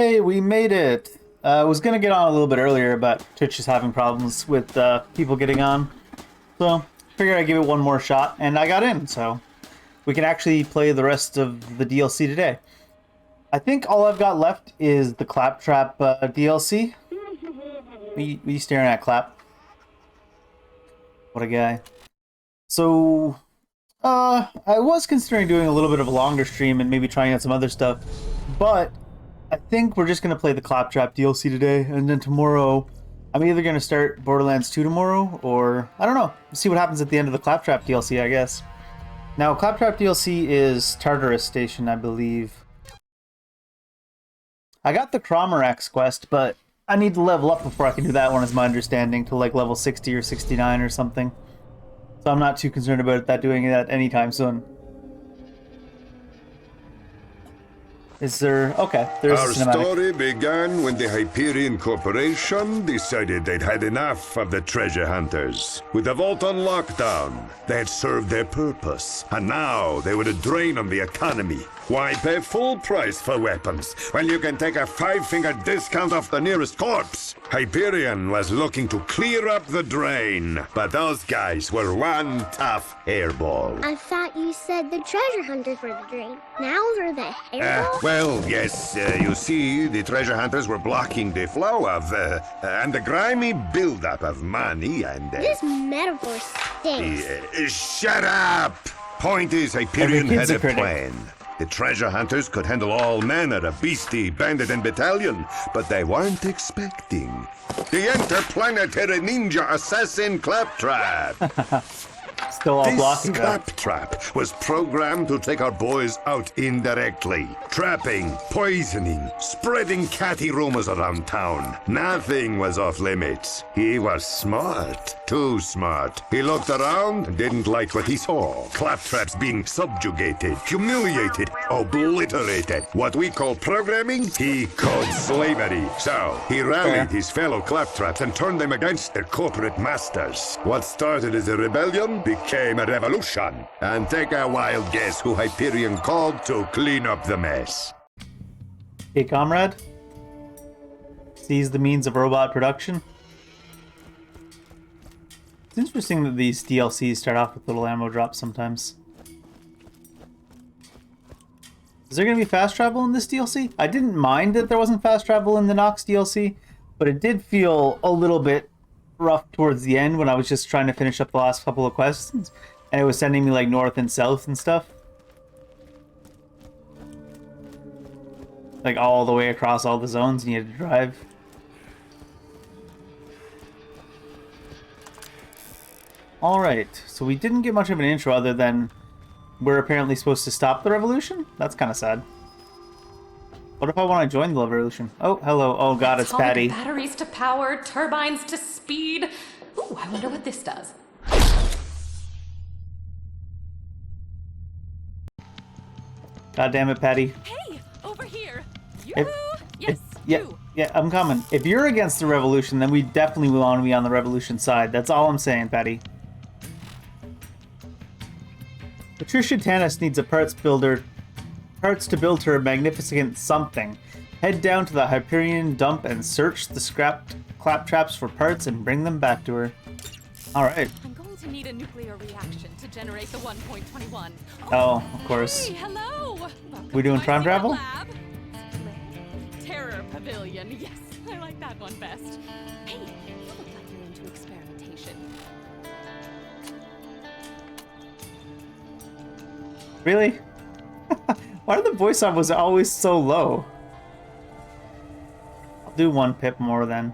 Hey, we made it. I was gonna get on a little bit earlier, but Twitch is having problems with people getting on. So, figured I'd give it one more shot, and I got in, so we can actually play the rest of the DLC today. I think all I've got left is the Claptrap DLC. What are you staring at, Clap? What a guy. So, I was considering doing a little bit of a longer stream and maybe trying out some other stuff, but I think we're just going to play the Claptrap DLC today, and then tomorrow I'm either going to start Borderlands 2 tomorrow, or I don't know, see what happens at the end of the Claptrap DLC, I guess. Now, Claptrap DLC is Tartarus Station, I believe. I got the Cromorax quest, but I need to level up before I can do that one, is my understanding, to like level 60 or 69 or something. So I'm not too concerned about that doing that anytime soon. Is there... Okay, there's Our a cinematic. story began when the Hyperion Corporation decided they'd had enough of the treasure hunters. With the vault on lockdown, they had served their purpose, and now they were a drain on the economy. Why pay full price for weapons when you can take a 5-finger discount off the nearest corpse? Hyperion was looking to clear up the drain, but those guys were one tough hairball. I thought you said the treasure hunters were the drain. Now they're the hairball? Well, yes, you see, the treasure hunters were blocking the flow of, and the grimy buildup of money and... This metaphor stinks. Shut up! Point is, Hyperion Every had kid's a a critic. plan. The treasure hunters could handle all manner of beastie, bandit, and battalion, but they weren't expecting the interplanetary ninja assassin Claptrap. Still all This blocking that. Claptrap was programmed to take our boys out indirectly. Trapping, poisoning, spreading catty rumors around town. Nothing was off limits. He was smart. Too smart. He looked around and didn't like what he saw. Claptraps being subjugated, humiliated, obliterated. What we call programming, he called slavery. So, he rallied his fellow Claptraps and turned them against their corporate masters. What started as a rebellion became a revolution. And take a wild guess who Hyperion called to clean up the mess. Hey, comrade. Seize the means of robot production. It's interesting that these DLCs start off with little ammo drops sometimes. Is there going to be fast travel in this DLC? I didn't mind that there wasn't fast travel in the Nox DLC, but it did feel a little bit rough towards the end when I was just trying to finish up the last couple of quests, and it was sending me like north and south and stuff. Like all the way across all the zones, and you had to drive. Alright, so we didn't get much of an intro other than we're apparently supposed to stop the revolution? That's kind of sad. What if I want to join the revolution? Oh, hello. Oh god, it's Atomic Patty. Batteries to power, turbines to speed. Ooh, I wonder what this does. God damn it, Patty. Hey, over here. You. If- Yes, Yeah, you. yeah, I'm coming. If you're against the revolution, then we definitely want to be on the revolution side. That's all I'm saying, Patty. Patricia Tanis needs a parts to build her magnificent something. Head down to the Hyperion dump and search the scrapped claptraps for parts and bring them back to her. Alright. I'm going to need a nuclear reaction to generate the 1.21. Oh, of course. Hey, hello. Welcome We doing to my time secret travel? lab. Terror Pavilion. Yes, I like that one best. Hey, you look like you're into experimentation. Really? Why are the voice levels always so low? I'll do one pip more then.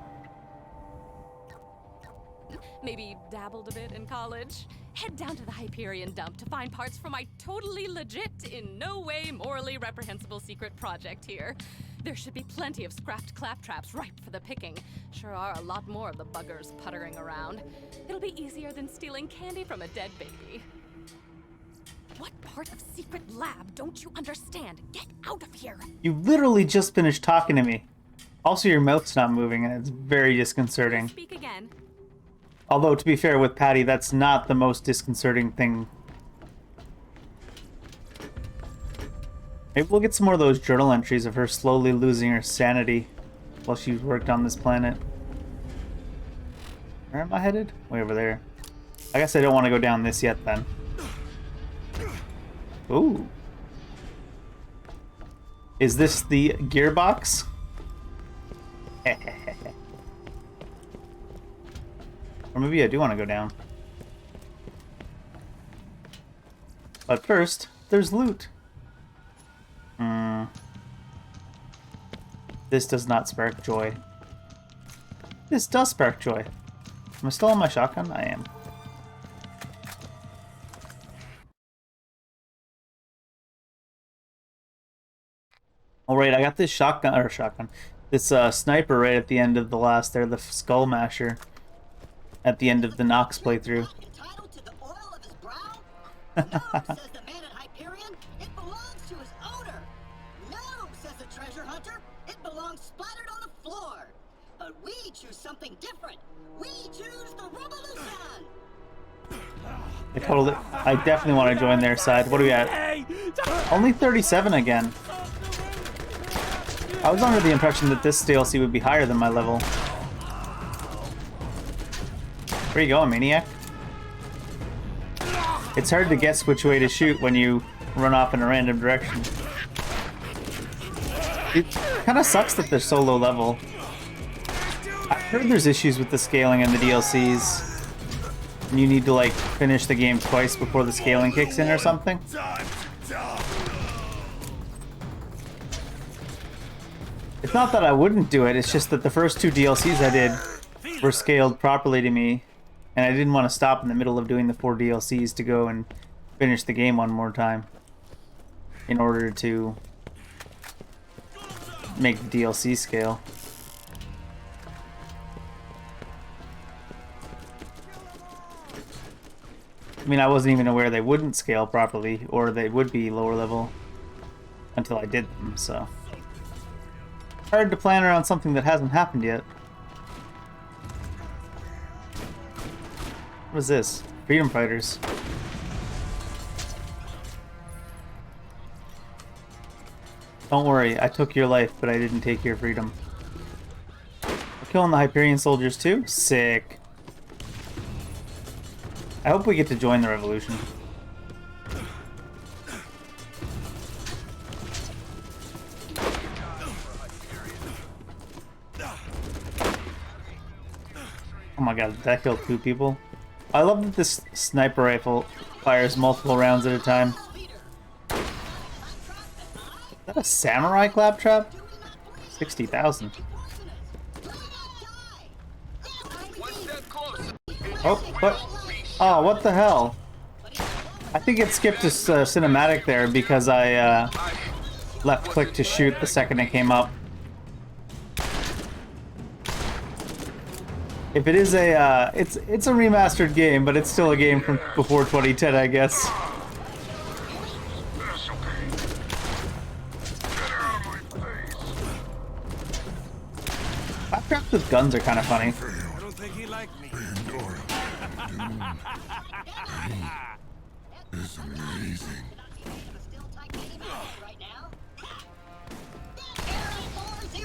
Maybe dabbled a bit in college. Head down to the Hyperion dump to find parts for my totally legit, in no way morally reprehensible secret project here. There should be plenty of scrapped claptraps ripe for the picking. Sure are a lot more of the buggers puttering around. It'll be easier than stealing candy from a dead baby. What part of secret lab don't you understand? Get out of here! You literally just finished talking to me. Also, your mouth's not moving, and it's very disconcerting. Speak again. Although, to be fair with Patty, that's not the most disconcerting thing Maybe we'll get some more of those journal entries of her slowly losing her sanity while she's worked on this planet. Where am I headed? Way over there. I guess I don't want to go down this yet then. Ooh. Is this the gearbox? Or maybe I do want to go down. But first, there's loot. This does not spark joy. This does spark joy. Am I still on my shotgun? I am. Alright, I got this shotgun. This sniper right at the end of the last there, the skull masher. At the end of the Nox playthrough. Entitled to the oil of his brow? No, says the man at Hyperion. It belongs to his owner. No, says the treasure hunter. It belongs splattered on the floor. But we choose something different. We choose the robolution. I definitely want to join their side. What are we at? Only 37 again. I was under the impression that this DLC would be higher than my level. Where you going, maniac? It's hard to guess which way to shoot when you run off in a random direction. It kind of sucks that they're so low level. I've heard there's issues with the scaling in the DLCs. And you need to like finish the game twice before the scaling kicks in or something. It's not that I wouldn't do it, it's just that the first two DLCs I did were scaled properly to me. And I didn't want to stop in the middle of doing the 4 DLCs to go and finish the game one more time. In order to make the DLC scale. I mean, I wasn't even aware they wouldn't scale properly, or they would be lower level, until I did them, so. Hard to plan around something that hasn't happened yet. What is this? Freedom fighters. Don't worry, I took your life, but I didn't take your freedom. We're killing the Hyperion soldiers too? Sick. I hope we get to join the revolution. Oh my god, did that kill 2 people? I love that this sniper rifle fires multiple rounds at a time. Is that a samurai claptrap? 60,000. Oh, what? Oh, what the hell? I think it skipped this cinematic there because I left click to shoot the second it came up. If it is a, it's a remastered game, but it's still a game from before 2010, I guess. Claptraps with guns are kind of funny. I don't think he liked me. It's amazing.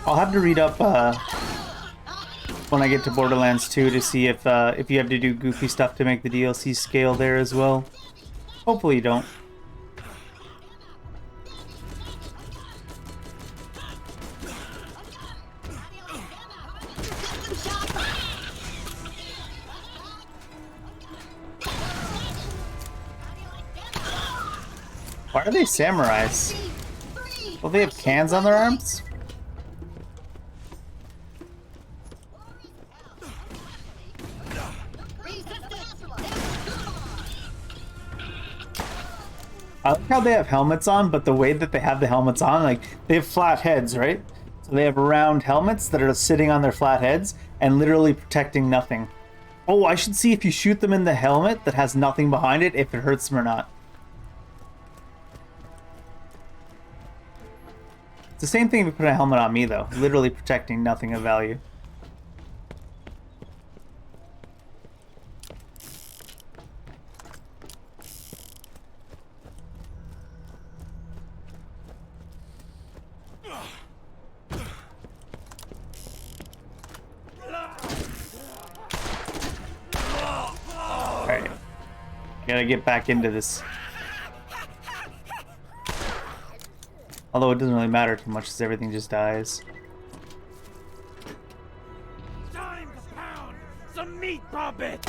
I'll have to read up when I get to Borderlands 2 to see if you have to do goofy stuff to make the DLC scale there as well. Hopefully you don't. Why are they samurais? Well, they have cans on their arms? I like how they have helmets on, but the way that they have the helmets on, like, they have flat heads, right? So they have round helmets that are sitting on their flat heads and literally protecting nothing. Oh, I should see if you shoot them in the helmet that has nothing behind it, if it hurts them or not. It's the same thing if you put a helmet on me, though. Literally protecting nothing of value. Alright. Gotta get back into this. Although it doesn't really matter too much because everything just dies. Time to pound some meat puppet.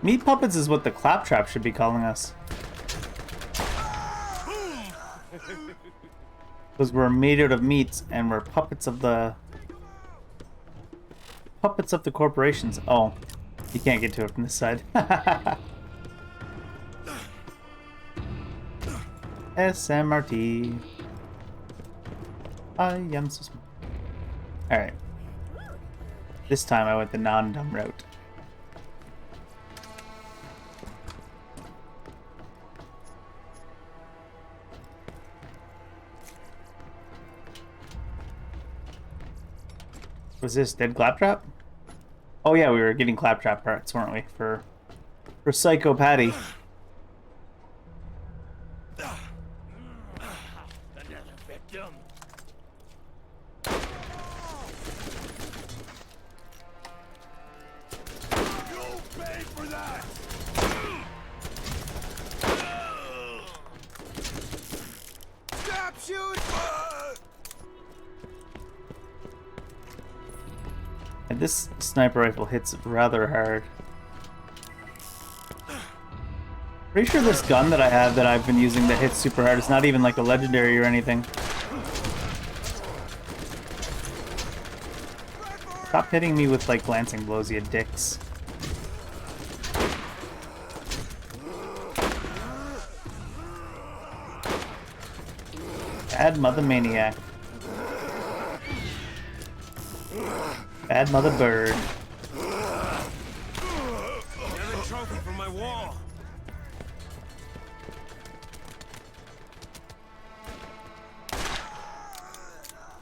Meat puppets is what the claptrap should be calling us. Because we're made out of meat and we're puppets of the corporations. Oh, you can't get to it from this side. SMRT. I am so smart. Alright. This time I went the non-dumb route. Was this dead claptrap? Oh yeah, we were getting claptrap parts, weren't we? For Psycho Patty. Another victim. You'll pay for that. Stop shooting. And this sniper rifle hits rather hard. Pretty sure this gun that I have that I've been using that hits super hard is not even like a legendary or anything. Stop hitting me with like glancing blows, you dicks. Bad mother maniac. Bad mother bird. Another trophy for my wall.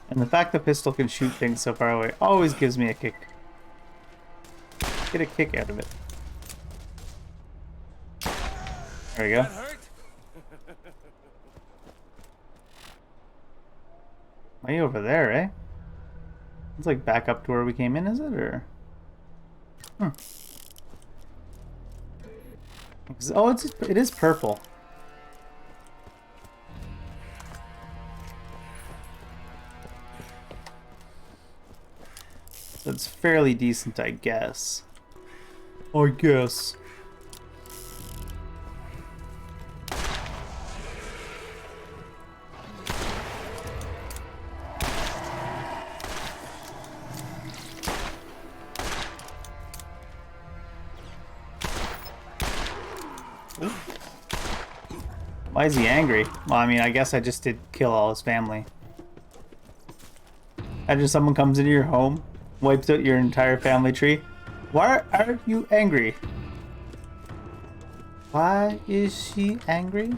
And the fact the pistol can shoot things so far away always gives me a kick. Get a kick out of it. There we go. That hurt? Way over there, eh? It's like back up to where we came in, is it? Or oh, it is purple. That's fairly decent, I guess. I guess. Why is he angry? Well, I mean, I guess I just did kill all his family. Imagine someone comes into your home, wipes out your entire family tree. Why are you angry? Why is she angry?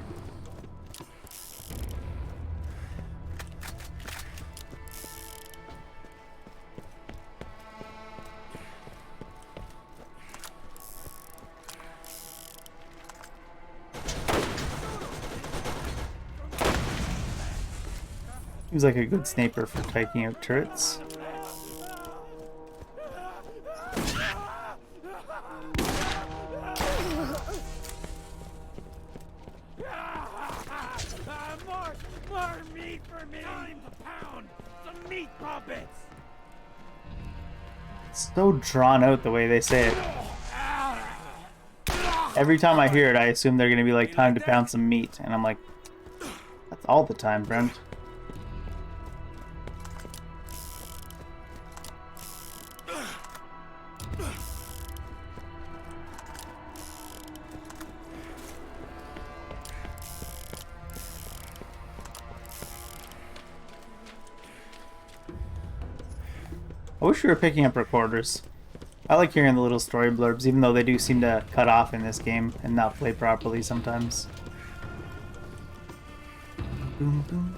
Seems like a good sniper for taking out turrets. More meat for me. Time to pound some meat puppets. It's so drawn out the way they say it. Every time I hear it, I assume they're gonna be like, time to pound some meat, and I'm like, that's all the time, Brent. I wish we were picking up recorders. I like hearing the little story blurbs, even though they do seem to cut off in this game and not play properly sometimes. Boom, boom.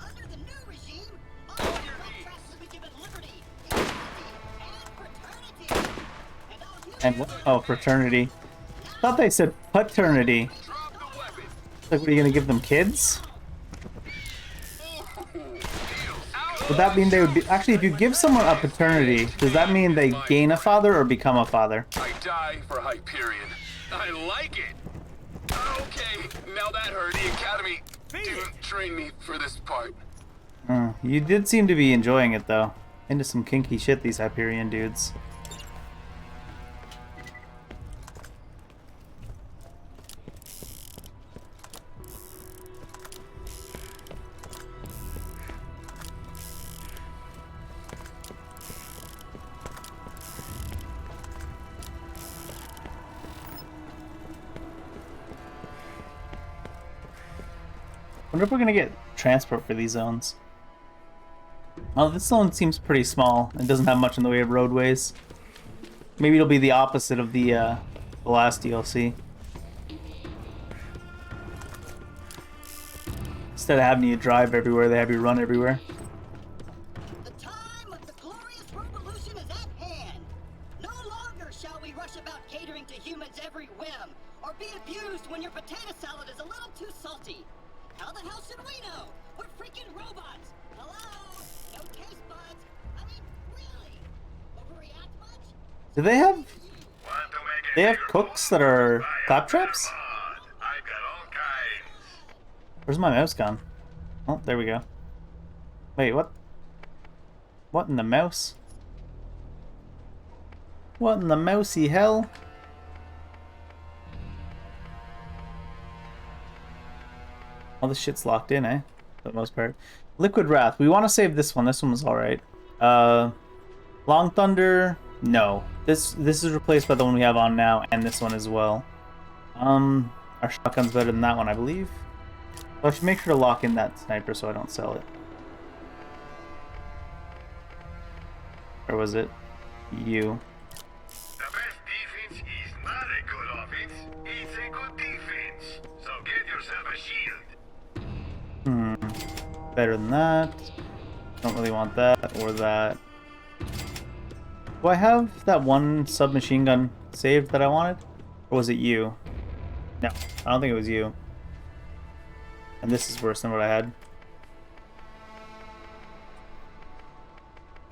Under the new regime, all claptraps will be given liberty. And what? Oh, fraternity. Thought they said paternity. Like, what are you gonna give them, kids? Would that mean they would be... Actually, if you give someone a paternity, does that mean they gain a father or become a father? I die for Hyperion. I like it. Okay, now that hurt. The Academy didn't train me for this part. You did seem to be enjoying it, though. Into some kinky shit, these Hyperion dudes. Wonder if we're gonna get transport for these zones. Oh, this zone seems pretty small. It doesn't have much in the way of roadways. Maybe it'll be the opposite of the last DLC. Instead of having you drive everywhere, they have you run everywhere. The time of the glorious robolution is at hand. No longer shall we rush about catering to humans' every whim, or be abused when your potato salad is a little too salty. How the hell should we know? We're freaking robots. Hello? No taste buds. I mean, really? Overreact much? Do they have... They have cooks that are claptraps? Where's my mouse gone? Oh, there we go. Wait, what? What in the mouse? What in the mousey hell? All this shit's locked in, eh? For the most part. Liquid Wrath. We want to save this one. This one was alright. Long Thunder. No. This is replaced by the one we have on now, and this one as well. Our shotgun's better than that one, I believe. So I should make sure to lock in that sniper so I don't sell it. Or was it you? The best defense is not a good offense. It's a good defense. So get yourself a shield. Better than that. Don't really want that or that. Do I have that one submachine gun saved that I wanted? Or was it you? No, I don't think it was you. And this is worse than what I had.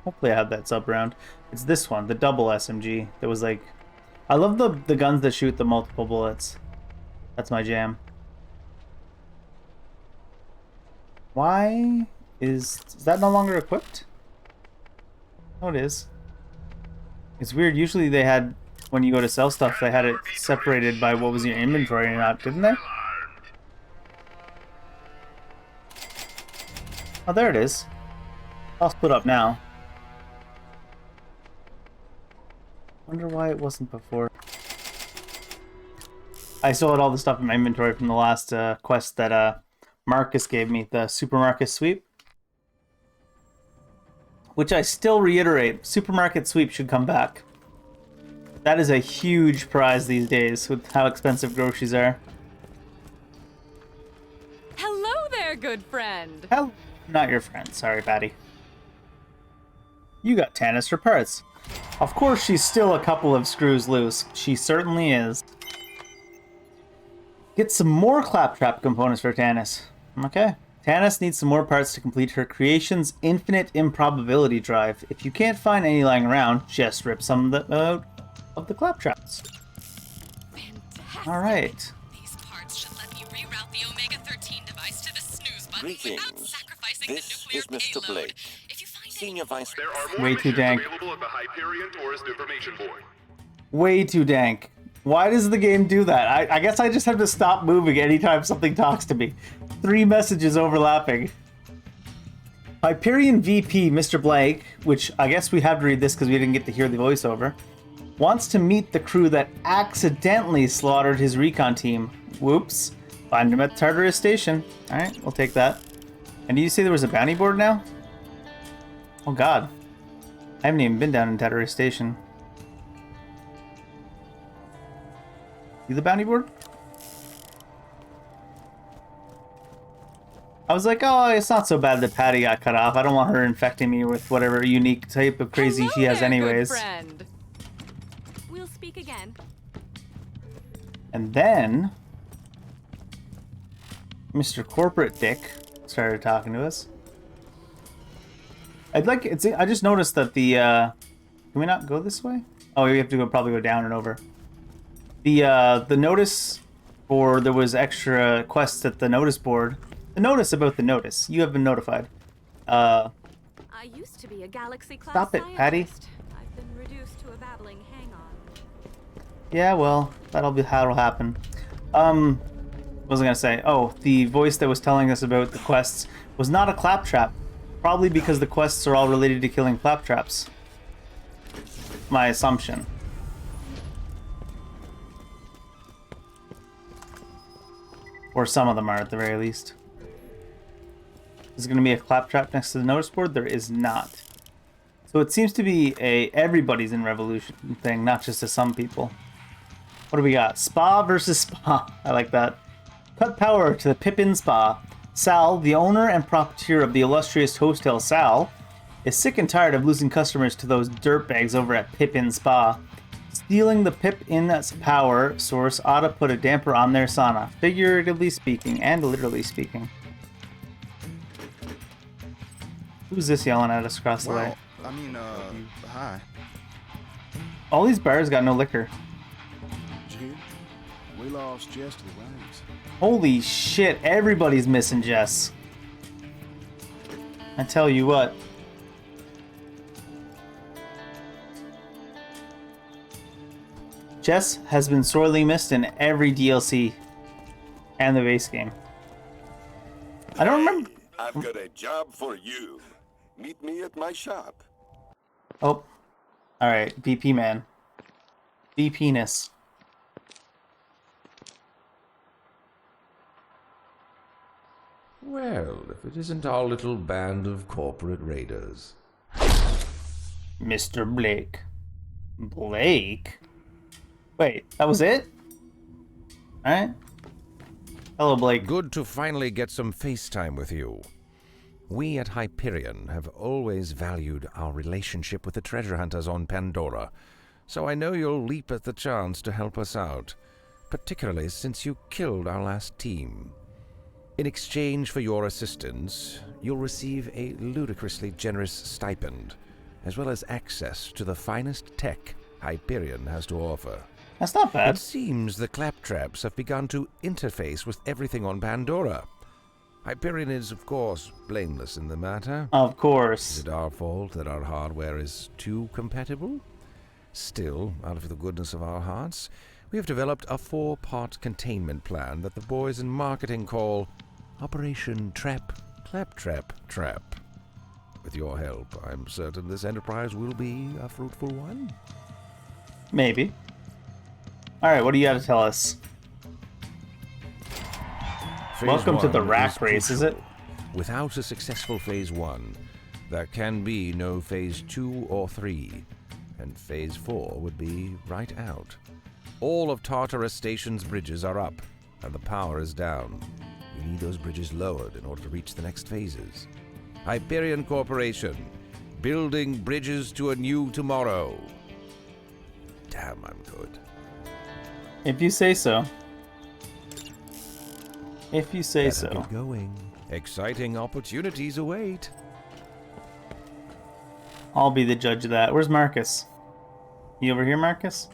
Hopefully I have that sub round. It's this one, the double SMG. That was like... I love the guns that shoot the multiple bullets. That's my jam. Why is that no longer equipped? Oh, it is. It's weird. Usually they had, when you go to sell stuff, they had it separated by what was in your inventory or not, didn't they? Oh, there it is. I'll split up now. Wonder why it wasn't before. I still had all the stuff in my inventory from the last quest that Marcus gave me, the Supermarket Sweep. Which I still reiterate, Supermarket Sweep should come back. That is a huge prize these days with how expensive groceries are. Hello there, good friend. Hell, not your friend. Sorry, Patty. You got Tannis for parts. Of course, she's still a couple of screws loose. She certainly is. Get some more claptrap components for Tannis. Okay. Tannis needs some more parts to complete her creation's infinite improbability drive. If you can't find any lying around, just rip some of the claptraps. Fantastic. All right. These parts should let me reroute the Omega-13 device to the snooze button without Greetings. sacrificing This the nuclear is Mr. payload. Blake, If you find Senior Vice There are more Way too missions dank. available at the Hyperion Tourist Information Board. Way too dank. Why does the game do that? I guess I just have to stop moving anytime something talks to me. 3 messages overlapping. Hyperion VP Mr. Blake, which I guess we have to read this because we didn't get to hear the voiceover, wants to meet the crew that accidentally slaughtered his recon team. Whoops. Find him at Tartarus Station. Alright, we'll take that. And did you say there was a bounty board now? Oh god. I haven't even been down in Tartarus Station. See the bounty board? I was like, oh, it's not so bad that Patty got cut off. I don't want her infecting me with whatever unique type of crazy Hello she has there, good anyways. friend. We'll speak speak again. And then Mr. Corporate Dick started talking to us. I just noticed that the can we not go this way? Oh, we have to probably go down and over. The notice, or there was extra quests at the notice board. The notice about the notice. You have been notified. I used to be a galaxy-class Stop it, Patty. scientist. I've been reduced to a babbling hang-on. Yeah, well, that'll happen. What was I gonna say? Oh, the voice that was telling us about the quests was not a claptrap. Probably because the quests are all related to killing claptraps. My assumption. Or some of them are, at the very least. Is there going to be a claptrap next to the notice board? There is not. So it seems to be a everybody's in revolution thing, not just to some people. What do we got? Spa versus spa. I like that. Cut power to the Pippin Spa. Sal, the owner and proprietor of the illustrious Hostel Sal, is sick and tired of losing customers to those dirtbags over at Pippin Spa. Stealing the Pippin's power source ought to put a damper on their sauna, figuratively speaking and literally speaking. Who's this yelling at us across the way? I mean, hi. All these bars got no liquor. Gee, we lost Jess to the waves. Holy shit, everybody's missing Jess. I tell you what. Jess has been sorely missed in every DLC and the base game. I don't remember. I've got a job for you. Meet me at my shop. Oh. Alright, VP man. VP-ness. Well, if it isn't our little band of corporate raiders. Mr. Blake. Blake? Wait, that was it? Alright. Hello, Blake. Good to finally get some FaceTime with you. We at Hyperion have always valued our relationship with the treasure hunters on Pandora, so I know you'll leap at the chance to help us out, particularly since you killed our last team. In exchange for your assistance, you'll receive a ludicrously generous stipend, as well as access to the finest tech Hyperion has to offer. That's not bad. It seems the claptraps have begun to interface with everything on Pandora. Hyperion is, of course, blameless in the matter. Of course. Is it our fault that our hardware is too compatible? Still, out of the goodness of our hearts, we have developed a 4-part containment plan that the boys in marketing call Operation Claptrap Trap. With your help, I'm certain this enterprise will be a fruitful one. Maybe. Alright, what do you got to tell us? Welcome to the rack race, is it? Without a successful Phase 1, there can be no Phase 2 or 3, and Phase 4 would be right out. All of Tartarus Station's bridges are up, and the power is down. We need those bridges lowered in order to reach the next phases. Hyperion Corporation, building bridges to a new tomorrow. Damn, I'm good. If you say so. If you say Better so. get going. Exciting opportunities await. I'll be the judge of that. Where's Marcus? You over here, Marcus?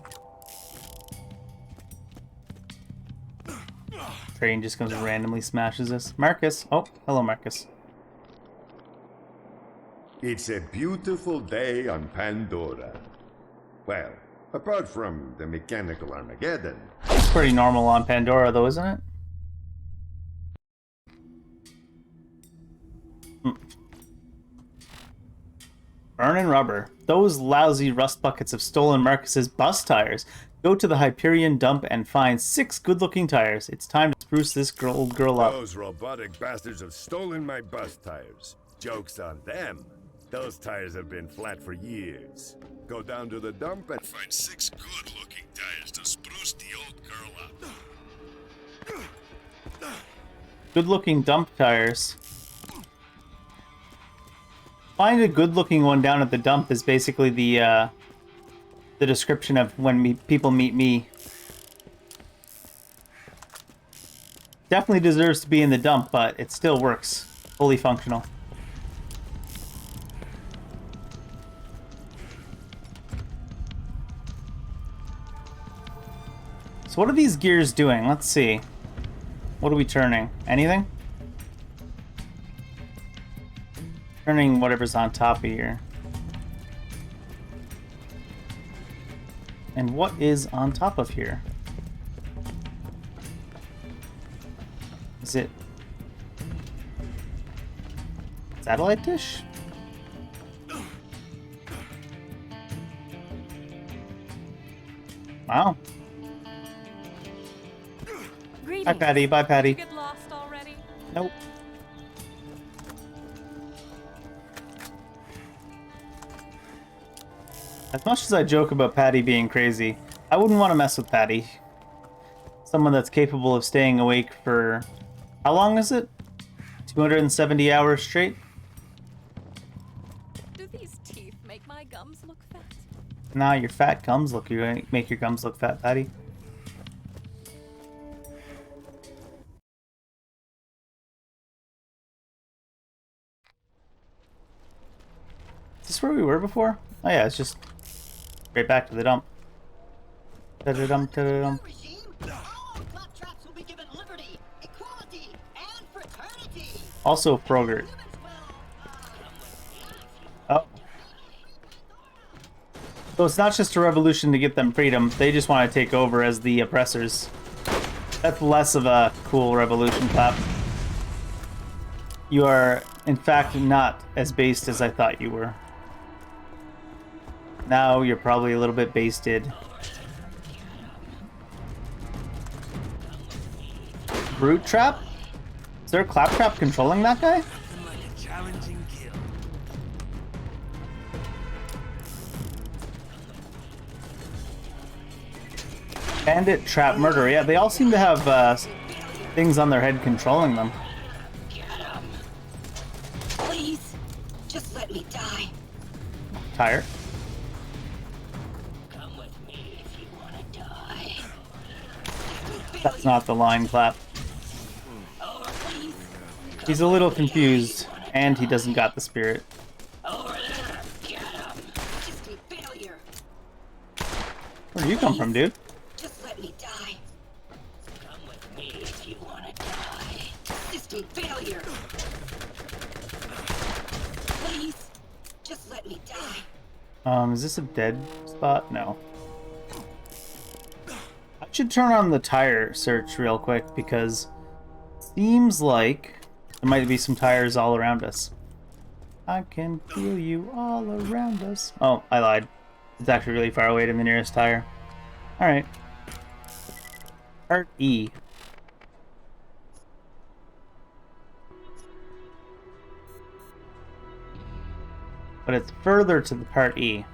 Train just comes and randomly smashes us. Marcus! Oh, hello, Marcus. It's a beautiful day on Pandora. Well, apart from the mechanical Armageddon. It's pretty normal on Pandora, though, isn't it? Burning rubber. Those lousy rust buckets have stolen Marcus's bus tires. Go to the Hyperion dump and find 6 good-looking tires. It's time to spruce this old girl up. Those robotic bastards have stolen my bus tires. Joke's on them. Those tires have been flat for years. Go down to the dump and find 6 good-looking tires to spruce the old girl up. Good-looking dump tires. Find a good-looking one down at the dump is basically the the description of when people meet me. Definitely deserves to be in the dump, but it still works. Fully functional. So what are these gears doing? Let's see. What are we turning? Anything? Turning whatever's on top of here. And what is on top of here? Is it satellite dish? Wow. Hi, Patty. Bye, Patty. Did you get lost already? Nope. As much as I joke about Patty being crazy, I wouldn't want to mess with Patty. Someone that's capable of staying awake for... How long is it? 270 hours straight? Do these teeth make my gums look fat? Nah, your fat gums look... You're gonna make your gums look fat, Patty. Is this where we were before? Oh yeah, it's just straight back to the dump. Ta-da-dum, ta-da-dum. Also Frogurt. Oh. So it's not just a revolution to get them freedom, they just want to take over as the oppressors. That's less of a cool revolution, Clap. You are, in fact, not as based as I thought you were. Now you're probably a little bit basted. Brute Trap? Is there a Claptrap controlling that guy? Bandit, Trap, Murder. Yeah, they all seem to have things on their head controlling them. Please, just let me die. Tire. Come with me if you want to die. That's not the line, Clap. He's a little confused, and he doesn't got the spirit. Where do you come from, dude? Just let me die. Come with me if you want to die. Assisting failure. Please, just let me die. Is this a dead spot? No. I should turn on the tire search real quick because it seems like there might be some tires all around us. I can feel you all around us. Oh, I lied. It's actually really far away to the nearest tire. Alright. Part E. But it's further to the part E.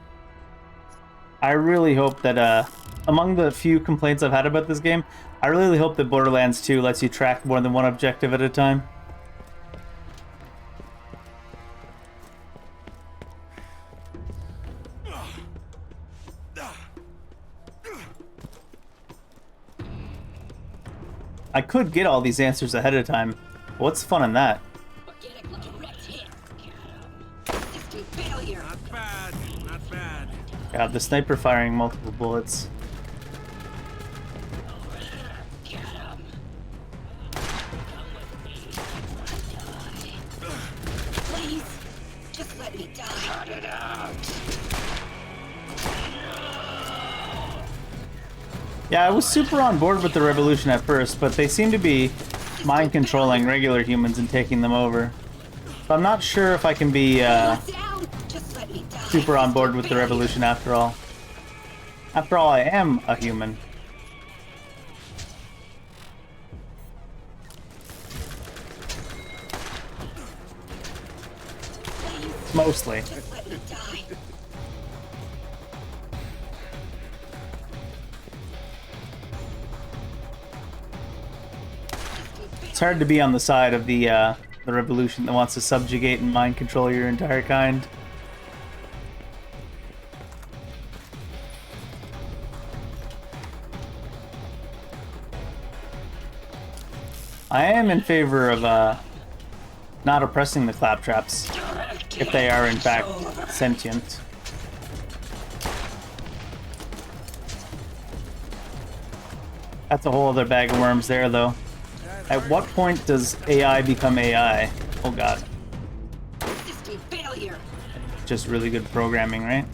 I really hope that, among the few complaints I've had about this game, I really hope that Borderlands 2 lets you track more than one objective at a time. I could get all these answers ahead of time. What's fun in that? Not bad, not bad. Yeah, the sniper firing multiple bullets. Please, just let me die. Cut it out. Yeah, I was super on board with the revolution at first, but they seem to be mind controlling regular humans and taking them over. So I'm not sure if I can be super on board with the revolution after all. After all, I am a human. Mostly. It's hard to be on the side of the revolution that wants to subjugate and mind control your entire kind. I am in favor of not oppressing the claptraps if they are in fact sentient. That's a whole other bag of worms there, though. At what point does AI become AI? Oh god. Just really good programming, right?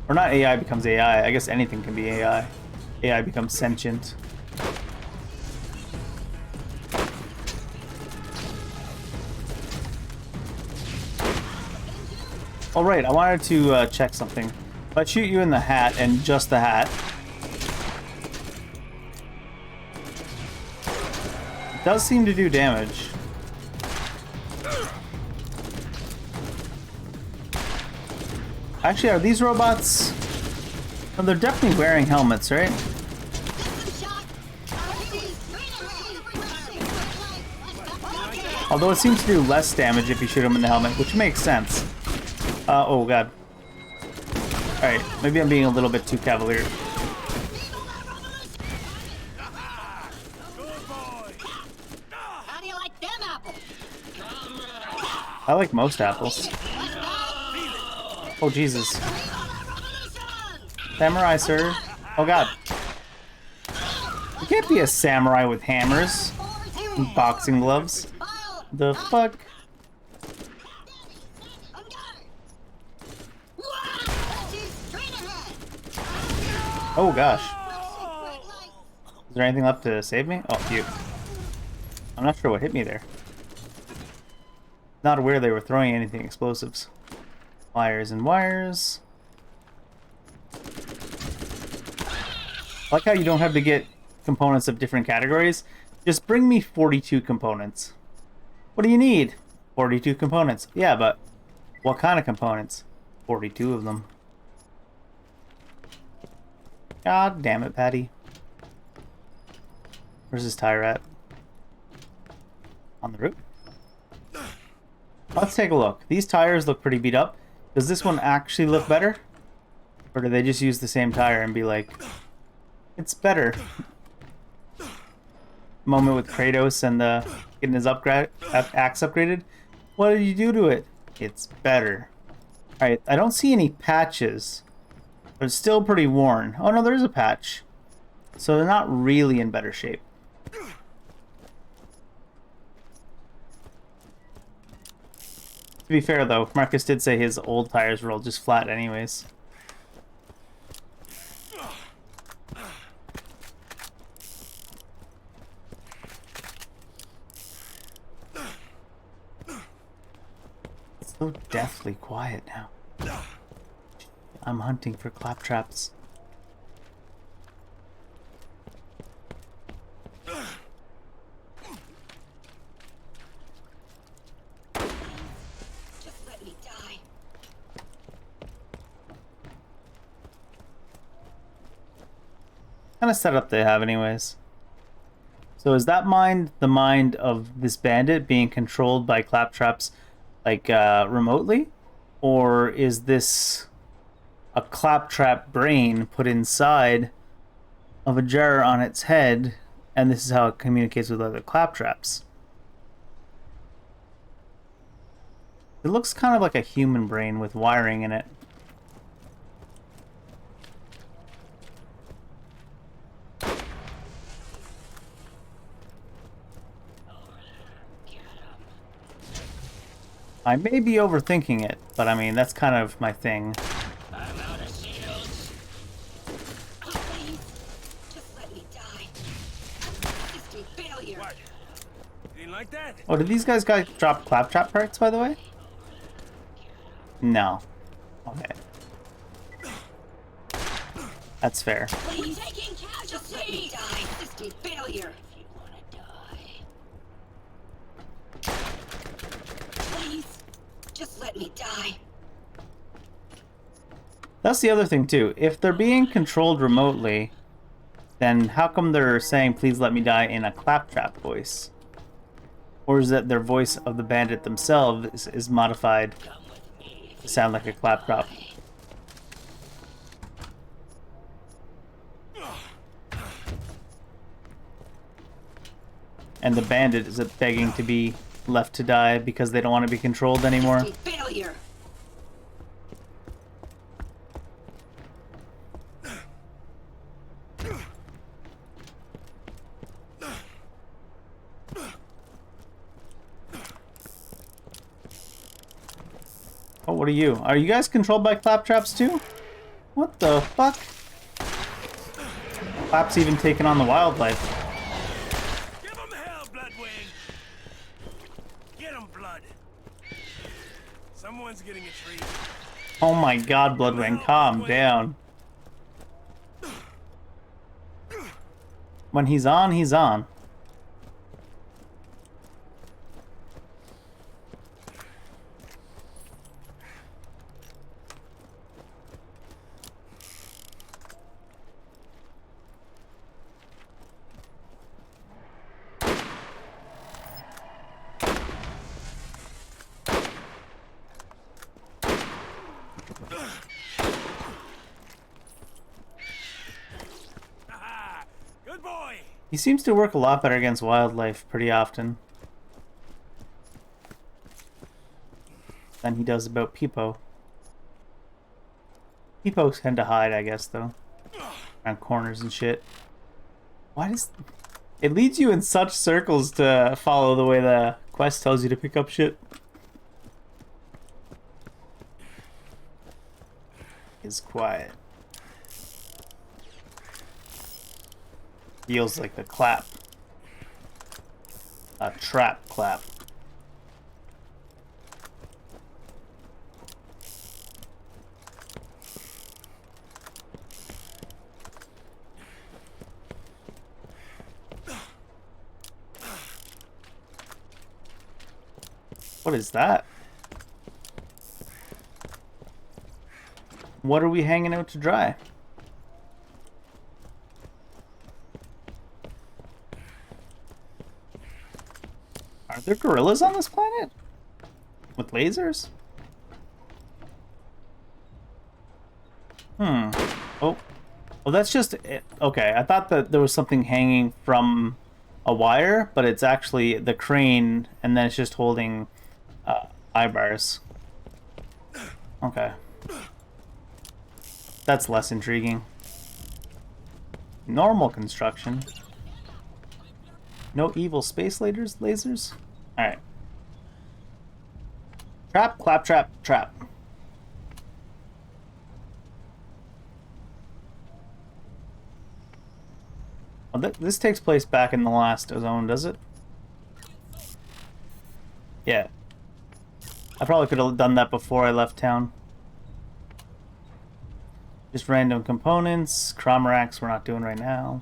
Or not AI becomes AI. I guess anything can be AI. AI becomes sentient. All right, I wanted to check something. If I shoot you in the hat and just the hat, it does seem to do damage. Actually, are these robots? Oh, they're definitely wearing helmets, right? Although it seems to do less damage if you shoot them in the helmet, which makes sense. Oh god. Alright, maybe I'm being a little bit too cavalier. How do you like them apples? I like most apples. Oh Jesus. Samurai, sir. Oh god. You can't be a samurai with hammers and boxing gloves. The fuck? Oh gosh. Is there anything left to save me? Oh, phew. I'm not sure what hit me there. Not aware they were throwing anything explosives. Wires and wires. I like how you don't have to get components of different categories. Just bring me 42 components. What do you need? 42 components. Yeah, but what kind of components? 42 of them. God damn it, Patty. Where's this tire at? On the roof? Let's take a look. These tires look pretty beat up. Does this one actually look better? Or do they just use the same tire and be like, it's better? Moment with Kratos and getting his axe upgraded. What did you do to it? It's better. Alright, I don't see any patches. But it's still pretty worn. Oh no, there's a patch. So they're not really in better shape. To be fair though, Marcus did say his old tires were all just flat anyways. It's so deathly quiet now. I'm hunting for claptraps. Just let me die. Kind of setup they have anyways. So is that mind the mind of this bandit being controlled by claptraps like remotely? Or is this a claptrap brain put inside of a jar on its head, and this is how it communicates with other claptraps? It looks kind of like a human brain with wiring in it. I may be overthinking it, but I mean, that's kind of my thing. Like that? Oh, did these guys drop claptrap parts, by the way? No. Okay. That's fair. Please, just let me die. System failure. If you want to die. Please, just let me die. That's the other thing, too. If they're being controlled remotely, then how come they're saying, please let me die in a claptrap voice? Or is that their voice of the bandit themselves is modified to sound like a claptrap? and the bandit is begging to be left to die because they don't want to be controlled anymore. Failure. Oh, what are you? Are you guys controlled by claptraps too? What the fuck? Clap's even taken on the wildlife. Give him hell, Bloodwing! Get him, Blood! Someone's getting a treat. Oh my god, Bloodwing, calm down. When he's on, he's on. Good boy! He seems to work a lot better against wildlife pretty often than he does about Peepo. Peepos tend to hide, I guess, though. Around corners and shit. Why does... It leads you in such circles to follow the way the quest tells you to pick up shit. Is quiet. Feels like a clap. A trap clap. What is that? What are we hanging out to dry? Are there gorillas on this planet? With lasers? Oh. Well, that's just it. Okay, I thought that there was something hanging from a wire, but it's actually the crane, and then it's just holding eye bars. Okay. That's less intriguing. Normal construction. No evil space lasers? Alright. Trap, claptrap, trap. Well, this takes place back in the last zone, does it? Yeah. I probably could have done that before I left town. Just random components. Cromarax we're not doing right now.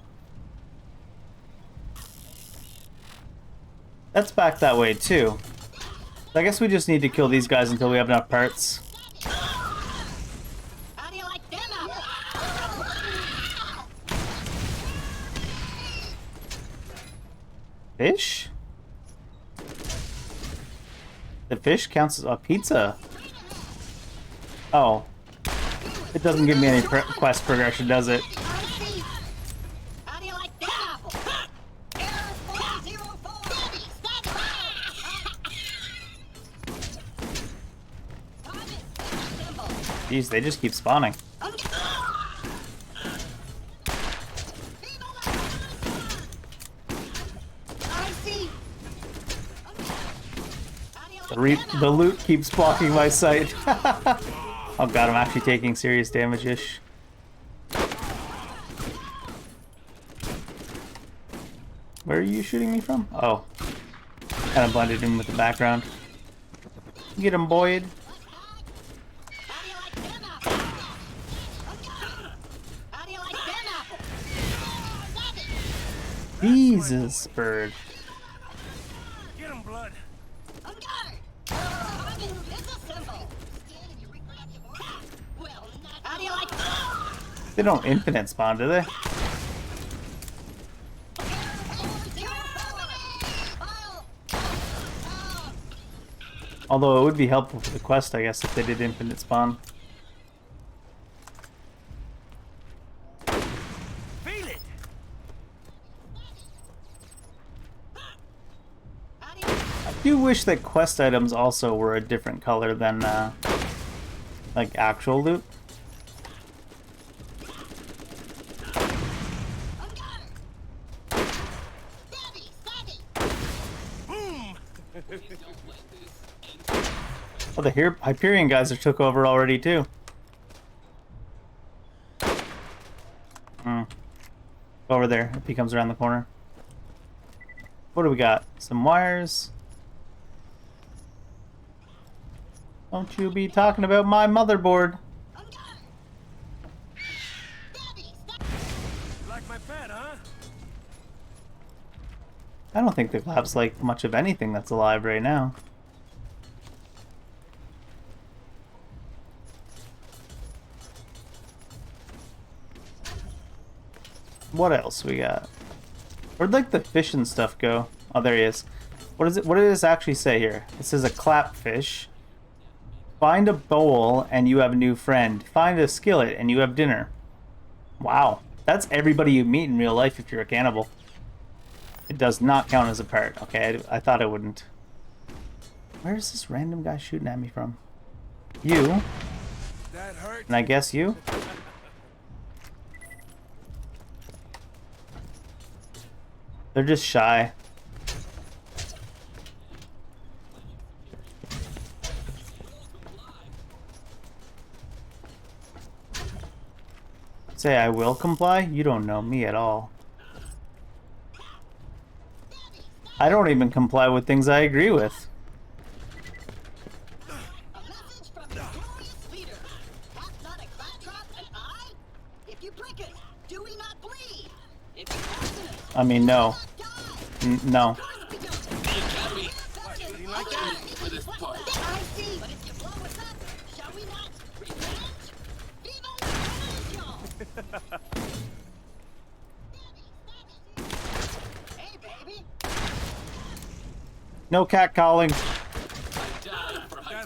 That's back that way too. I guess we just need to kill these guys until we have enough parts. How do you like them apples? Fish? The fish counts as a pizza. Oh. It doesn't give me any quest progression, does it? How do you like them apples? Error 404. Jeez, they just keep spawning. The loot keeps blocking my sight. Oh god, I'm actually taking serious damage-ish. Where are you shooting me from? Oh. Kind of blended in with the background. Get him, Boyd. Jesus, bird. Get him, Blood. They don't infinite spawn, do they? Although it would be helpful for the quest, I guess, if they did infinite spawn. Feel it. wish that quest items also were a different color than like actual loot. Oh, the Hyperion guys are took over already too. Over there, if he comes around the corner. What do we got? Some wires. Don't you be talking about my motherboard. Like my pet, huh? I don't think the lab's like much of anything that's alive right now. What else we got? Where'd like the fish and stuff go? Oh, there he is. What is it? What does this actually say here? It says a clapfish. Find a bowl and you have a new friend. Find a skillet and you have dinner. Wow. That's everybody you meet in real life if you're a cannibal. It does not count as a part. Okay, I thought it wouldn't. Where is this random guy shooting at me from? You. That hurt. And I guess you? They're just shy. Say I will comply? You don't know me at all. I don't even comply with things I agree with. A message from the glorious leader. Hath not a claptrap an eye? If you prick it, do we not bleed? If you fasten it, I mean, no. No. of course we don't. Like that for this part. I see. But if you blow us up, shall we not revenge? Viva la revolution! Hey, baby. No cat calling. That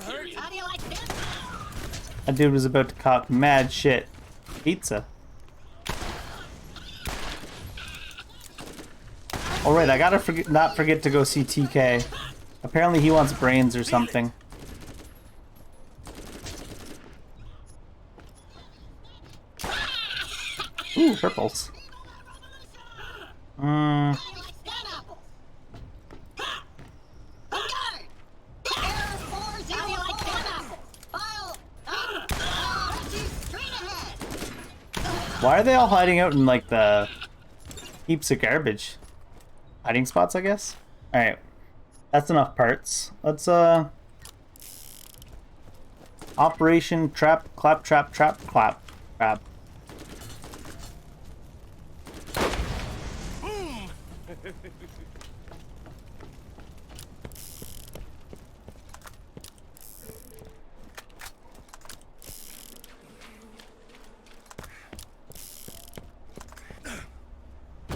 hurt. How do you like this? That dude was about to cock mad shit. Pizza. Alright, I gotta not forget to go see TK. Apparently he wants brains or something. Ooh, purples. Why are they all hiding out in like the heaps of garbage? Hiding spots, I guess? Alright. That's enough parts. Let's Operation Trap Clap Trap Trap Clap Trap.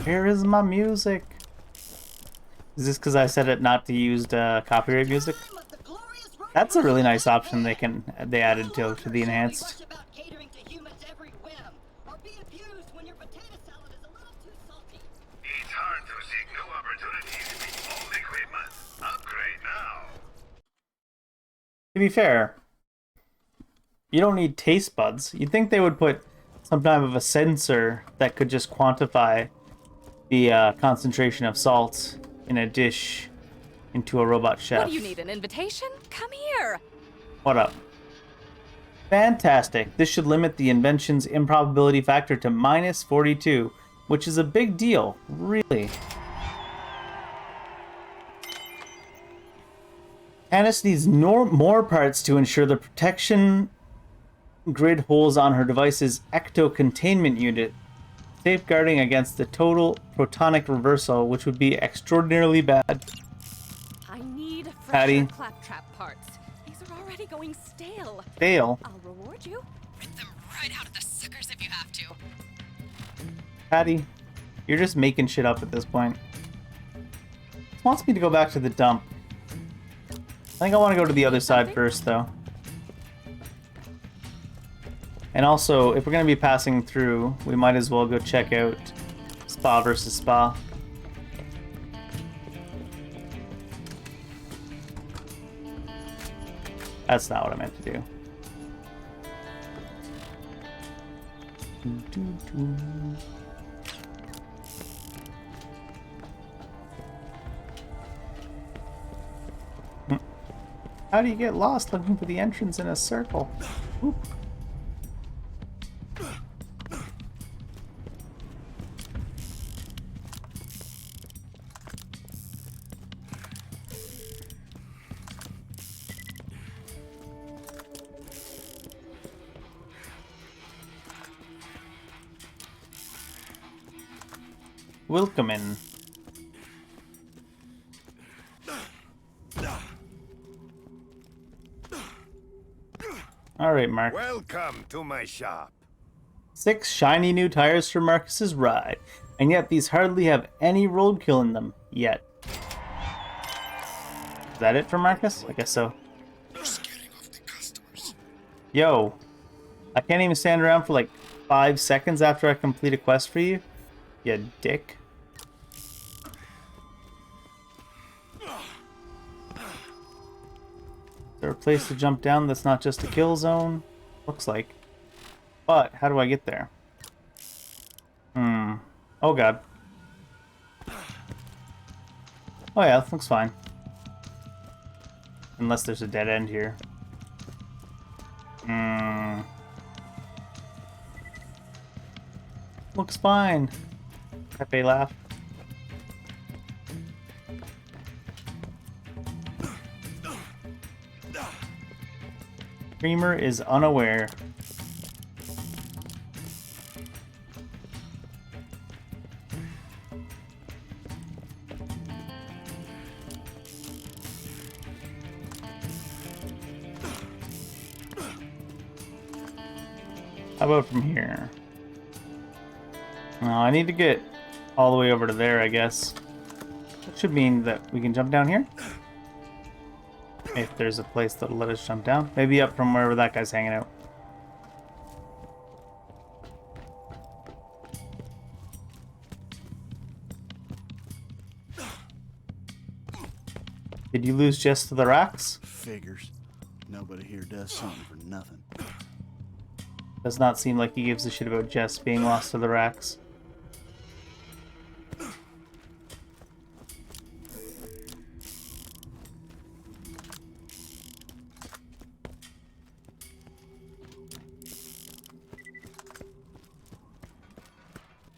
Here is my music. Is this because I said it not to use copyright music? That's a really nice option they added to the enhanced. It's hard to seek new opportunities. Old equipment. Upgrade now. To be fair, you don't need taste buds. You'd think they would put some type of a sensor that could just quantify the concentration of salt in a dish into a robot chef. What do you need, an invitation? Come here. What up? Fantastic. This should limit the invention's improbability factor to -42, which is a big deal, really. Candace needs more parts to ensure the protection grid holes on her device's ecto-containment unit, safeguarding against the total protonic reversal, which would be extraordinarily bad. I need Patty. fresher claptrap parts. These are already going stale. Stale? I'll reward you. Rip them right out of the suckers if you have to. Patty, you're just making shit up at this point. It wants me to go back to the dump. I think I want to go to the other side first, though. And also, if we're going to be passing through, we might as well go check out Spa versus Spa. That's not what I meant to do. How do you get lost looking for the entrance in a circle? Oop. Welcome in. All right, Mark. Welcome to my shop. 6 shiny new tires for Marcus's ride, and yet these hardly have any roadkill in them yet. Is that it for Marcus? I guess so. Yo, I can't even stand around for like 5 seconds after I complete a quest for you? You dick. Is there a place to jump down that's not just a kill zone? Looks like. But, how do I get there? Oh god. Oh yeah, that looks fine. Unless there's a dead end here. Looks fine. Pepe laugh. Creamer is unaware. How about from here? No, I need to get all the way over to there, I guess. That should mean that we can jump down here. If there's a place that'll let us jump down. Maybe up from wherever that guy's hanging out. Did you lose Jess to the rocks? Figures. Nobody here does something for nothing. Does not seem like he gives a shit about Jess being lost to the racks.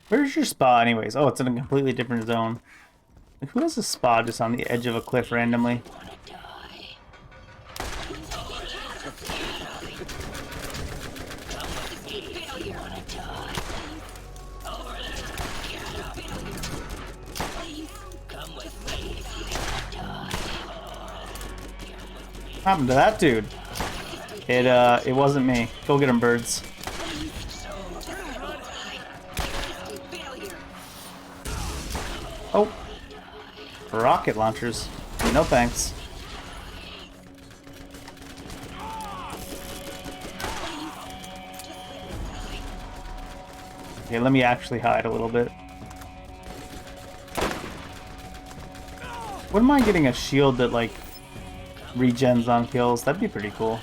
Where's your spa anyways? Oh, it's in a completely different zone. Like, who has a spa just on the edge of a cliff randomly? What happened to that dude? It wasn't me. Go get him, birds. Oh. Rocket launchers. No thanks. Okay, let me actually hide a little bit. Wouldn't mind getting a shield that, like, regens on kills. That'd be pretty cool.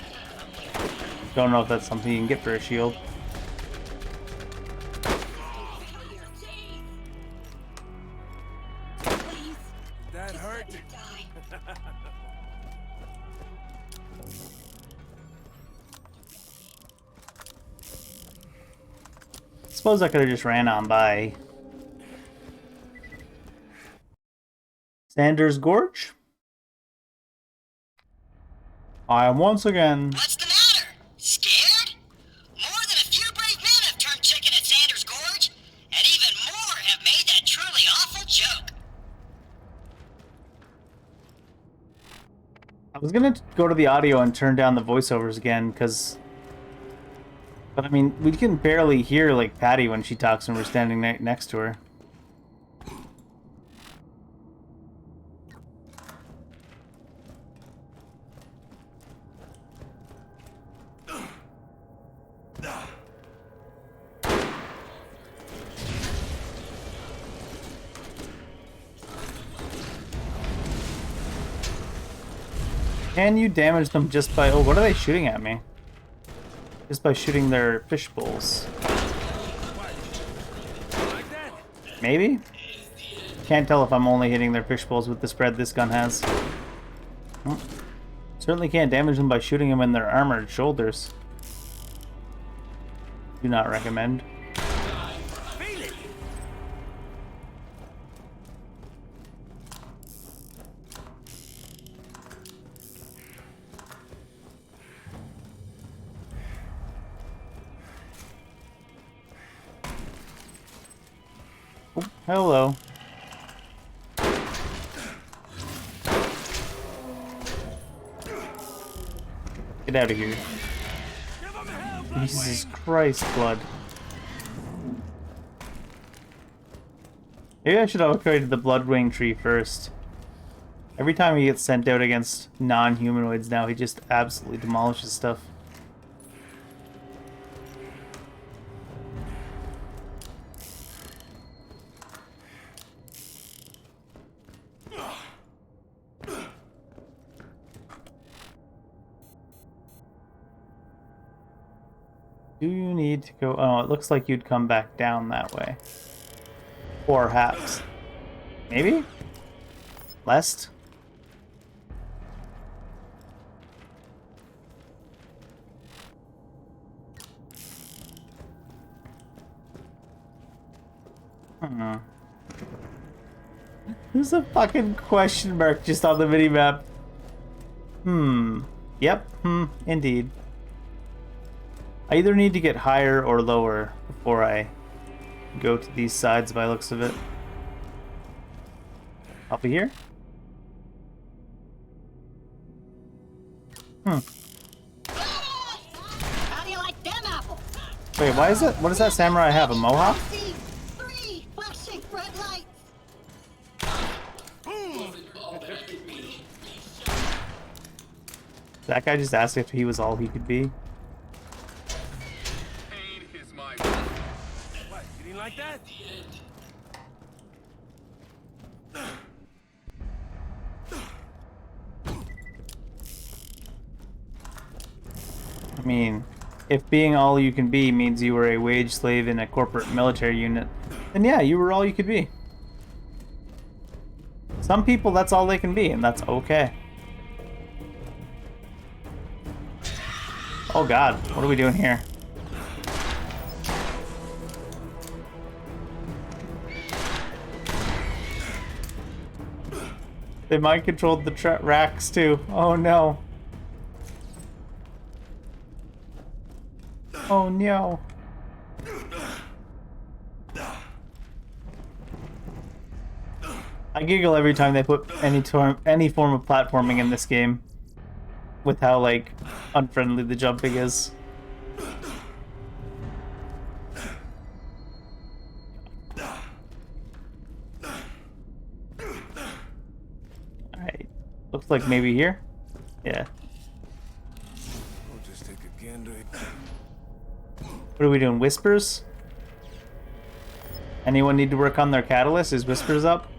Don't know if that's something you can get for a shield. That hurt. Suppose I could have just ran on by. Sanders Gorge? I am once again. What's the matter? Scared? More than a few brave men have turned chicken at Sanders Gorge, and even more have made that truly awful joke. I was gonna go to the audio and turn down the voiceovers again, because... But I mean, we can barely hear, like, Patty when she talks when we're standing next to her. Can you damage them just by... Oh, what are they shooting at me? Just by shooting their fish bowls. Maybe? Can't tell if I'm only hitting their fish bowls with the spread this gun has. Well, certainly can't damage them by shooting them in their armored shoulders. Do not recommend. Oh, hello. Get out of here. Jesus Christ, blood. Maybe I should have upgraded the Bloodwing tree first. Every time he gets sent out against non-humanoids now, he just absolutely demolishes stuff. Do you need to go? Oh, it looks like you'd come back down that way. Or perhaps. Maybe? Lest? There's a fucking question mark just on the minimap. Yep. Indeed. I either need to get higher or lower before I go to these sides by looks of it. Up here? How do you like them apples? Wait, why is it? What does that samurai have? A mohawk? See, 3 flashing red lights. That guy just asked if he was all he could be. Pain is my... What, you didn't like that? I mean, if being all you can be means you were a wage slave in a corporate military unit, then yeah, you were all you could be. Some people, that's all they can be, and that's okay. Oh god, what are we doing here? They mind controlled the racks too. Oh no. Oh no. I giggle every time they put any form of platforming in this game. With how, like, unfriendly the jumping is. Alright. Looks like maybe here? Yeah. We'll just take a gander. What are we doing? Whispers? Anyone need to work on their catalyst? Is Whispers up?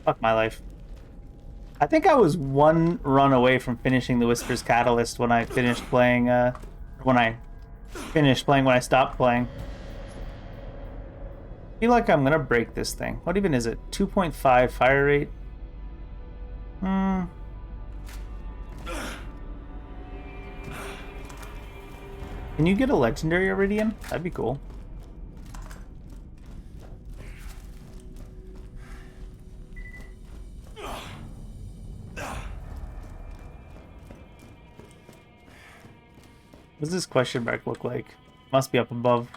Fuck my life. I think I was one run away from finishing the Whispers catalyst when I finished playing, when I stopped playing. I feel like I'm gonna break this thing. What even is it? 2.5 fire rate? Can you get a legendary Iridium? That'd be cool. What does this question mark look like? Must be up above.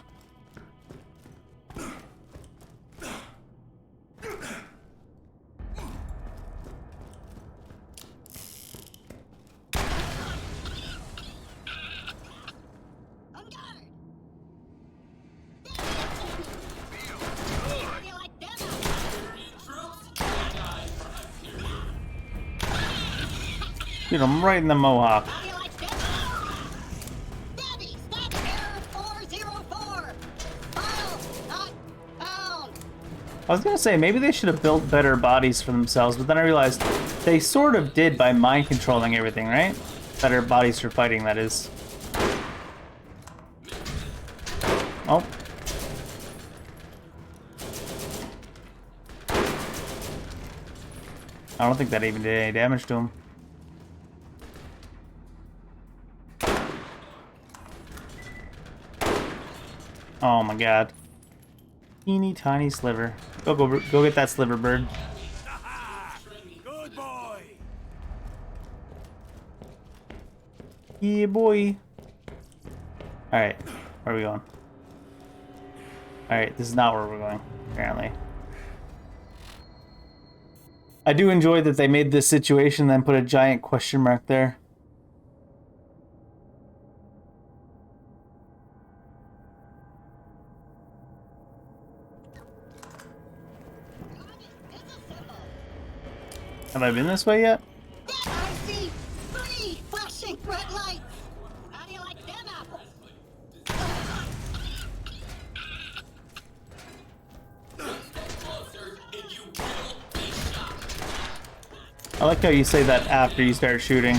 Dude, I'm right in the mohawk. I was gonna say, maybe they should have built better bodies for themselves, but then I realized they sort of did by mind controlling everything, right? Better bodies for fighting, that is. Oh. I don't think that even did any damage to him. Oh my god. Teeny tiny sliver. Go get that sliver, bird. Good boy. Yeah, boy. Alright, where are we going? Alright, this is not where we're going, apparently. I do enjoy that they made this situation, then put a giant question mark there. Have I been this way yet? I see 3 flashing red lights. How do you like them apples? I like how you say that after you start shooting.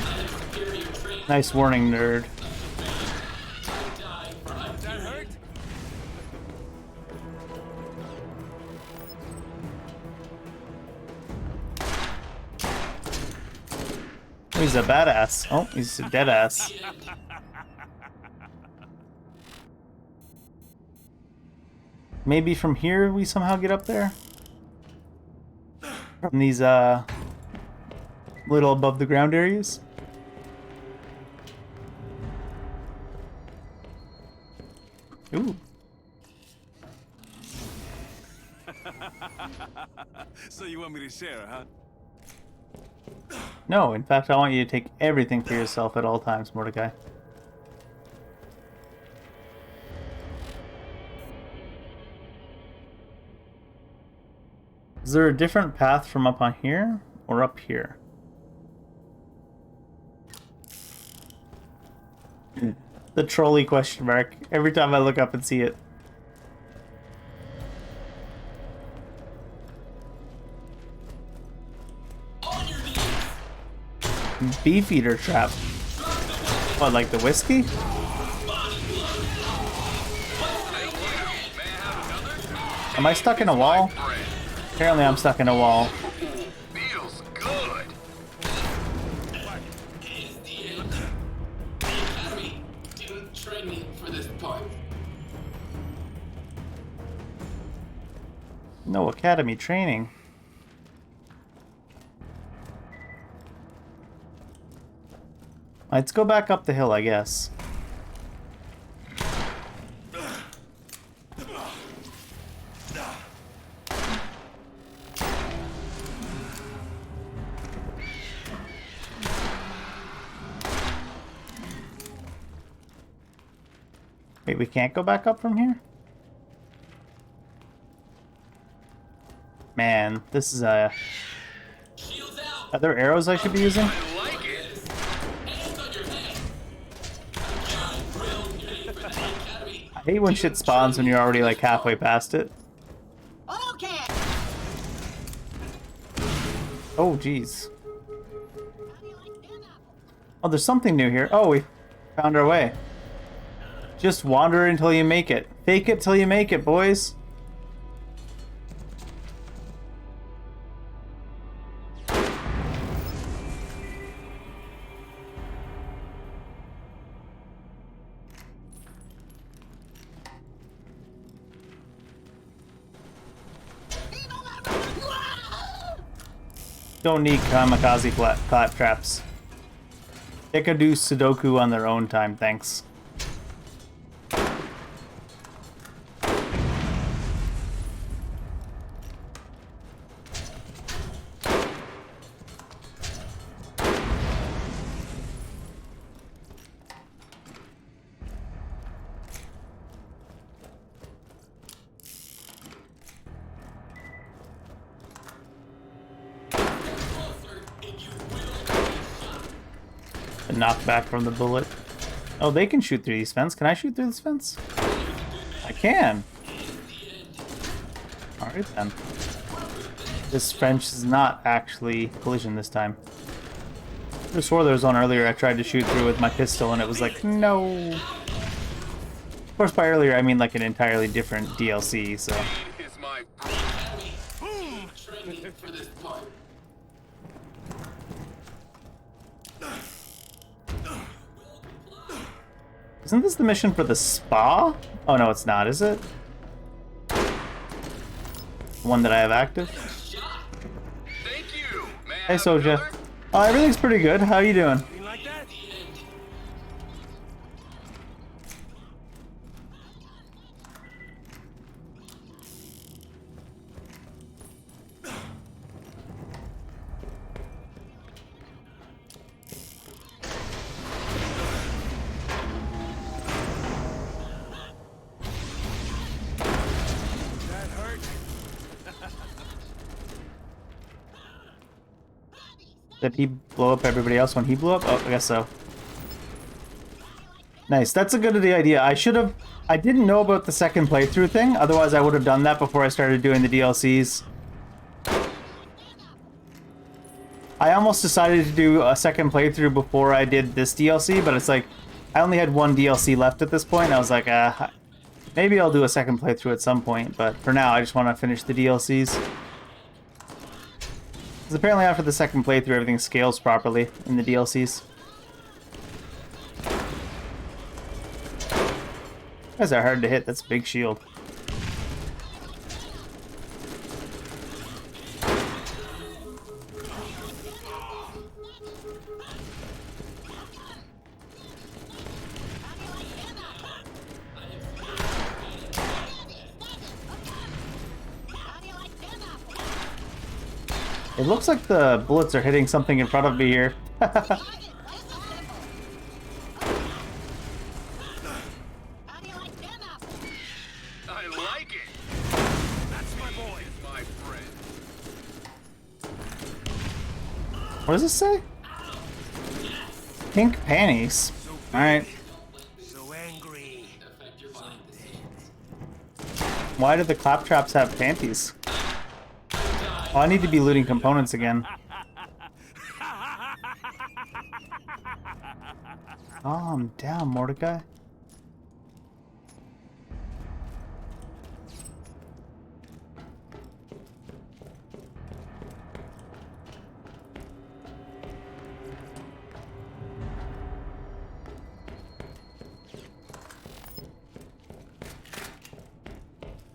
Nice warning, nerd. That hurt? Oh, he's a badass. Oh, he's a dead ass. Maybe from here we somehow get up there? From these, little above the ground areas? Ooh. So you want me to share, huh? No, in fact, I want you to take everything for yourself at all times, Mordecai. Is there a different path from up on here or up here? The trolley question mark. Every time I look up and see it. Beefeater trap. What, like the whiskey? Am I stuck in a wall? Apparently I'm stuck in a wall. Feels good. Didn't train me for this part. No academy training. Let's go back up the hill, I guess. Wait, we can't go back up from here? Man, this is a... Are there arrows I should be using? I hate when shit spawns when you're already like halfway past it. Okay. Oh, jeez. Oh, there's something new here. Oh, we found our way. Just wander until you make it. Fake it till you make it, boys. Don't need kamikaze clap traps. They could do Sudoku on their own time, thanks. Knocked back from the bullet. Oh, they can shoot through these fence. Can I shoot through this fence? I can. Alright then. This French is not actually collision this time. I swore there was one earlier I tried to shoot through with my pistol and it was like, no. Of course, by earlier I mean like an entirely different DLC, so. For this part. Isn't this the mission for the spa? Oh no, it's not, is it? One that I have active? Thank you. Hey, Soja. Everything's pretty good. How you doing? Did he blow up everybody else when he blew up? Oh, I guess so. Nice. That's a good idea. I didn't know about the second playthrough thing. Otherwise, I would have done that before I started doing the DLCs. I almost decided to do a second playthrough before I did this DLC, but it's like, I only had one DLC left at this point. I was like, maybe I'll do a second playthrough at some point, but for now, I just want to finish the DLCs. Because apparently after the second playthrough, everything scales properly in the DLCs. Guys are hard to hit. That's a big shield. It looks like the bullets are hitting something in front of me here. I like it. That's my boy. My friend. What does this say? Pink panties. Alright. So angry. Why do the claptraps have panties? Oh, I need to be looting components again. Calm down, Mordecai.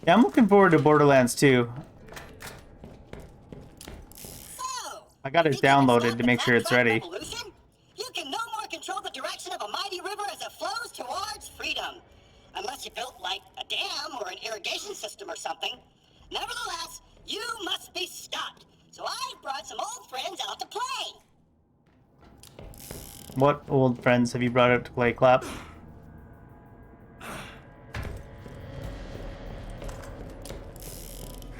Yeah, I'm looking forward to Borderlands 2. I got it downloaded to make sure it's ready. You can no more control the direction of a mighty river as it flows towards freedom. Unless you built, like, a dam or an irrigation system or something. Nevertheless, you must be stopped. So I've brought some old friends out to play. What old friends have you brought out to play, Clap?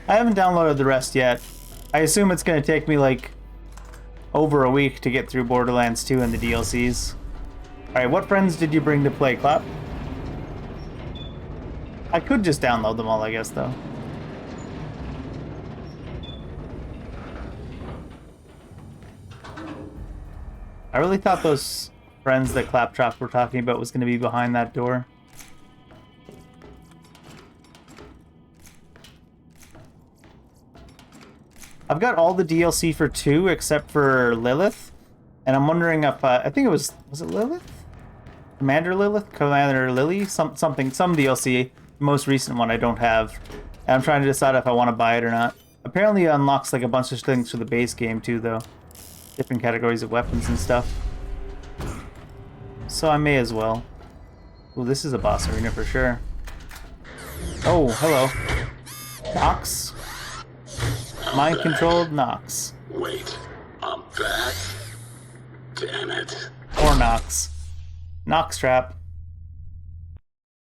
I haven't downloaded the rest yet. I assume it's going to take me, like, over a week to get through Borderlands 2 and the DLCs. Alright, what friends did you bring to play, Clap? I could just download them all, I guess, though. I really thought those friends that Claptrap were talking about was going to be behind that door. I've got all the DLC for 2 except for Lilith, and I'm wondering if I think it was it Lilith? Commander Lilith? Commander Lily? Some DLC. The most recent one I don't have. And I'm trying to decide if I want to buy it or not. Apparently it unlocks like a bunch of things for the base game too, though. Different categories of weapons and stuff. So I may as well. Ooh, this is a boss arena for sure. Oh, hello. Nox? Mind-controlled Nox. Wait, I'm back? Damn it. Or Nox. Nox trap.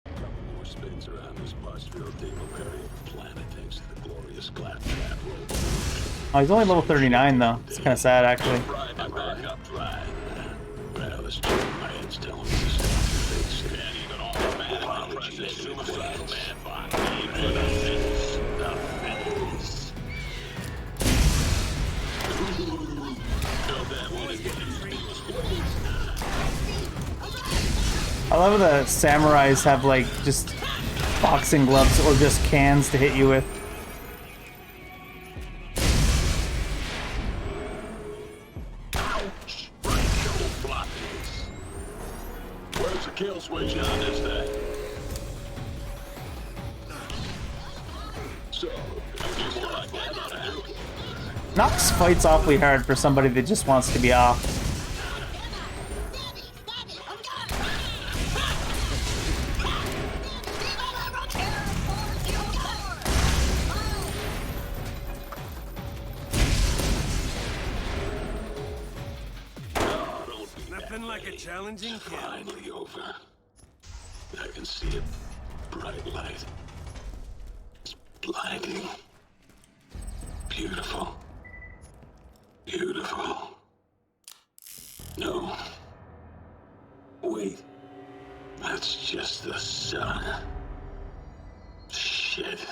More spins around this Marshfield Dingleberry planet thanks to the glorious claptrap roll. Oh, he's only level 39 though. It's kind of sad actually. I'm back up right. Well, this chick in my head's telling me to stop your face. And even all the bad apology is suicidal, man. I love the samurais have like just boxing gloves or just cans to hit you with. Ouch! Right shoulder floppies. Where's the kill switch on this thing? So, if you more like that, huh? Nox fights awfully hard for somebody that just wants to be off. Nothing like a challenging kill. Finally over. I can see a bright light. It's blinding. Beautiful. Beautiful. No. Wait. That's just the sun. Shit.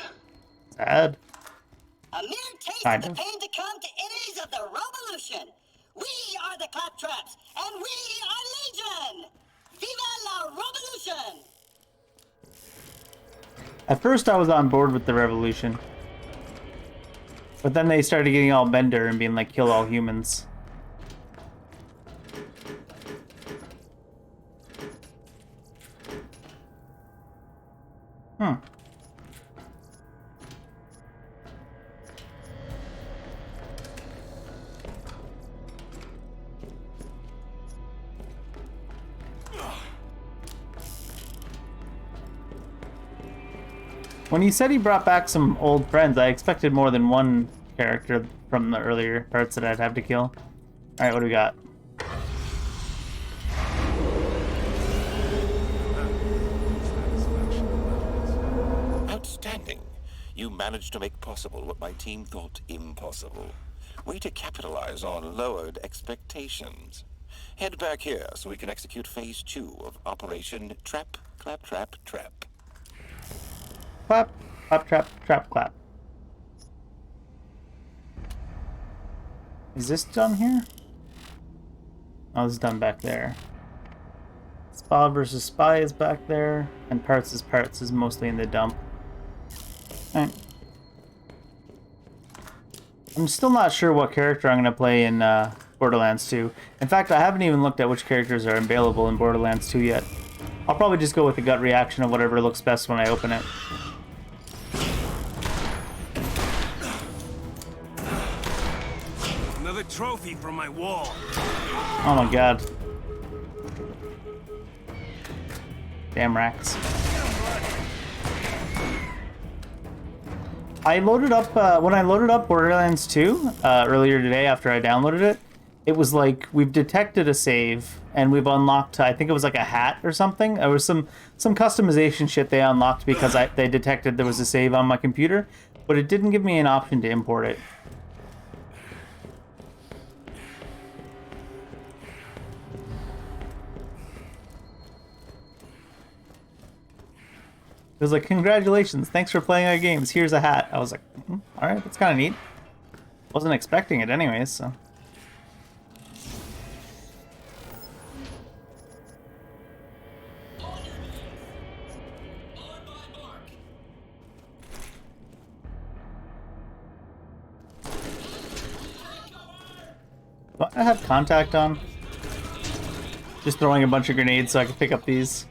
Sad. A mere taste Kind of of. the pain to come to enemies of the robolution. We are the Claptraps, and we are Legion! Viva la Revolution! At first I was on board with the revolution. But then they started getting all bender and being like, kill all humans. Hmm. When he said he brought back some old friends, I expected more than one character from the earlier parts that I'd have to kill. Alright, what do we got? Outstanding. You managed to make possible what my team thought impossible. Way to capitalize on lowered expectations. Head back here so we can execute Phase 2 of Operation Trap, Clap, Trap, Trap. Clap, clap, trap, trap, clap. Is this done here? Oh, this is done back there. Spa versus Spy is back there, and Parts is mostly in the dump. Alright. I'm still not sure what character I'm going to play in Borderlands 2. In fact, I haven't even looked at which characters are available in Borderlands 2 yet. I'll probably just go with the gut reaction of whatever looks best when I open it. Another trophy from my wall. Oh my god. Damn racks. I loaded up, when I loaded up Borderlands 2 earlier today after I downloaded it, it was like, we've detected a save, and we've unlocked, I think it was like a hat or something. There was some customization shit they unlocked because they detected there was a save on my computer, but it didn't give me an option to import it. It was like, congratulations, thanks for playing our games, here's a hat. I was like, alright, that's kind of neat. Wasn't expecting it anyways, so. Do I have contact on? Just throwing a bunch of grenades so I can pick up these.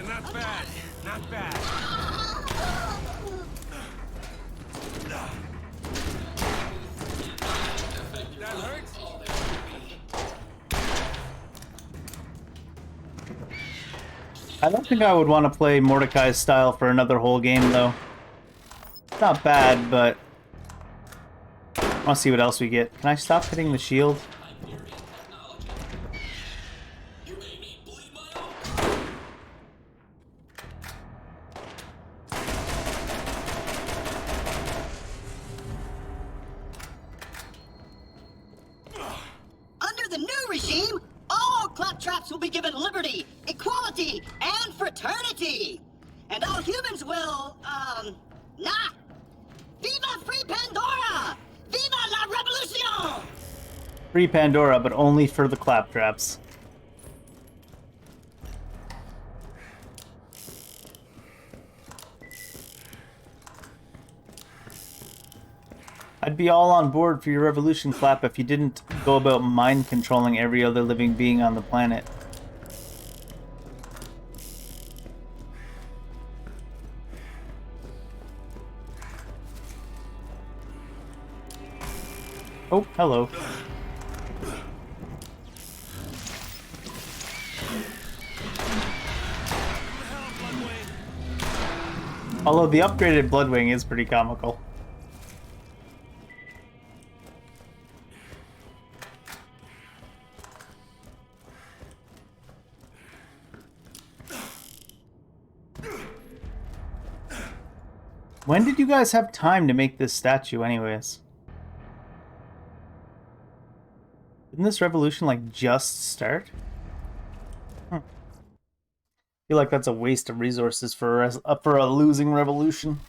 Not bad. Not bad. That hurts? I don't think I would want to play Mordecai's style for another whole game, though. It's not bad, but I want to see what else we get. Can I stop hitting the shield? Under Free Pandora, but only for the claptraps. I'd be all on board for your revolution, Clap, if you didn't go about mind controlling every other living being on the planet. Oh, hello. Although the upgraded Bloodwing is pretty comical. When did you guys have time to make this statue anyways? Didn't this revolution like just start? I feel like that's a waste of resources for a losing revolution.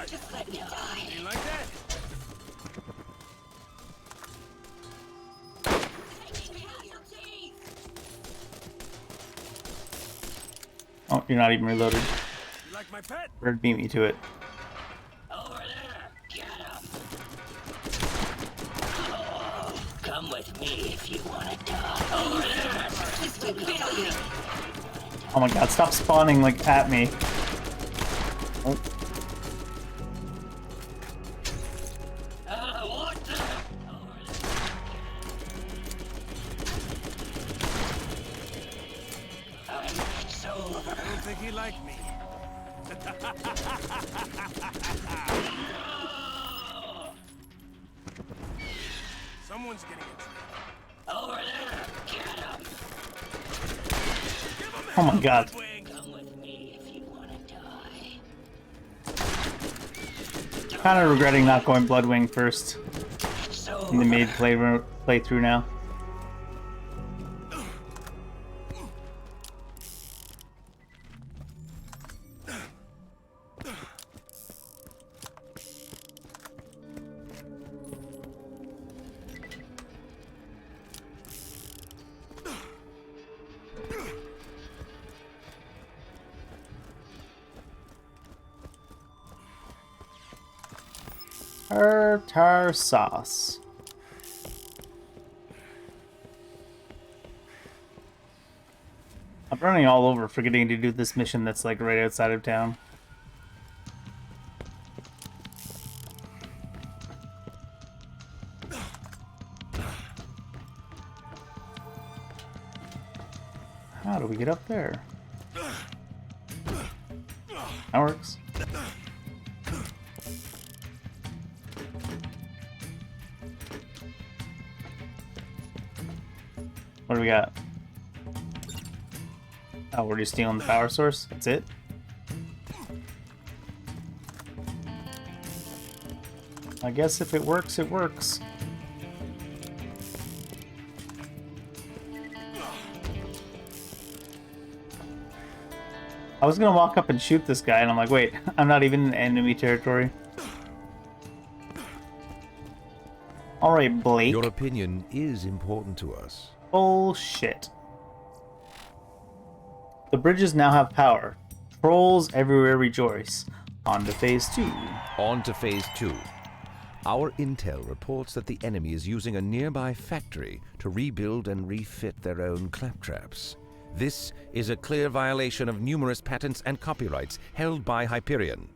Just let me die. You like that? Oh, you're not even reloaded. You like my pet? Bird beat me to it. Over there, get him. Oh, come with me if you want to die. Over there, this will kill you. Oh my god, stop spawning like at me. Oh. What the? It's over. I don't think he liked me. Someone's getting it. Over there, get him. Oh my god. Come with me if you want to die. Kind of regretting not going Bloodwing first in the maid playthrough now. Tartar sauce. I'm running all over forgetting to do this mission that's like right outside of town. How do we get up there? That works. What do we got? Oh, we're just stealing the power source? That's it? I guess if it works, it works. I was gonna walk up and shoot this guy, and I'm like, wait, I'm not even in enemy territory. Alright, Blake. Your opinion is important to us. Bullshit. The bridges now have power. Trolls everywhere rejoice. On to phase 2. On to phase 2. Our intel reports that the enemy is using a nearby factory to rebuild and refit their own claptraps. This is a clear violation of numerous patents and copyrights held by Hyperion.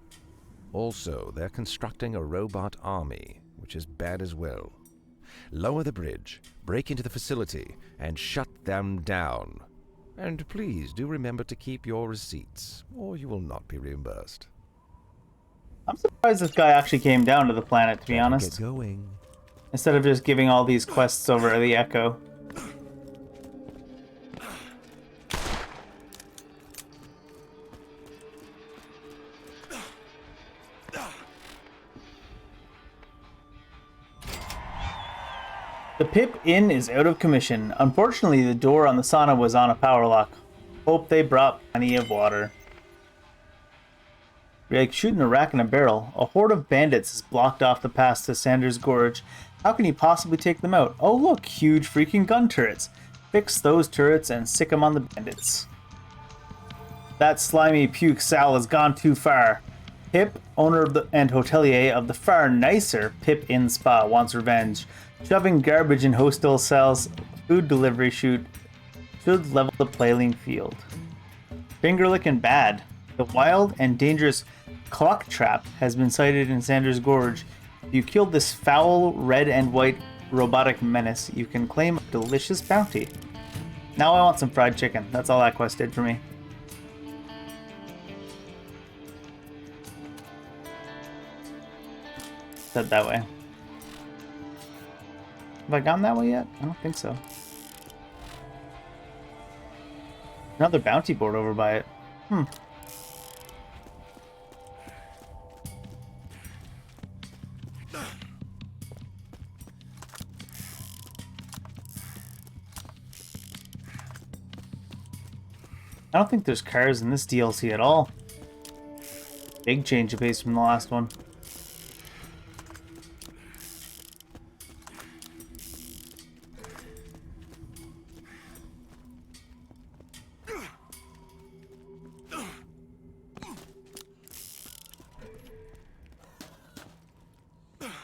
Also, they're constructing a robot army, which is bad as well. Lower the bridge, break into the facility, and shut them down. And please do remember to keep your receipts, or you will not be reimbursed. I'm surprised this guy actually came down to the planet, to be honest. Get going. Instead of just giving all these quests over the Echo. The Pip Inn is out of commission. Unfortunately, the door on the sauna was on a power lock. Hope they brought plenty of water. You're like shooting a rack in a barrel. A horde of bandits has blocked off the pass to Sanders Gorge. How can you possibly take them out? Oh look, huge freaking gun turrets. Fix those turrets and sick them on the bandits. That slimy puke Sal has gone too far. Pip, owner of and hotelier of the far nicer Pip Inn Spa, wants revenge. Shoving garbage in hostel cells, food delivery shoot should level the playing field. Finger licking bad. The wild and dangerous clock trap has been sighted in Sanders Gorge. If you killed this foul red and white robotic menace, you can claim a delicious bounty. Now I want some fried chicken. That's all that quest did for me. Said that way. Have I gone that way yet? I don't think so. Another bounty board over by it. I don't think there's cars in this DLC at all. Big change of pace from the last one.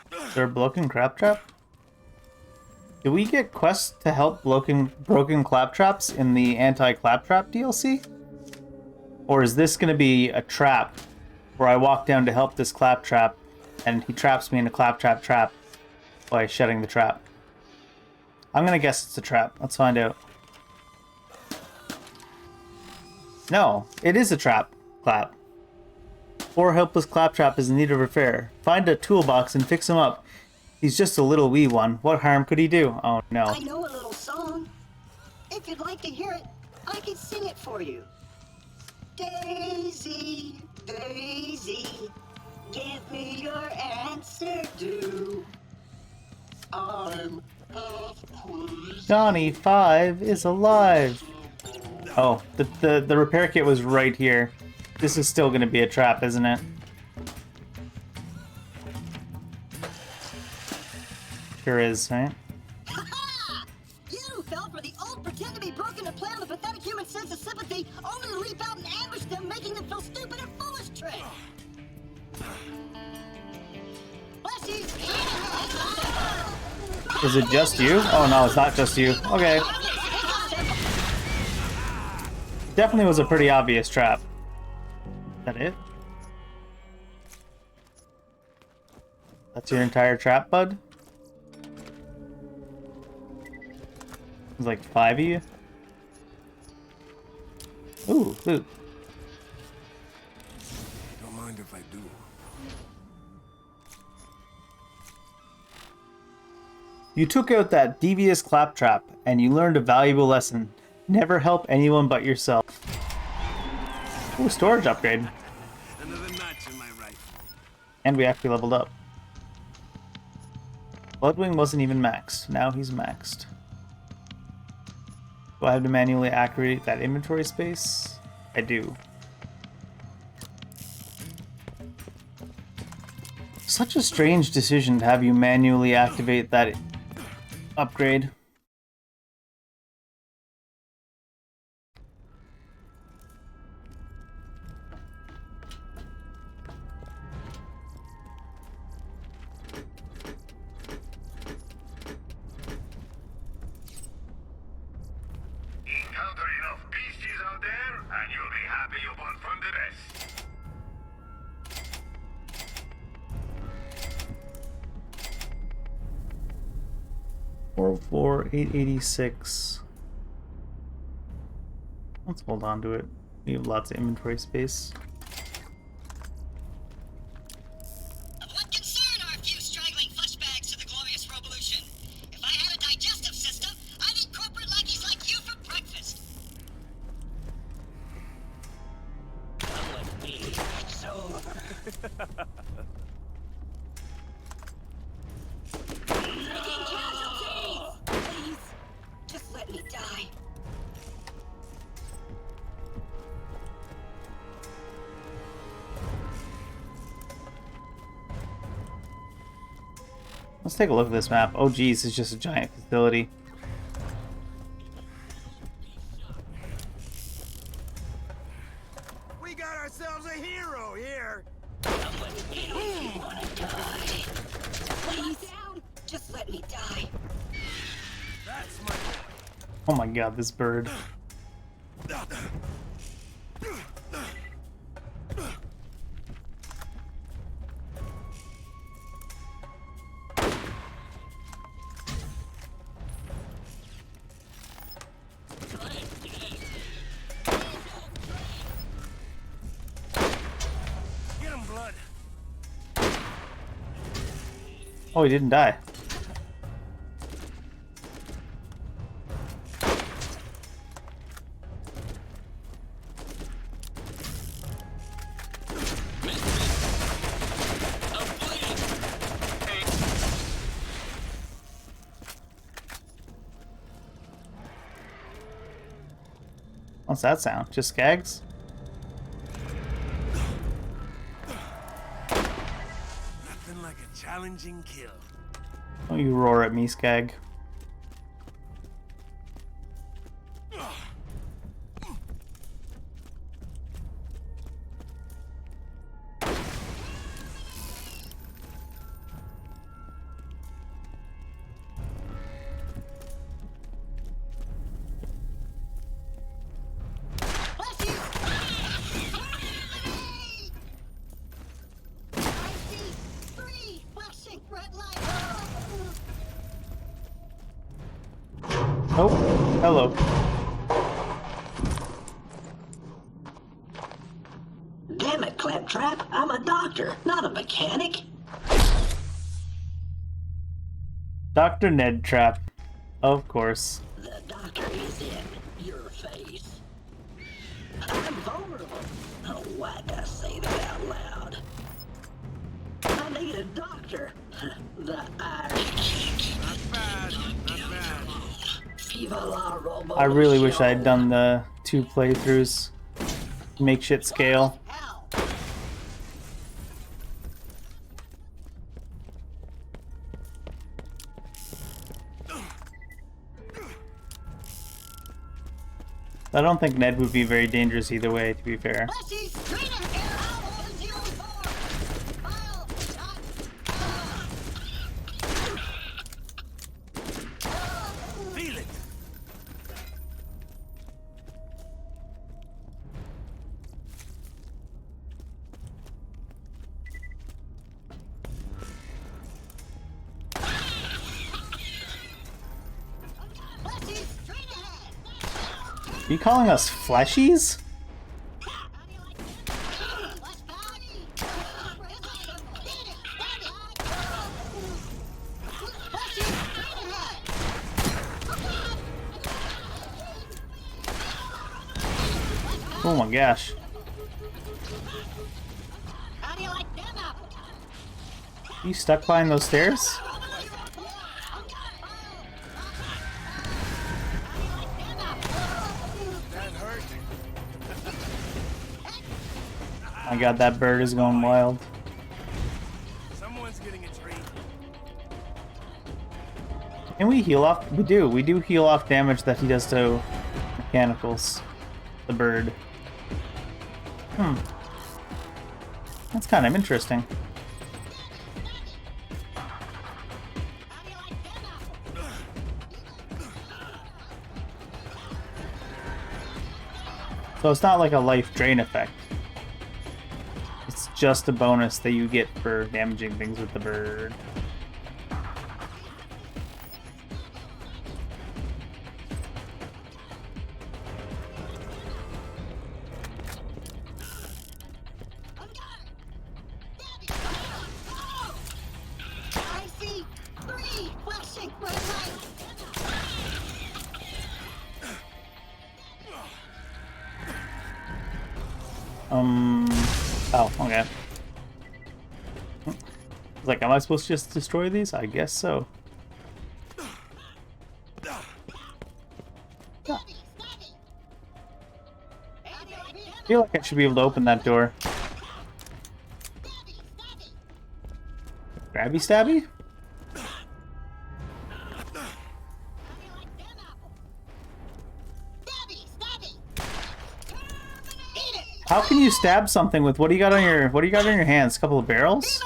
Is there a broken claptrap? Do we get quests to help broken claptraps in the anti-claptrap DLC? Or is this going to be a trap where I walk down to help this claptrap and he traps me in a claptrap trap by shutting the trap? I'm going to guess it's a trap. Let's find out. No, it is a trap. Clap. Poor helpless claptrap is in need of repair. Find a toolbox and fix him up. He's just a little wee one. What harm could he do? Oh no. I know a little song. If you'd like to hear it, I can sing it for you. Daisy, Daisy, give me your answer due. I'm half crazy. Johnny 5 is alive. Oh, the repair kit was right here. This is still going to be a trap, isn't it? Sure is, right? Ha-ha! You fell for the old pretend to be broken to play on the pathetic human sense of sympathy, only to leap out and ambush them, making them feel stupid and foolish trick. Is it just you? Oh no, it's not just you. Okay. Definitely was a pretty obvious trap. Is that it? That's your entire trap, bud? There's like 5 of you. Ooh, loot. Don't mind if I do. You took out that devious claptrap, and you learned a valuable lesson. Never help anyone but yourself. Ooh, storage upgrade. Another notch in my rifle. And we actually leveled up. Bloodwing wasn't even maxed. Now he's maxed. Do I have to manually activate that inventory space? I do. Such a strange decision to have you manually activate that upgrade. Encounter enough beasties out there, and you'll be happy you bought from the best. 886. Let's hold on to it. We have lots of inventory space. Of what concern are a few straggling fleshbags to the glorious robolution? If I had a digestive system, I'd eat corporate lackeys like you for breakfast. Come with me, it's over. Taking casualties! Let's take a look at this map. Oh geez, it's just a giant facility. We got ourselves a hero here. Please, just let me die. That's my Oh my god, this bird. Get him, blood. Oh, he didn't die. What's that sound? Just Skags? Nothing like a challenging kill. Don't you roar at me, Skag. Oh, hello. Damn it, Claptrap. I'm a doctor, not a mechanic. Dr. Ned Trap. Of course. The doctor is in your face. I'm vulnerable. Oh, why'd I say that out loud? I need a doctor. The Irish. Not bad, not bad. Viva la robolution. I really wish I had done the 2 playthroughs. Make shit scale. I don't think Ned would be very dangerous either way, to be fair. Feel it. Are you calling us fleshies? Oh my gosh. You stuck behind those stairs? My god, that bird is going wild. Someone's getting a treat. Can we heal off? We do. We do heal off damage that he does to mechanicals. The bird. That's kind of interesting. So it's not like a life drain effect. It's just a bonus that you get for damaging things with the bird. Oh, okay. Like, am I supposed to just destroy these? I guess so. I feel like I should be able to open that door. Grabby stabby? How can you stab something with what do you got on your hands? A couple of barrels?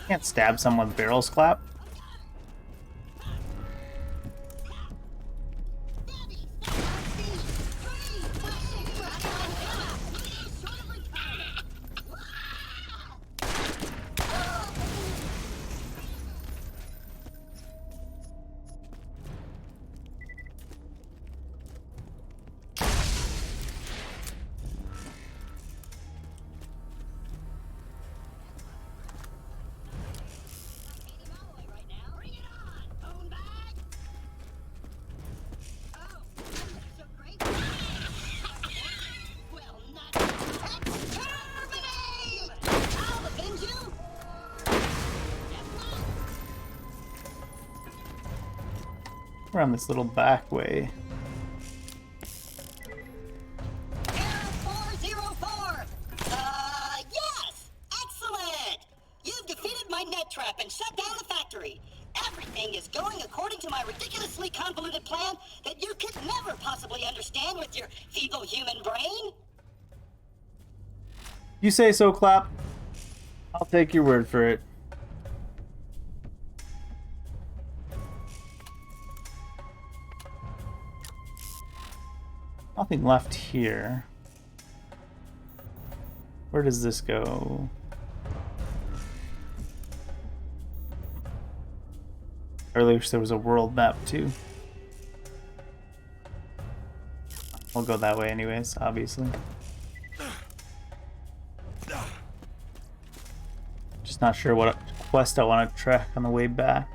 Can't stab someone with barrels, Clap. Around this little back way. Error 404! Yes! Excellent! You've defeated my net trap and shut down the factory. Everything is going according to my ridiculously convoluted plan that you could never possibly understand with your feeble human brain. You say so, Clap. I'll take your word for it. Nothing left here. Where does this go? I really wish there was a world map too. I'll go that way anyways, obviously. Just not sure what quest I want to track on the way back.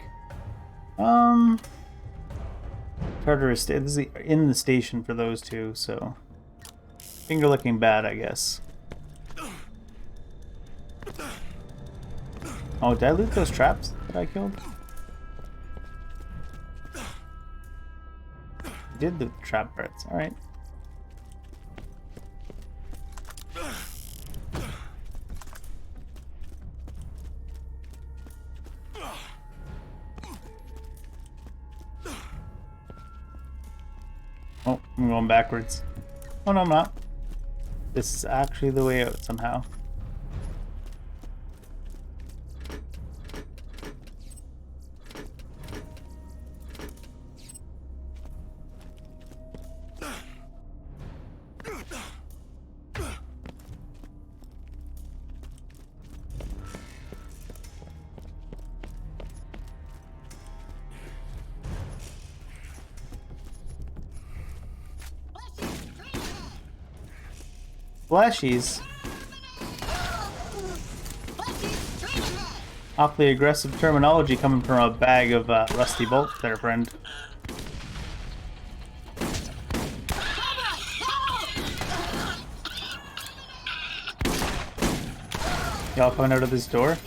Tartarus, this is in the station for those two, so finger looking bad, I guess. Oh, did I loot those traps that I killed? I did loot the trap parts, alright. Oh, I'm going backwards. Oh no, I'm not. This is actually the way out somehow. Flashies. Awfully aggressive terminology coming from a bag of rusty bolts there, friend. Y'all coming out of this door?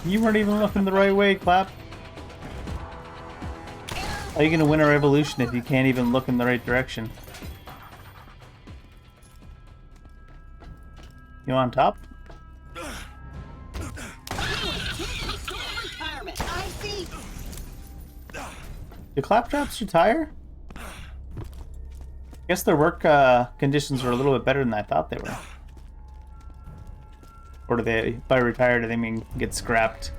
You weren't even looking the right way, Clap. How are you gonna win a revolution if you can't even look in the right direction? You on top? Do claptraps retire? Guess their work conditions were a little bit better than I thought they were. Or do they, by retire, do they mean get scrapped?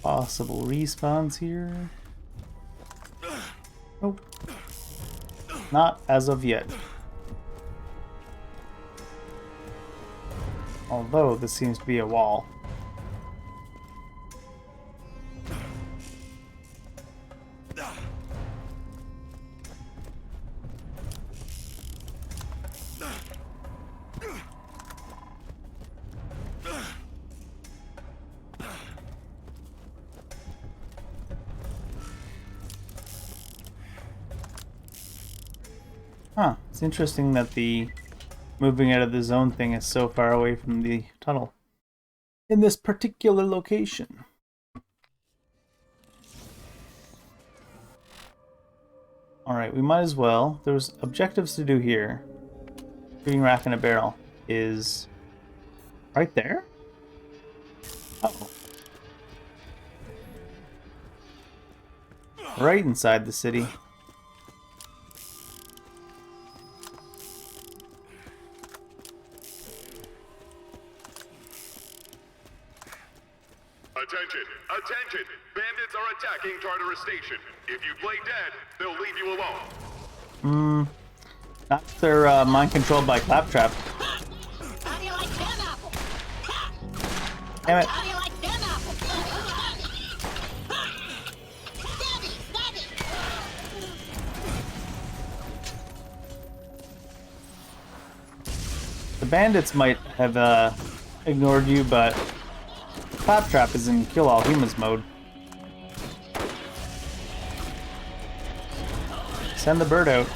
Possible respawns here. Nope. Not as of yet. Although this seems to be a wall. It's interesting that the moving out of the zone thing is so far away from the tunnel. In this particular location. Alright, we might as well. There's objectives to do here. Shooting rack in a barrel is right there? Oh. Right inside the city. Attention! Attention! Bandits are attacking Tartarus Station. If you play dead, they'll leave you alone. Not if they're mind controlled by Claptrap. How do you like them apples? Damn it. How do you like them apples? Stabby, stabby. The bandits might have ignored you, but Claptrap is in kill all humans mode. Send the bird out.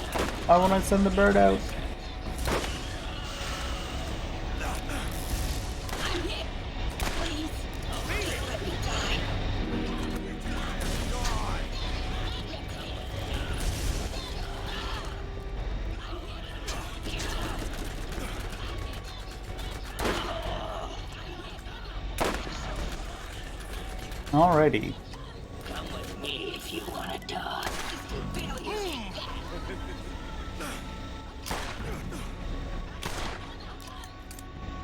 I want to send the bird out. I'm hit. Please. Just let me die. Alrighty. Come with me if you want to die.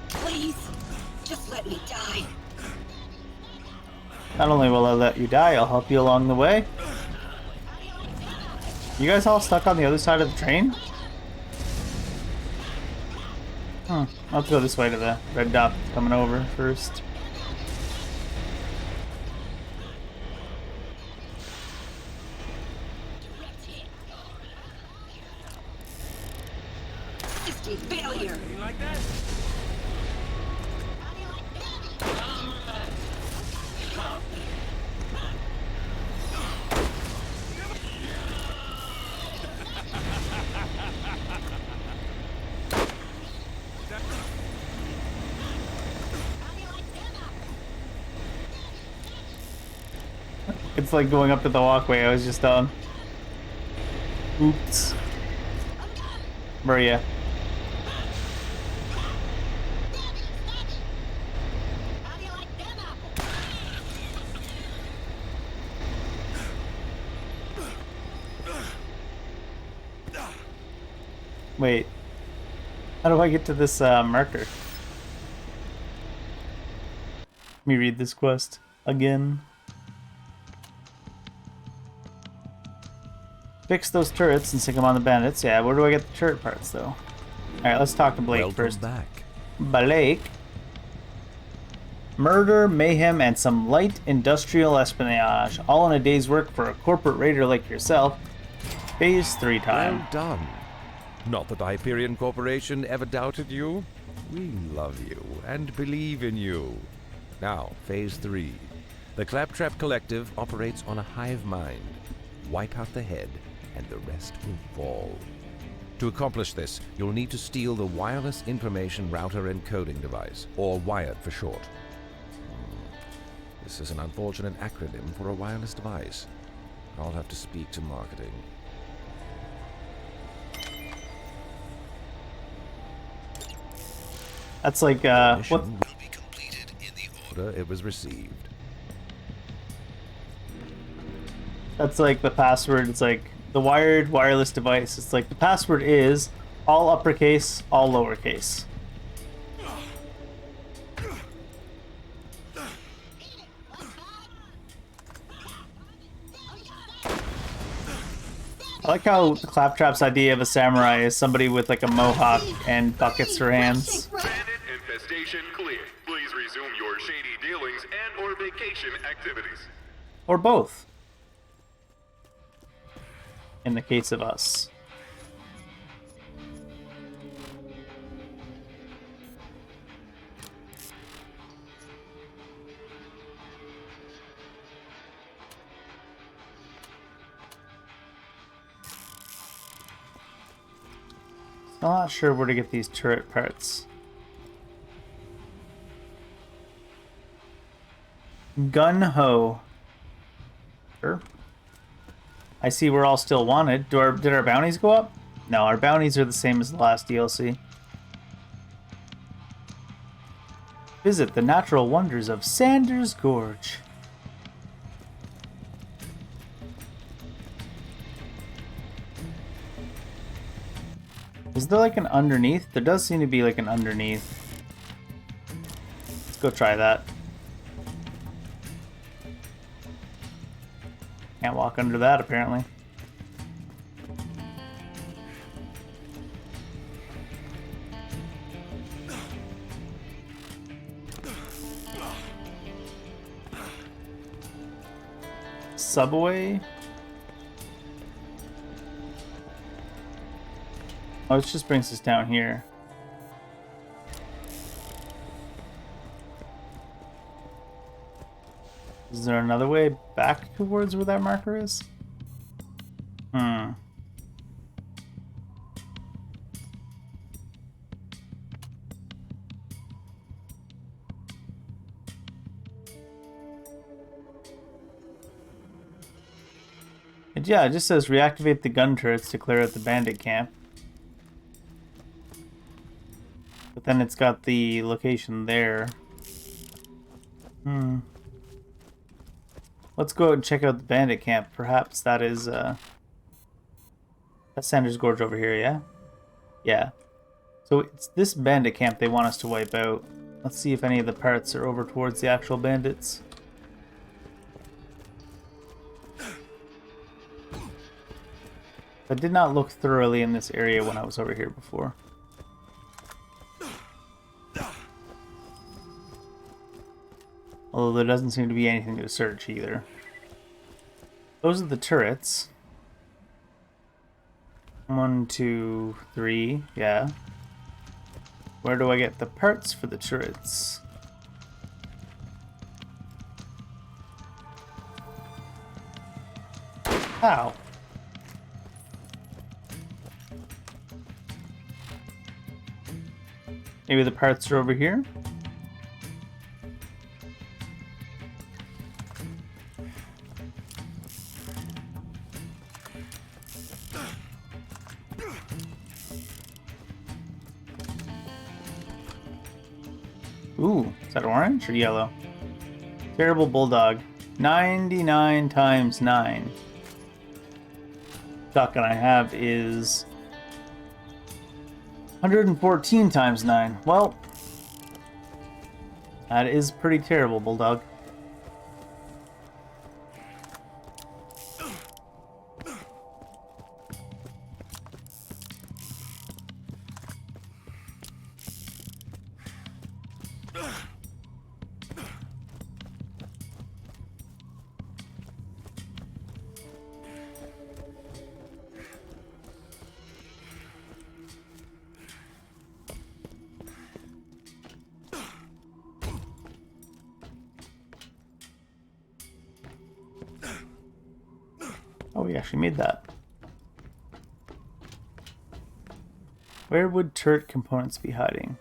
Please. Just let me die. Not only will I let you die, I'll help you along the way. You guys all stuck on the other side of the train? I'll have to go this way to the red dot coming over first. Failure. You like that? It's like going up to the walkway I was just on. Oops. Where are ya? Wait. How do I get to this marker? Let me read this quest again. Fix those turrets and sink them on the bandits. Yeah, where do I get the turret parts though? Alright, let's talk to Blake first. Back. Blake. Murder, mayhem, and some light industrial espionage. All in a day's work for a corporate raider like yourself. Phase 3 time. Well done. Not that Hyperion Corporation ever doubted you. We love you and believe in you. Now, Phase 3. The Claptrap Collective operates on a hive mind. Wipe out the head, and the rest will fall. To accomplish this, you'll need to steal the Wireless Information Router Encoding Device, or WIRED for short. This is an unfortunate acronym for a wireless device. I'll have to speak to marketing. That's like, Mission what? will be completed in the order it was received. That's like the password. It's like the wired wireless device. It's like the password is all uppercase, all lowercase. I like how the Claptrap's idea of a samurai is somebody with like a mohawk and buckets for hands. Bandit infestation clear. Please resume your shady dealings and or vacation activities. Or both. In the case of us. I'm not sure where to get these turret parts. Gun ho. Sure. I see we're all still wanted. Did our bounties go up? No, our bounties are the same as the last DLC. Visit the natural wonders of Sanders Gorge. Is there like an underneath? There does seem to be like an underneath. Let's go try that. Can't walk under that apparently. Subway? Oh, it just brings us down here. Is there another way back towards where that marker is? Hmm. Yeah, it just says reactivate the gun turrets to clear out the bandit camp. But then it's got the location there. Hmm. Let's go out and check out the bandit camp. Perhaps that is, that's Sanders Gorge over here, yeah? Yeah. So it's this bandit camp they want us to wipe out. Let's see if any of the parts are over towards the actual bandits. I did not look thoroughly in this area when I was over here before. Although there doesn't seem to be anything to search either. Those are the turrets. 1, 2, 3, yeah. Where do I get the parts for the turrets? How? Maybe the parts are over here? Ooh, is that orange or yellow? Terrible bulldog. 99 times 9. Shotgun I have is 114 times 9. Well, that is pretty terrible, bulldog. Oh, we actually made that. Where would turret components be hiding?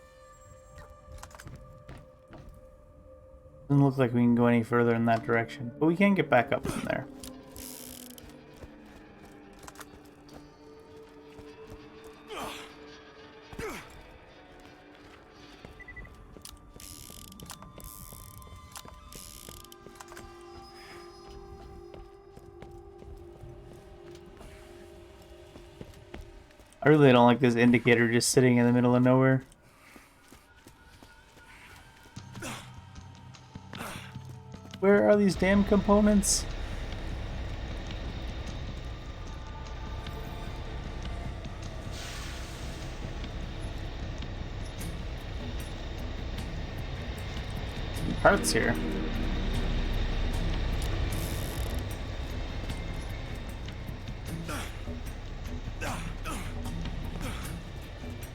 Doesn't look like we can go any further in that direction, but we can get back up from there. I really don't like this indicator just sitting in the middle of nowhere. Where are these damn components? Parts here.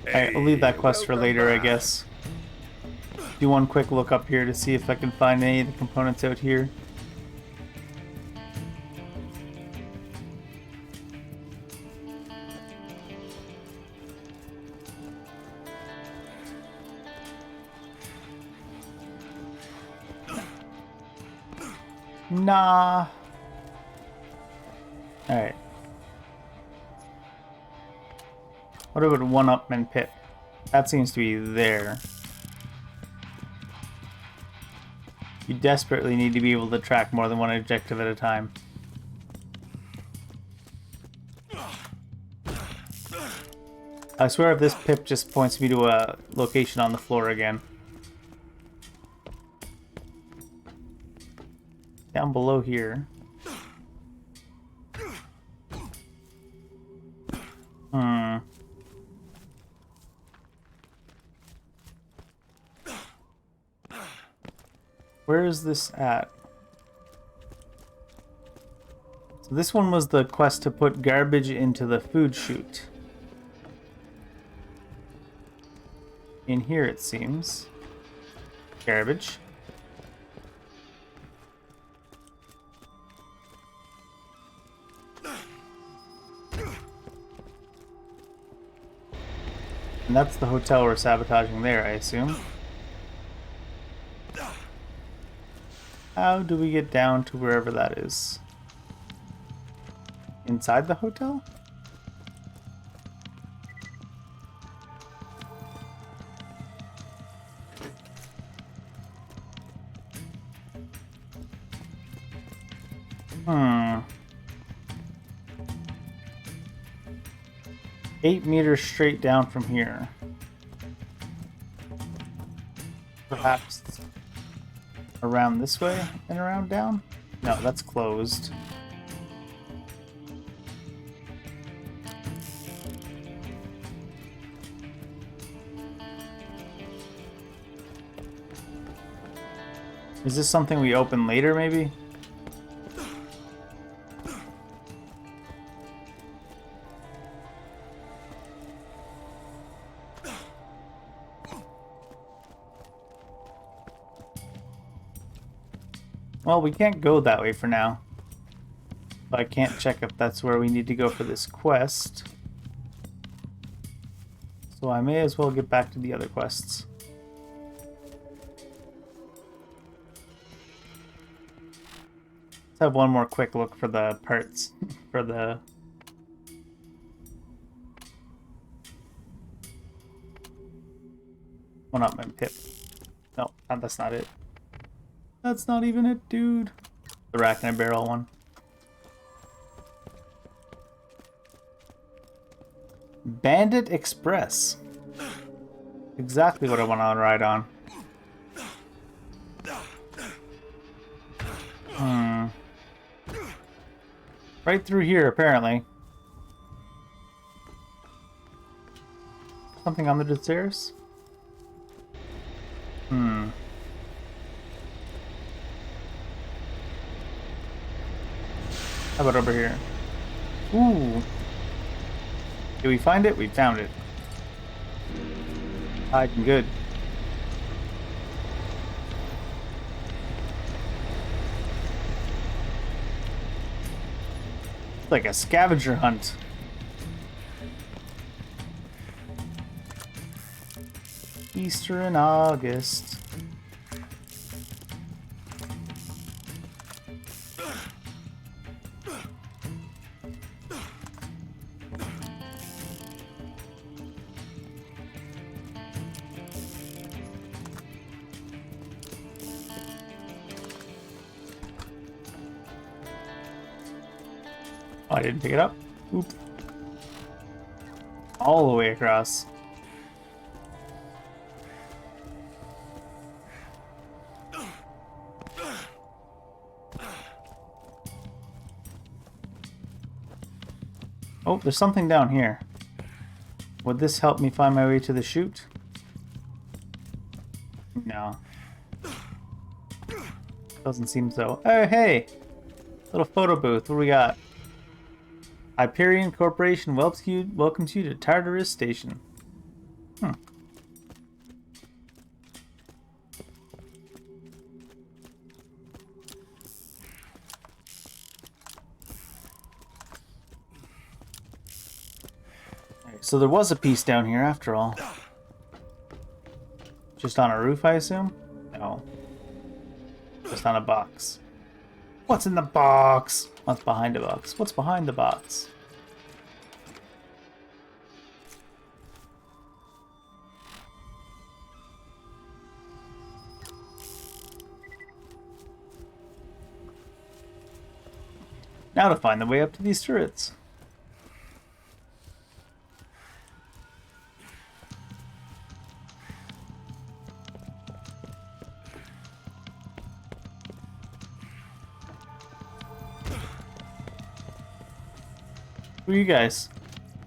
Alright, I'll leave that quest for later, I guess. Do one quick look up here to see if I can find any of the components out here. Nah. Alright. What about one-upman pit? That seems to be there. You desperately need to be able to track more than one objective at a time. I swear if this pip just points me to a location on the floor again. Down below here. Where is this at? So this one was the quest to put garbage into the food chute. In here it seems. Garbage. And that's the hotel we're sabotaging there, I assume. How do we get down to wherever that is? Inside the hotel? Hmm. 8 meters straight down from here. Perhaps around this way and around down? No, that's closed. Is this something we open later, maybe? Well, we can't go that way for now. But I can't check if that's where we need to go for this quest. So I may as well get back to the other quests. Let's have one more quick look for the parts for the one-upman pip. No, that's not it. That's not even it, dude. The rack and a barrel one. Bandit Express. Exactly what I want to ride on. Right through here, apparently. Something under the stairs? How about over here? Ooh. Did we find it? We found it. Hiding good. It's like a scavenger hunt. Easter in August. Oh, I didn't pick it up. Oop. All the way across. Oh, there's something down here. Would this help me find my way to the chute? No. Doesn't seem so. Oh, hey! Little photo booth. What do we got? Hyperion Corporation welcomes you to Tartarus Station. So there was a piece down here after all. Just on a roof, I assume? No. Just on a box. What's in the box? What's behind the box? What's behind the box? Now to find the way up to these turrets. Who are you guys?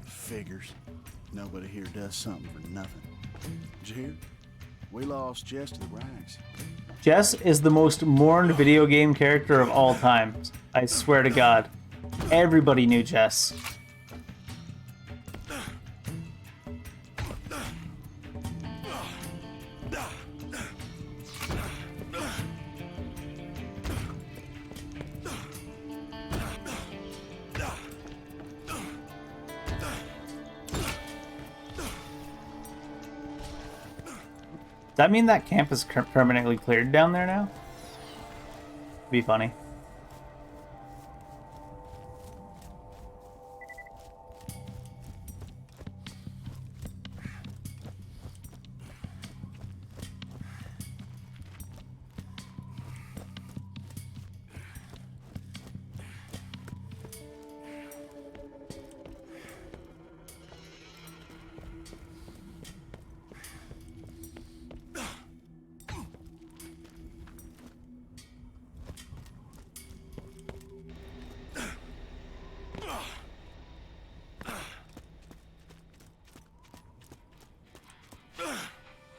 Figures. Nobody here does something for nothing. Did you hear? We lost Jess to the rags. Jess is the most mourned video game character of all time. I swear to God. Everybody knew Jess. Does that mean that camp is permanently cleared down there now? Be funny.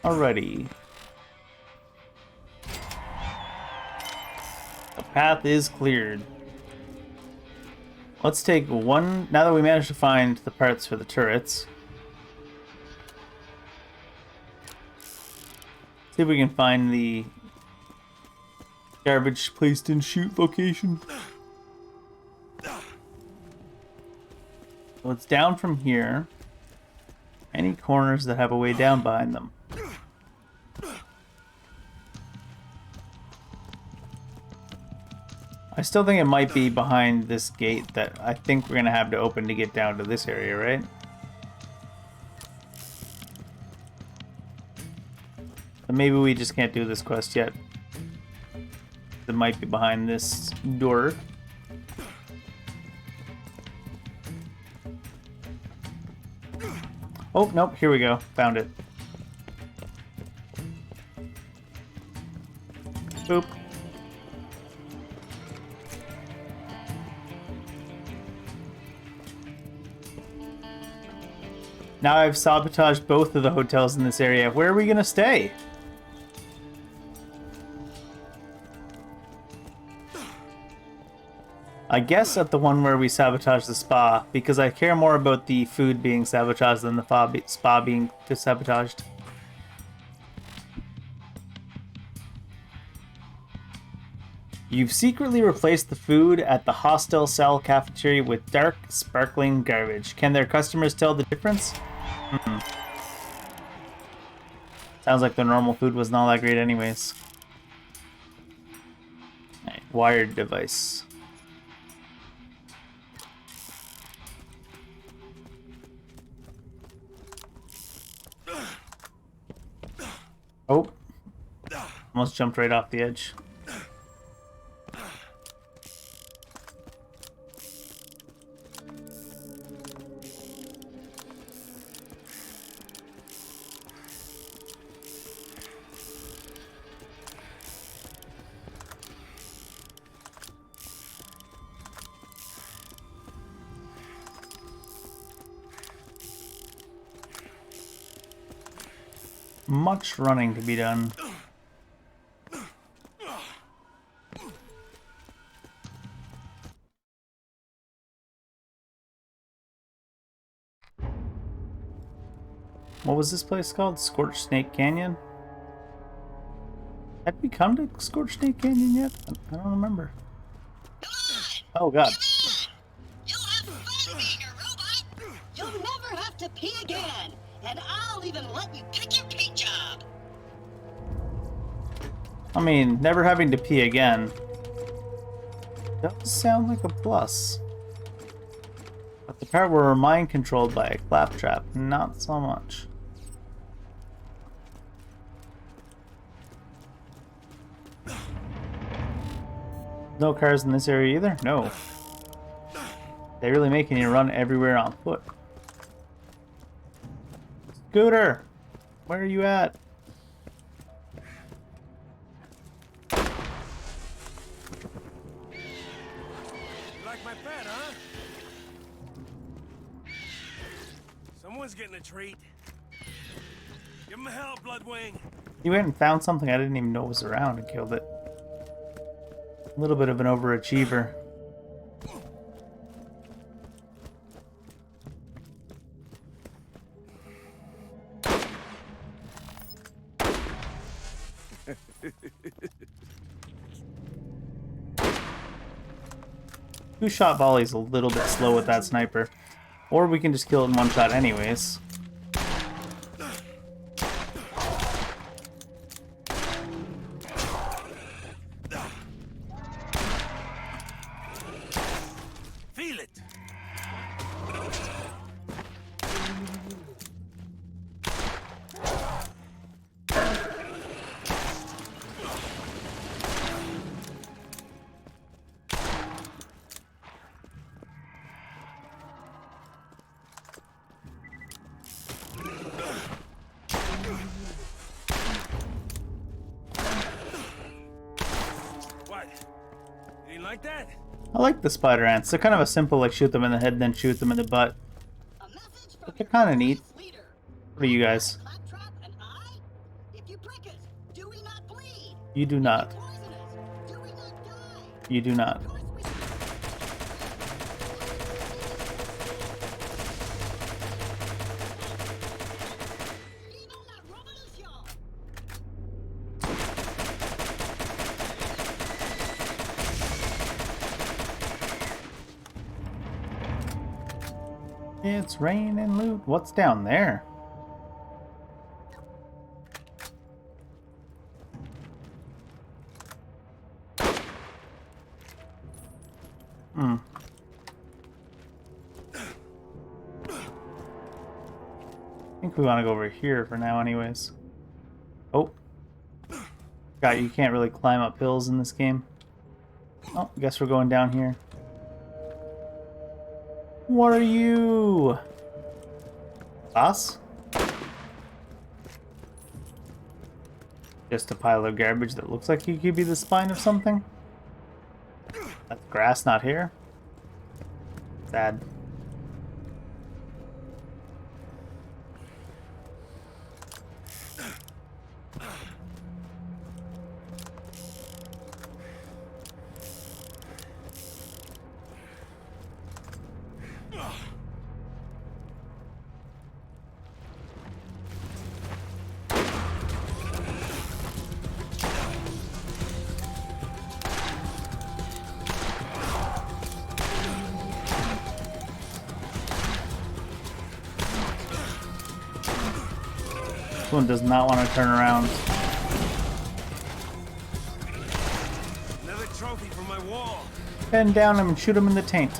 Alrighty. The path is cleared. Let's take one, now that we managed to find the parts for the turrets. See if we can find the garbage placed in chute location. So it's down from here. Any corners that have a way down behind them. I still think it might be behind this gate that I think we're going to have to open to get down to this area, right? But maybe we just can't do this quest yet. It might be behind this door. Oh, nope, here we go. Found it. Boop. Now I've sabotaged both of the hotels in this area. Where are we gonna stay? I guess at the one where we sabotaged the spa, because I care more about the food being sabotaged than the spa being sabotaged. You've secretly replaced the food at the hostel cell cafeteria with dark, sparkling garbage. Can their customers tell the difference? Sounds like the normal food was not that great anyways. Right, wired device. Oh. Almost jumped right off the edge. Much running to be done. What was this place called? Scorched Snake Canyon? Had we come to Scorched Snake Canyon yet? I don't remember. Oh god. You'll have fun being a robot. You'll never have to pee again. And I'll even let you pick your paint job. I mean, never having to pee again. Does sound like a plus. But the part where we're mind controlled by a claptrap, not so much. No cars in this area either? No. They're really making you run everywhere on foot. Scooter! Where are you at? You like my pet, huh? Someone's getting a treat. Give him a help, Bloodwing. You went and found something I didn't even know was around and killed it. A little bit of an overachiever. Two-shot volley's a little bit slow with that sniper. Or we can just kill it in one shot anyways. Feel it. What? You didn't like that? I like the spider ants. They're kind of a simple, like, shoot them in the head, then shoot them in the butt. But they're kind of neat. What are you guys? You do not. You do not. It's rain and loot. What's down there? I think we want to go over here for now anyways. Oh. God, you can't really climb up hills in this game. Oh, I guess we're going down here. What are you? Us? Just a pile of garbage that looks like you could be the spine of something? That's grass, not hair? Sad. This one does not want to turn around. Another trophy from my wall. Bend down him and shoot him in the taint.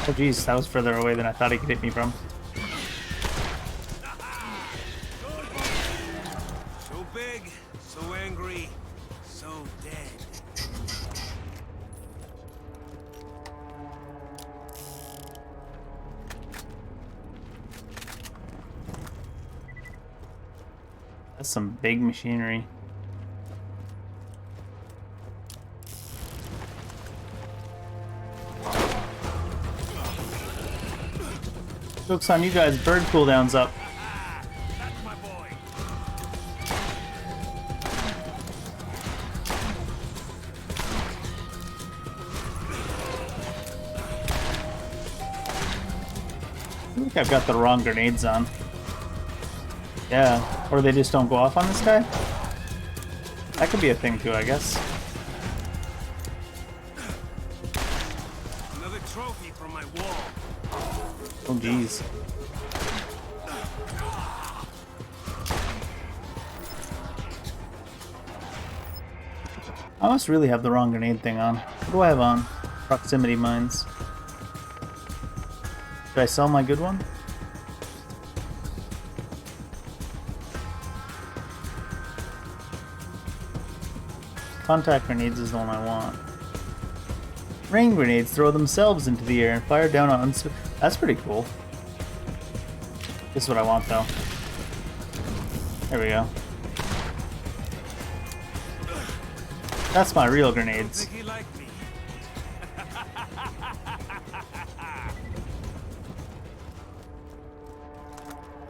Oh geez, that was further away than I thought he could hit me from. So big, so angry, so dead. That's some big machinery. Joke's on you guys, bird cooldown's up. That's my boy. I think I've got the wrong grenades on. Yeah, or they just don't go off on this guy? That could be a thing too, I guess. Another trophy from my wall. Oh geez. I must really have the wrong grenade thing on. What do I have on? Proximity mines. Should I sell my good one? Contact grenades is the one I want. Rain grenades throw themselves into the air and fire down on... That's pretty cool. This is what I want, though. There we go. That's my real grenades.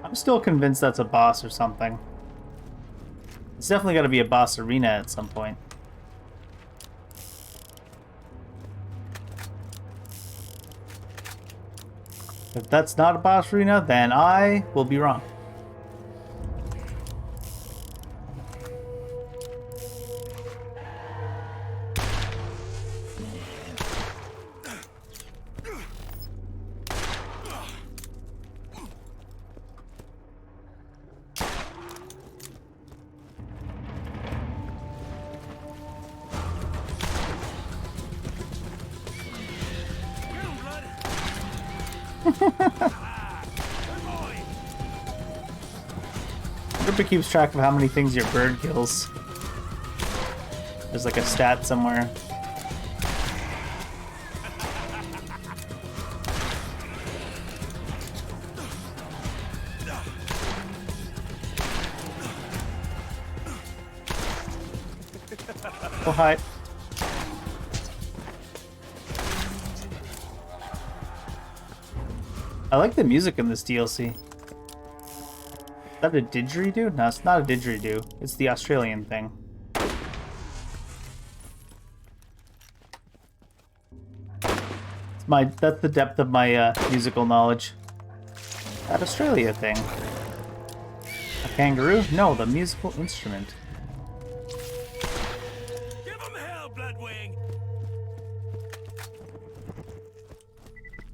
I'm still convinced that's a boss or something. It's definitely got to be a boss arena at some point. If that's not a boss arena, then I will be wrong. Ripper keeps track of how many things your bird kills. There's like a stat somewhere. Oh, hi. I like the music in this DLC. Is that a didgeridoo? No, it's not a didgeridoo. It's the Australian thing. That's the depth of my musical knowledge. That Australia thing. A kangaroo? No, the musical instrument. Give him hell, Bloodwing!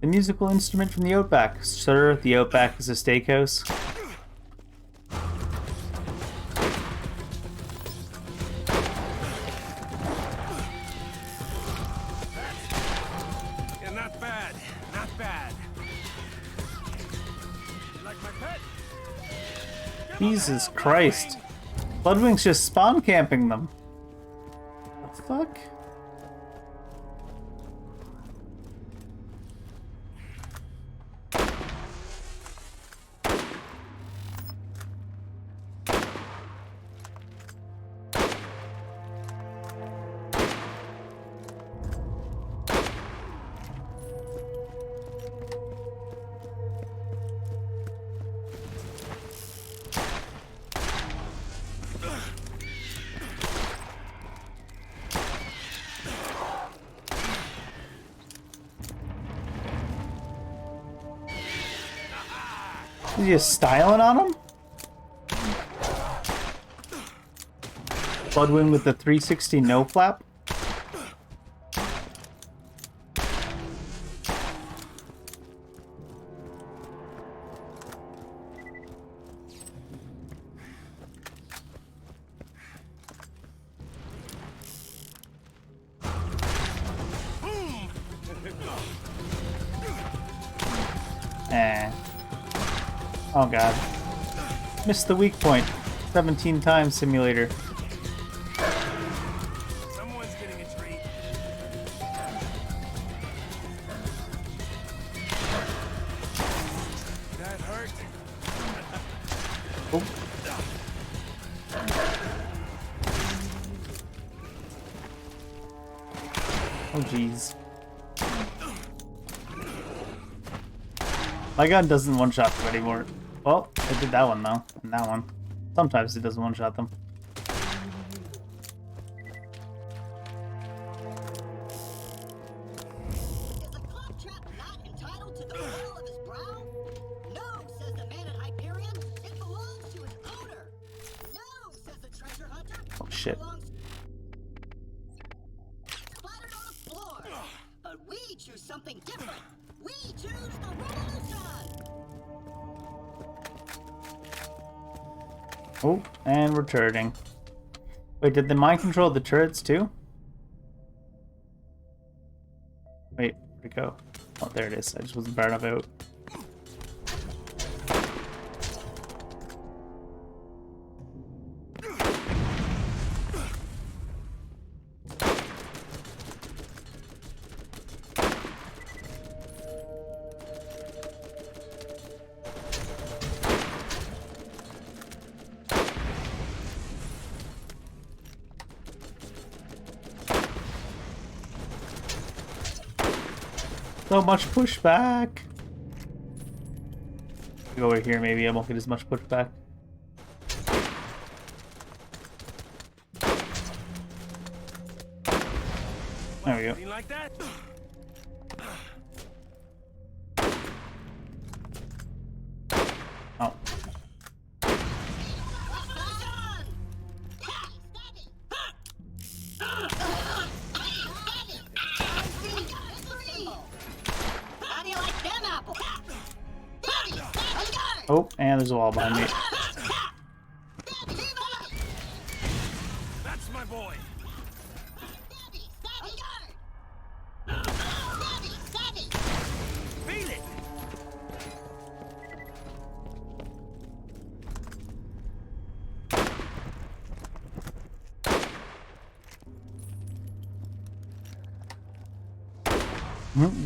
The musical instrument from the Outback. Sir, the Outback is a steakhouse. Yeah, not bad. Not bad. You like my pet? Jesus Christ. Bloodwing's just spawn camping them. The fuck? Is he just styling on him? Bloodwind with the 360 no flap? Eh. Oh god. Missed the weak point. 17 times simulator. Someone's getting a treat. That hurt. Oh. Oh jeez. My gun doesn't one-shot them anymore. Well, I did that one though, and that one. Sometimes it doesn't one-shot them. Is a claptrap not entitled to the oil of his brow? No, says the man at Hyperion. It belongs to his owner. No, says the treasure hunter. Oh shit. It belongs splattered on the floor. But we choose something different. We choose the robolution. Oh, and we're turreting. Wait, did the mind control the turrets too? Where'd it go? Oh, there it is. I just wasn't far enough out. So much pushback. Go over here, maybe I won't get as much pushback. There we go. Like that? Oh. Oh, and there's a wall behind me. That's my boy. Feel it.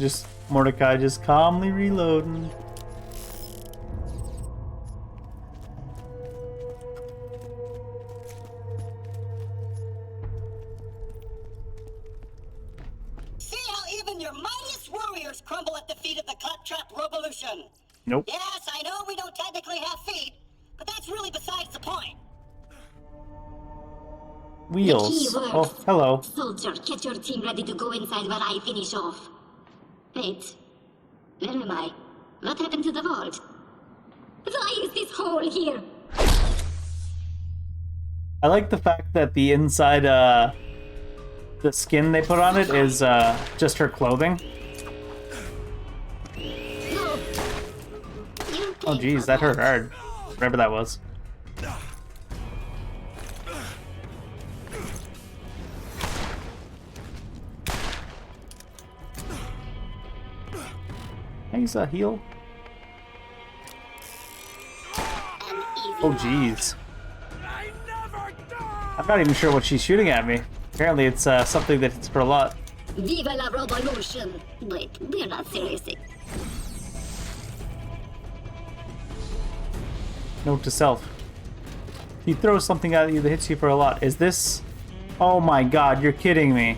Just Mordecai just calmly reloading. See how even your mightiest warriors crumble at the feet of the claptrap robolution. Nope. Yes, I know we don't technically have feet, but that's really besides the point. Wheels. Oh, hello. Soldier, get your team ready to go inside while I finish off. Wait. Where am I? What happened to the vault? Why is this hole here? I like the fact that the inside, the skin they put on it is, just her clothing. Oh geez, that hurt hard. Whatever that was. He's a heal. Oh jeez. I'm not even sure what she's shooting at me. Apparently it's something that hits for a lot. Viva la robolution! Wait, we're not serious. Note to self. He throws something at you that hits you for a lot. Is this... Oh my god, you're kidding me.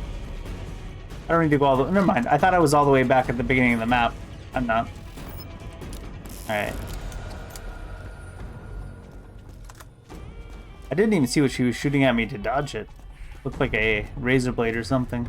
I don't need to go all the... Never mind. I thought I was all the way back at the beginning of the map. I'm not. Alright. I didn't even see what she was shooting at me to dodge it. Looked like a razor blade or something.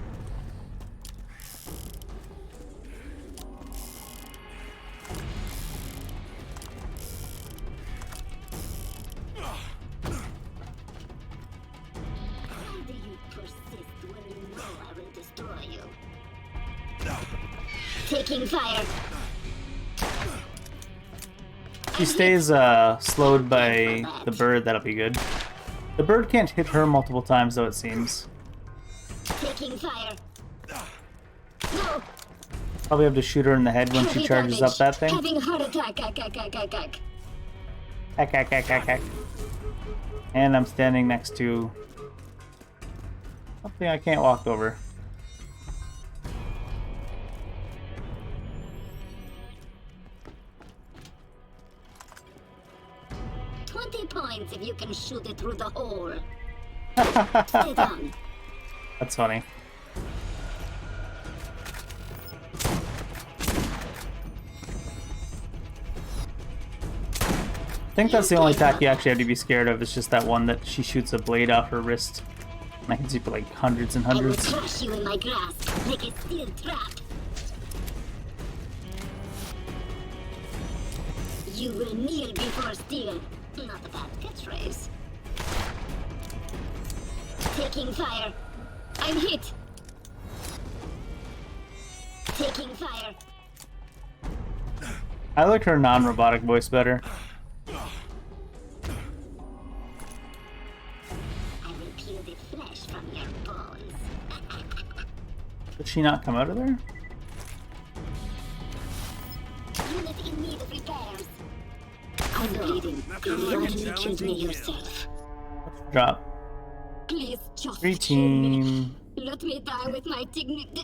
Taking fire. She stays slowed by the bird, that'll be good. The bird can't hit her multiple times though, it seems. Taking fire. No. Probably have to shoot her in the head when she charges up that thing. Having heart attack. Hack. And I'm standing next to something I can't walk over. Points if you can shoot it through the hole. Stay down. That's funny. I think that's the only attack you actually have to be scared of. It's just that one that she shoots a blade off her wrist. And I can see for like hundreds and hundreds. I will crush you in my grasp like a steel trap. You will kneel before steel. Not a bad catchphrase. Taking fire. I'm hit. Taking fire. I like her non-robotic voice better. I will peel the flesh from your bones. Did she not come out of there? I'm bleeding. You already killed me yourself. Drop. Please just Free kill me. team. Let me die with my dignity.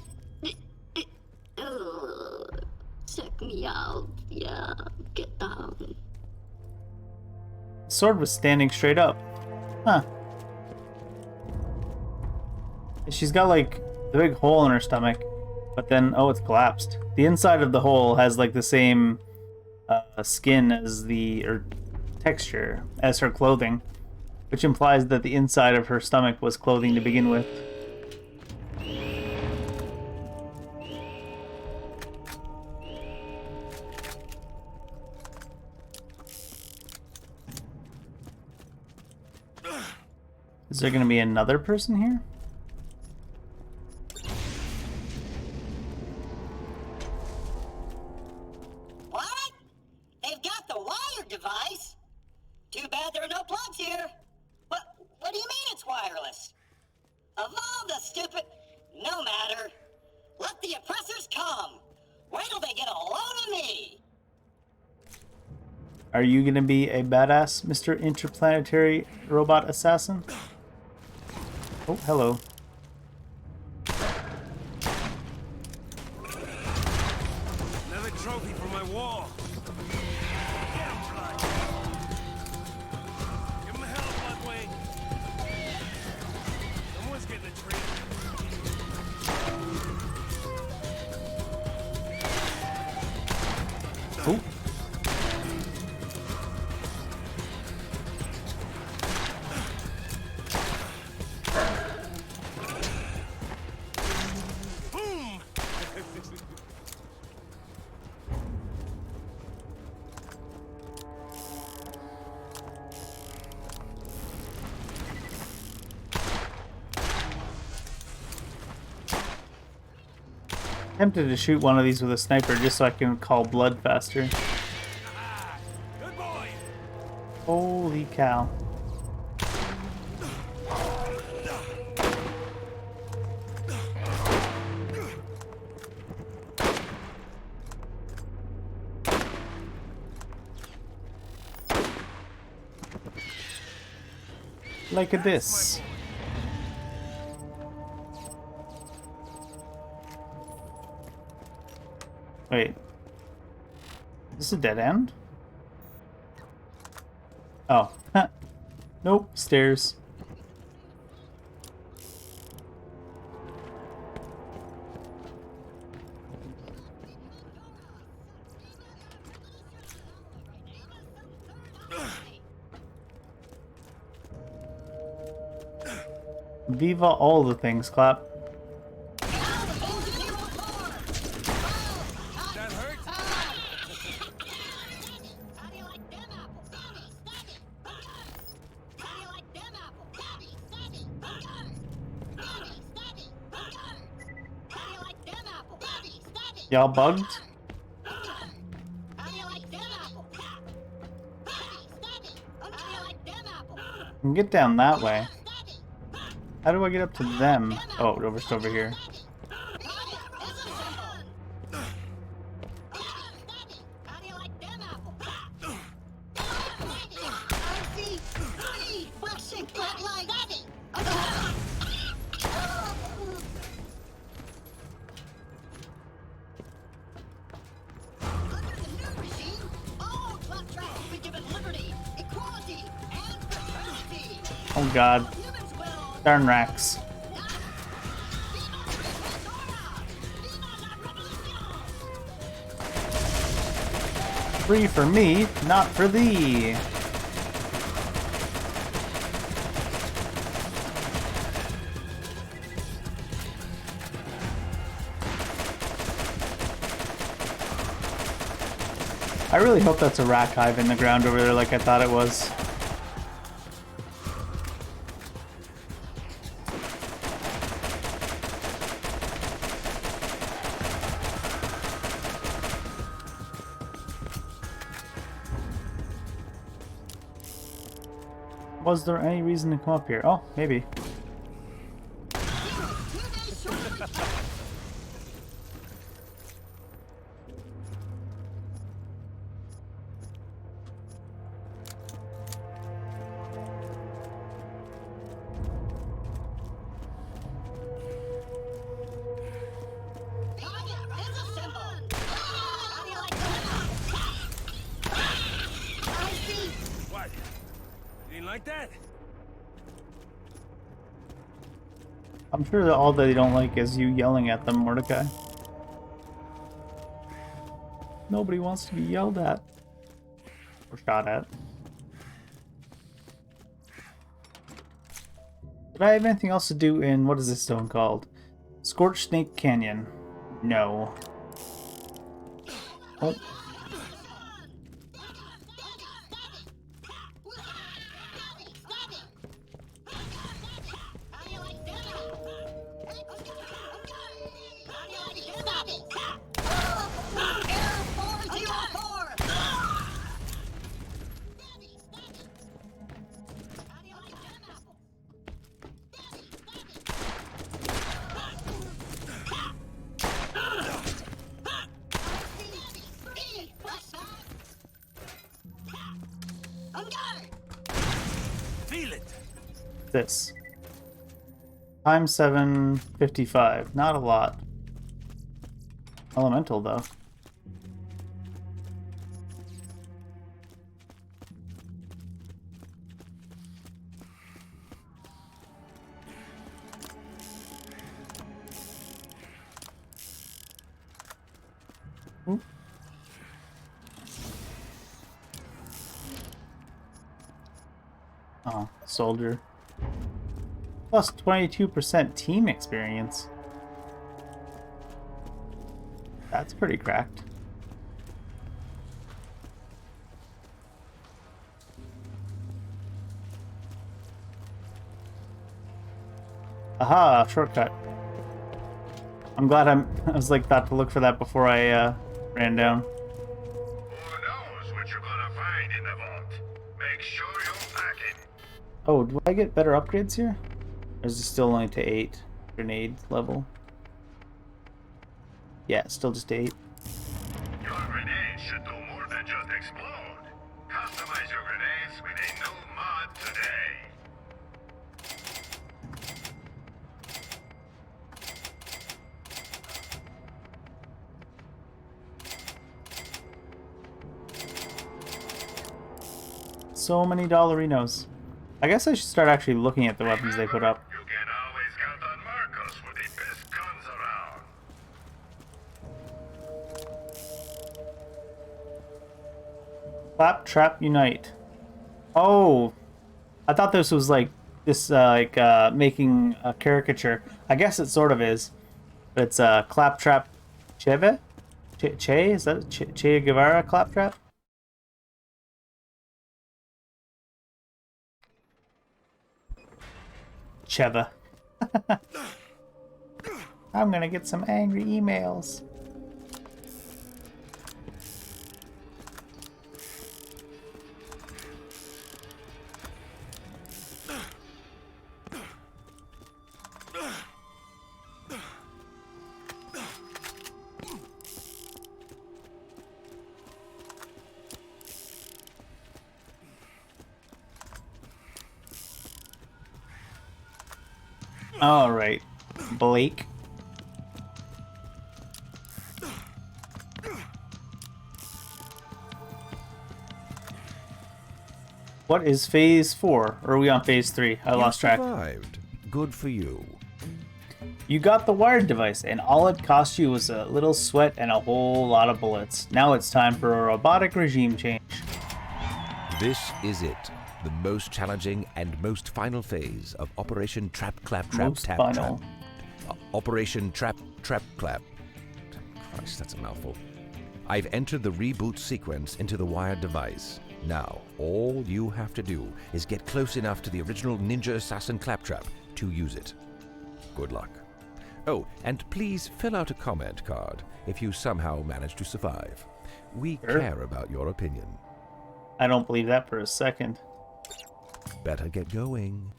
Check me out. Yeah, get down. The sword was standing straight up. Huh. She's got like the big hole in her stomach, but then, oh, it's collapsed. The inside of the hole has like the same skin as or texture as her clothing, which implies that the inside of her stomach was clothing to begin with. Is there going to be another person here? What? They've got the wired device? Too bad there are no plugs here. What do you mean it's wireless? Evolve the stupid... No matter. Let the oppressors come. Wait till they get a load of me. Are you going to be a badass, Mr. Interplanetary Robot Assassin? Oh, hello. Another trophy for my wall. Get him, Blood. Give him hell, Bloodwing. Someone's getting a treat. Oh. Tempted to shoot one of these with a sniper just so I can call blood faster. Good boy. Holy cow. Like this. Wait. Is this a dead end? Oh. Nope. Stairs. Viva all the things, Clap. Y'all bugged? I can get down that way. How do I get up to them? Oh, just over here. Oh god. Darn racks. Free for me, not for thee. I really hope that's a rack hive in the ground over there like I thought it was. Was there any reason to come up here? Oh, maybe. You didn't like that? I'm sure that all they don't like is you yelling at them, Mordecai. Nobody wants to be yelled at. Or shot at. Did I have anything else to do in, what is this zone called? Scorched Snake Canyon. No. Oh. Feel it. This. Time 7:55. Not a lot. Elemental, though. Ooh. Oh, soldier. Plus 22% team experience. That's pretty cracked. Aha, shortcut. I'm glad I was like about to look for that before I ran down. Who knows what you're gonna find in the vault? Make sure you pack it. Oh, do I get better upgrades here? Or is it still only to 8 grenade level? Yeah, still just 8. Your grenades should do more than just explode. Customize your grenades with a new mod today. So many dollarinos. I guess I should start actually looking at the weapons they put up. You can always count on Marcos with the best guns around. Claptrap Unite. Oh, I thought this was like making a caricature. I guess it sort of is. But it's Claptrap Cheve? Che? Is that Che Guevara Claptrap? Cheva. I'm gonna get some angry emails. All right, Blake. What is phase 4? Or are we on phase 3? I lost track. Survived. Good for you. You got the wired device, and all it cost you was a little sweat and a whole lot of bullets. Now it's time for a robotic regime change. This is it. The most challenging and most final phase of Operation Trap Clap Trap Most Tap final. Trap. Operation Trap Trap Clap. Christ, that's a mouthful. I've entered the reboot sequence into the wired device. Now, all you have to do is get close enough to the original Ninja Assassin Claptrap to use it. Good luck. Oh, and please fill out a comment card if you somehow manage to survive. We care about your opinion. I don't believe that for a second. Better get going.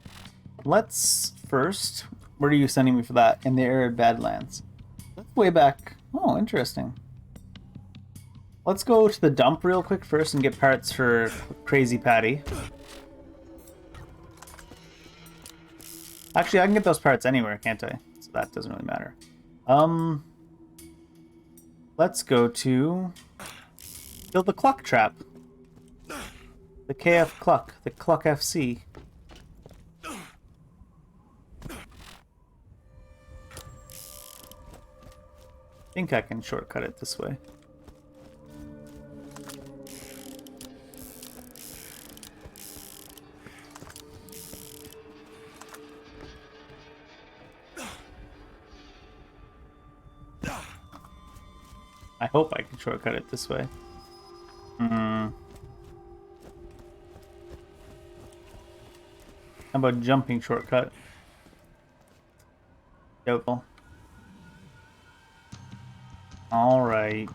Let's first... Where are you sending me for that? In the arid Badlands. Way back. Oh, interesting. Let's go to the dump real quick first and get parts for Crazy Patty. Actually, I can get those parts anywhere, can't I? So that doesn't really matter. Let's go to... Build the clock trap. The KF Cluck. The Cluck FC. I think I can shortcut it this way. I hope I can shortcut it this way. How about jumping shortcut? Doubtful. Alright.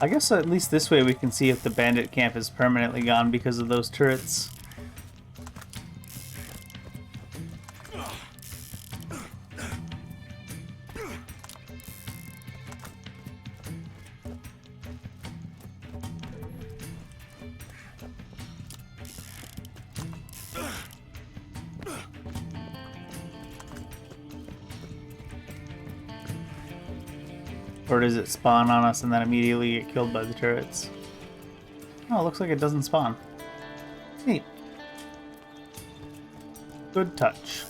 I guess at least this way we can see if the bandit camp is permanently gone because of those turrets. Or does it spawn on us and then immediately get killed by the turrets? Oh, it looks like it doesn't spawn. Neat. Good touch.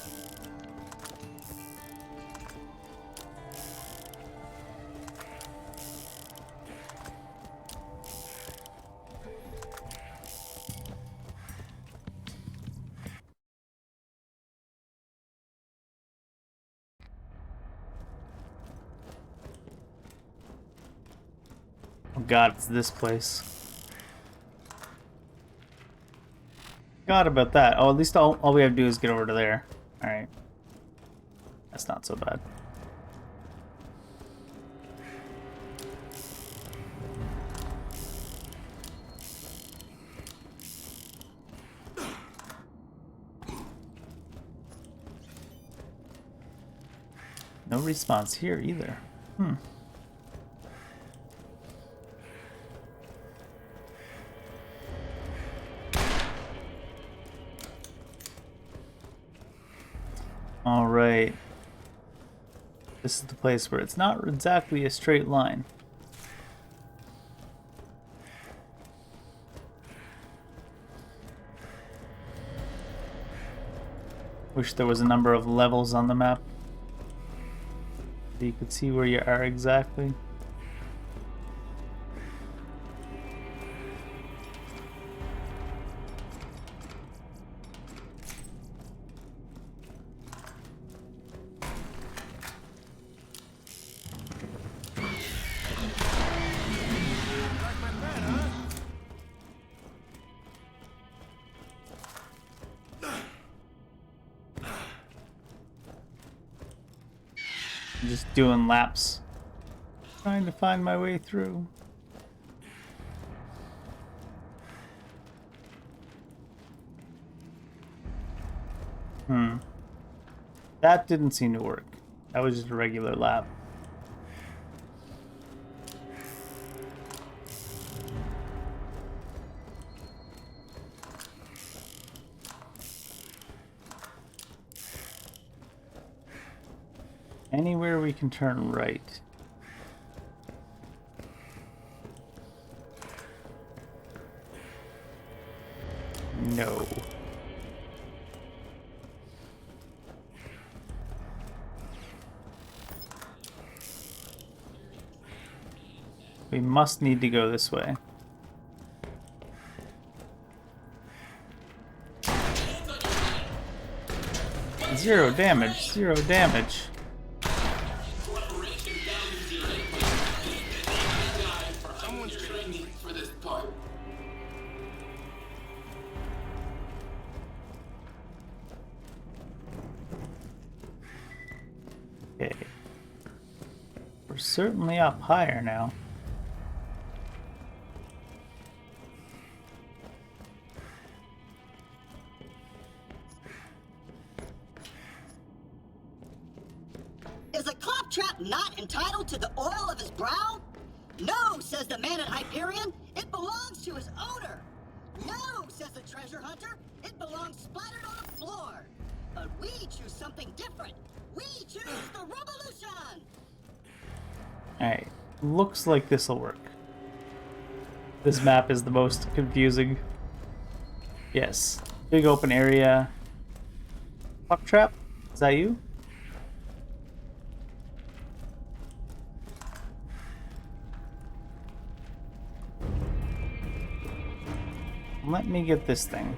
Oh god, it's this place. Forgot about that. Oh, at least all we have to do is get over to there. Alright. That's not so bad. No response here either. Alright. This is the place where it's not exactly a straight line. Wish there was a number of levels on the map so you could see where you are exactly. I'm just doing laps, trying to find my way through. That didn't seem to work. That was just a regular lap. Anywhere we can turn right. No. We must need to go this way. Zero damage, zero damage. Okay. We're certainly up higher now. Is a claptrap not entitled to the oil of his brow? No, says the man at Hyperion. It belongs to his owner. No, says the treasure hunter. It belongs splattered on the floor. But we choose something different. We choose the robolution. Alright, looks like this will work. This map is the most confusing. Yes, big open area. Fuck trap? Is that you? Let me get this thing.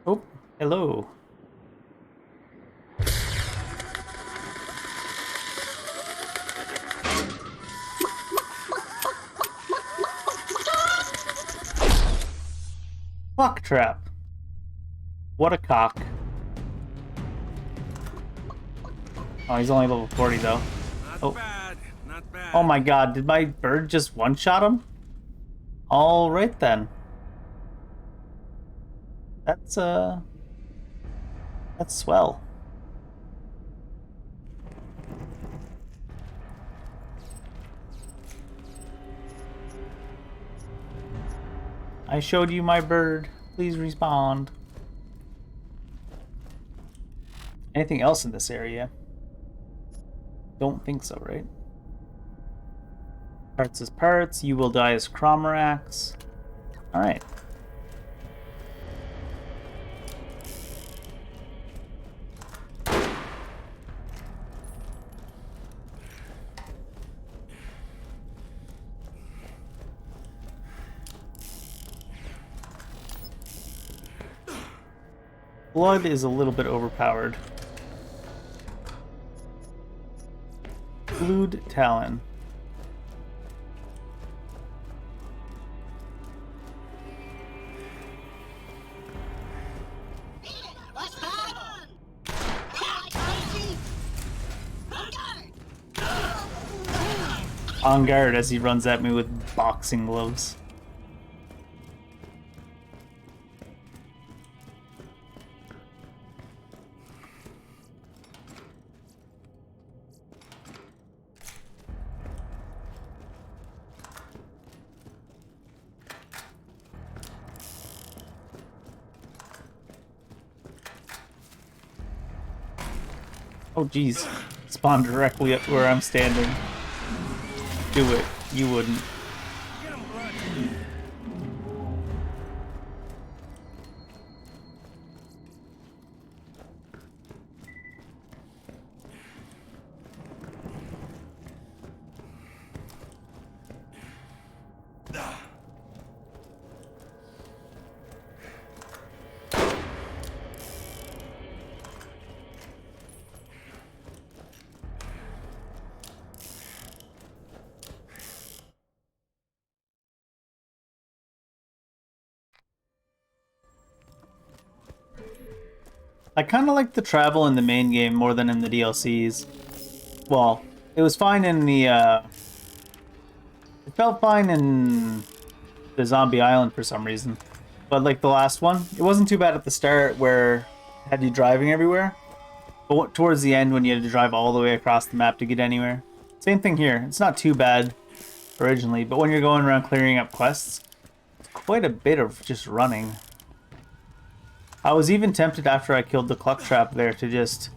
Oh, hello. Fuck trap. What a cock. Oh, he's only level 40 though. Not bad, not bad. Oh my god, did my bird just one-shot him? Alright then. That's swell. I showed you my bird. Please respond. Anything else in this area? Don't think so, right? Parts is parts. You will die as Cromerax. Alright. Blood is a little bit overpowered. Blued Talon. On guard as he runs at me with boxing gloves. Oh geez, spawn directly up where I'm standing. Do it. You wouldn't. I kind of like the travel in the main game more than in the DLCs. Well, it was fine in the, it felt fine in the Zombie Island for some reason. But like the last one, it wasn't too bad at the start where it had you driving everywhere. But towards the end when you had to drive all the way across the map to get anywhere. Same thing here. It's not too bad originally, but when you're going around clearing up quests, it's quite a bit of just running. I was even tempted after I killed the cluck trap there to just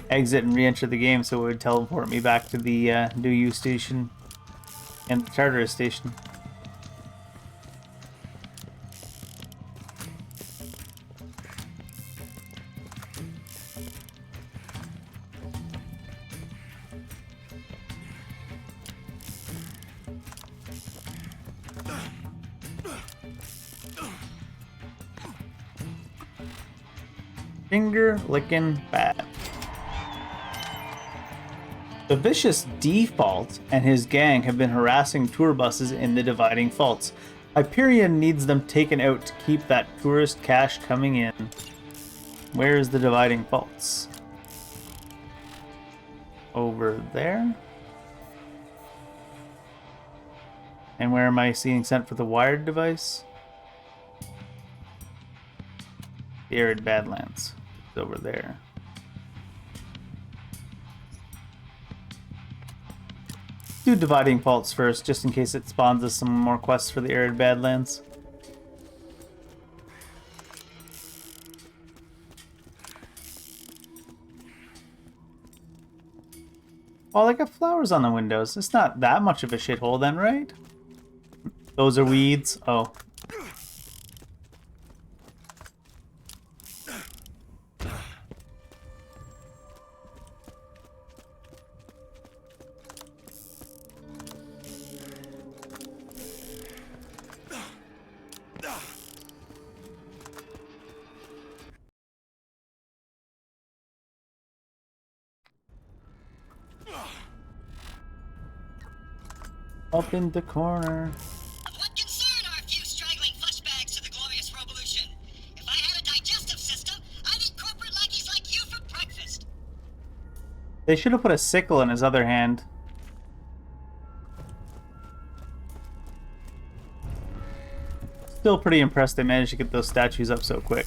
exit and re-enter the game so it would teleport me back to the New U station and the Tartarus station. Finger licking bad. The vicious Default and his gang have been harassing tour buses in the dividing faults. Hyperion needs them taken out to keep that tourist cash coming in. Where is the dividing faults? Over there. And where am I seeing sent for the wired device? The arid Badlands. Over there. do dividing faults first, just in case it spawns us some more quests for the arid Badlands. Oh, they got flowers on the windows. It's not that much of a shithole then, right? Those are weeds. Oh. Up in the corner. Of what concern are a few straggling flesh bags to the glorious robolution? If I had a digestive system, I'd eat corporate lackeys like you for breakfast. They should have put a sickle in his other hand. Still pretty impressed they managed to get those statues up so quick.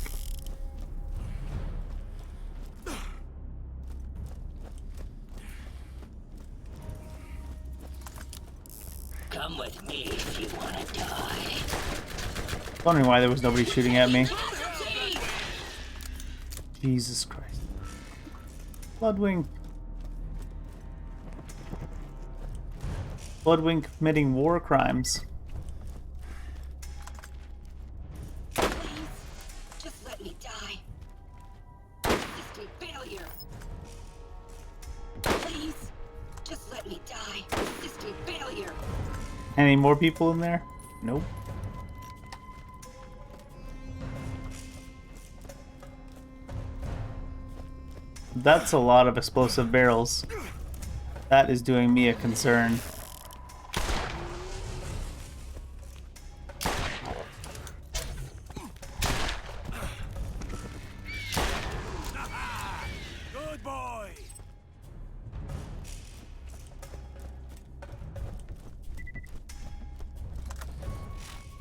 Come with me if you want to die. Wondering why there was nobody shooting at me. Jesus Christ. Bloodwing. Bloodwing committing war crimes. Just let me die. Just a failure. Please, just let me die. Just a failure. Any more people in there? Nope. That's a lot of explosive barrels. That is doing me a concern. Good boy.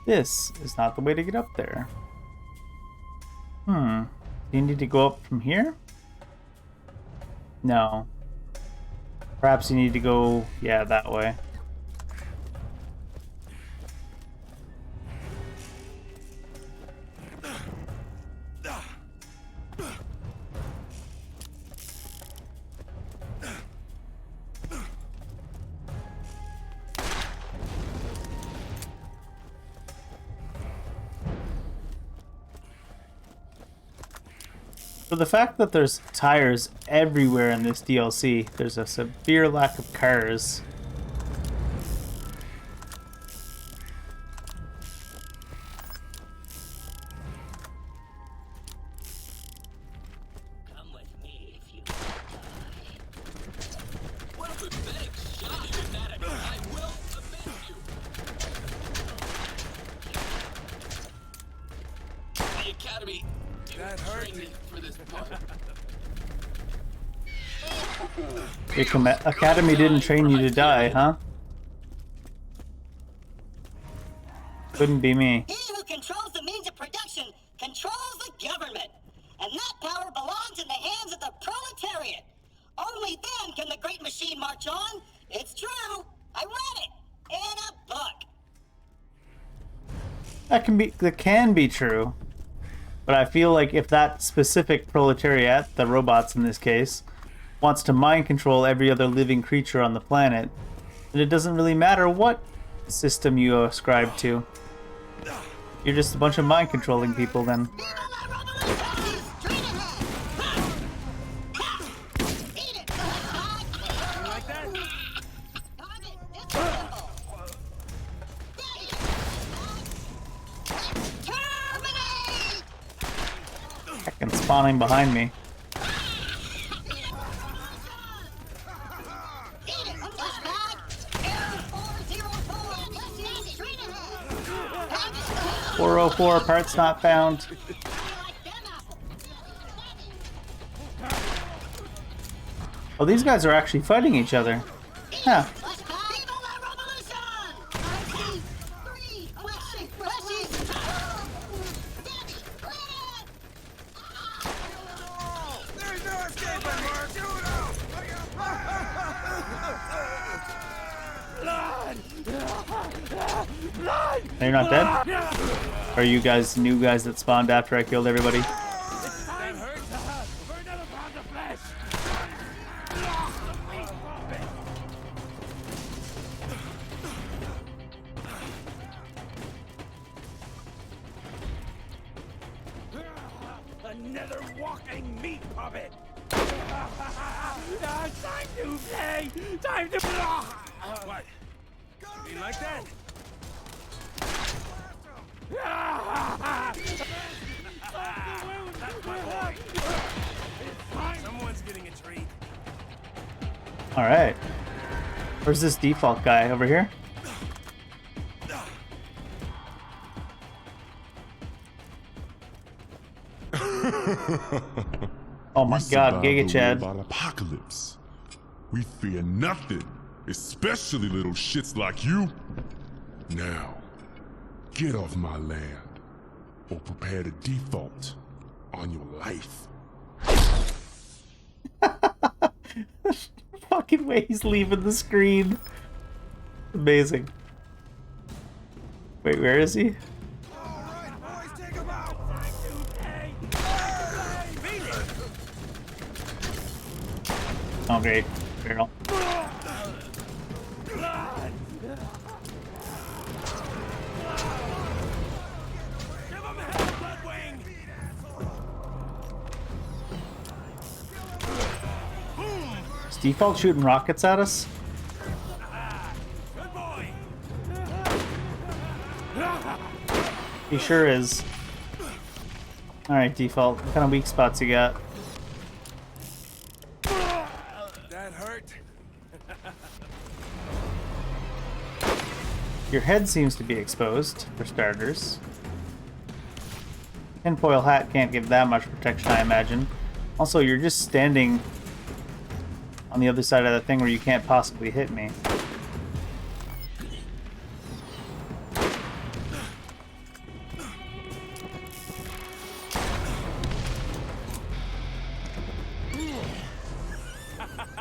This is not the way to get up there. Do you need to go up from here? No. Perhaps you need to go, yeah, that way. For the fact that there's tires everywhere in this DLC, there's a severe lack of cars. Come with me if you want to die. What a pathetic shot you're mad at me. I will avenge you. The Academy didn't train me for this part. The Academy didn't train you to die, huh? Couldn't be me. He who controls the means of production controls the government. And that power belongs in the hands of the proletariat. Only then can the great machine march on. It's true. I read it in a book. That can be true. But I feel like if that specific proletariat, the robots in this case, wants to mind control every other living creature on the planet, then it doesn't really matter what system you ascribe to. You're just a bunch of mind controlling people then. Fucking spawning behind me. .404 parts not found. Oh, these guys are actually fighting each other. Huh. You're not dead? Or are you guys new guys that spawned after I killed everybody? Another walking meat puppet! Time to play! Time to... What? You like that? That's my boy! Someone's getting a treat. Alright. Where's this default guy? Over here? Oh my god, Giga Chad. Apocalypse. We fear nothing, especially little shits like you. Now, get off my land, or prepare to default on your life. Fucking way he's leaving the screen. Amazing. Wait, where is he? Oh great, barrel. Is default shooting rockets at us? He sure is. Alright, default. What kind of weak spots you got? That hurt. Your head seems to be exposed, for starters. Tinfoil hat can't give that much protection, I imagine. Also, you're just standing on the other side of that thing where you can't possibly hit me.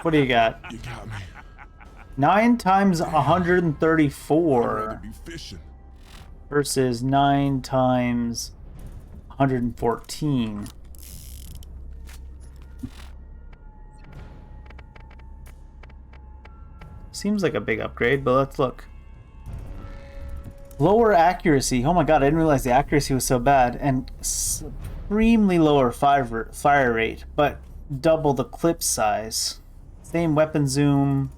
What do you got? You got me. 9 times 134 I'd be fishing. versus 9 times 114. Seems like a big upgrade, but let's look. Lower accuracy. Oh my god, I didn't realize the accuracy was so bad. And supremely lower fire rate, but double the clip size. Same weapon zoom.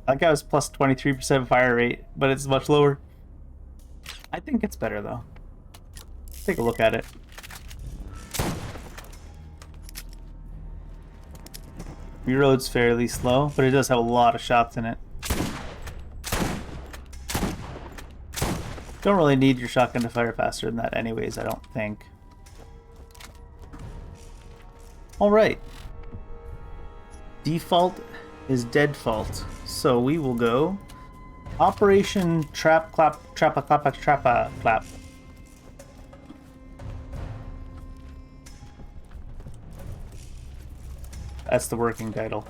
That guy was plus 23% fire rate, but it's much lower. I think it's better though. Take a look at it. Reload's fairly slow, but it does have a lot of shots in it. Don't really need your shotgun to fire faster than that anyways, I don't think. Alright. Default is dead fault. So we will go Operation Trap Clap Trappa Clappa Trappa Clap. That's the working title.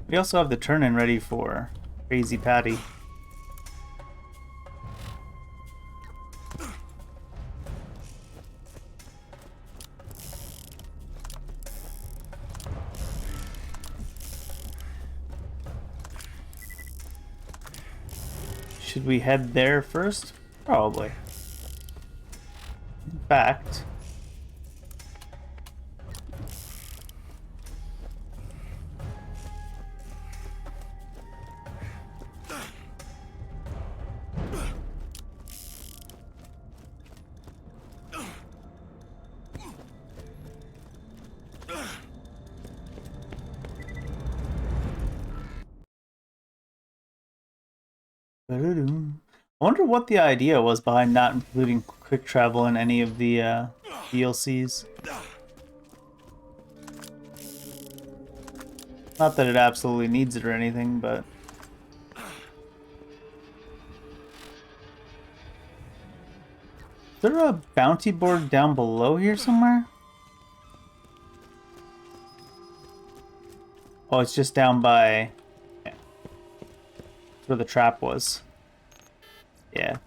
We also have the turn-in ready for Crazy Patty. Should we head there first? Probably. In fact, I wonder what the idea was behind not including quick travel in any of the DLCs. Not that it absolutely needs it or anything, but there a bounty board down below here somewhere? Oh, it's just down by where the trap was. Yeah.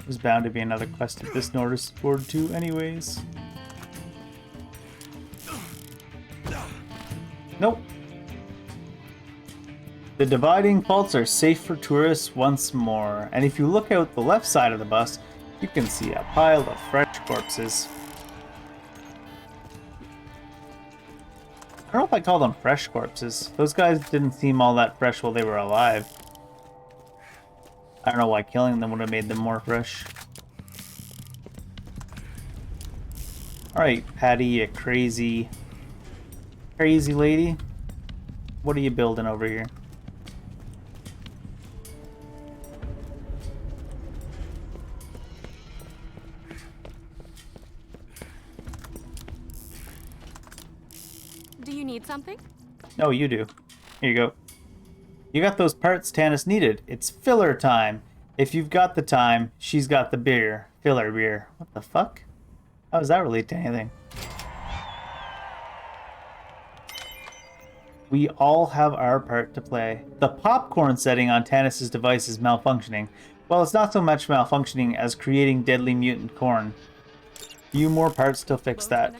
There's bound to be another quest at this notice board too, anyways. Nope. The dividing faults are safe for tourists once more, and if you look out the left side of the bus, you can see a pile of fresh corpses. I don't know if I call them fresh corpses. Those guys didn't seem all that fresh while they were alive. I don't know why killing them would have made them more fresh. Alright, Patty, you crazy lady. What are you building over here? Do you need something? No, you do. Here you go. You got those parts Tannis needed. It's filler time. If you've got the time, she's got the beer. Filler beer. What the fuck? How does that relate to anything? We all have our part to play. The popcorn setting on Tannis' device is malfunctioning. Well, it's not so much malfunctioning as creating deadly mutant corn. Few more parts to fix that.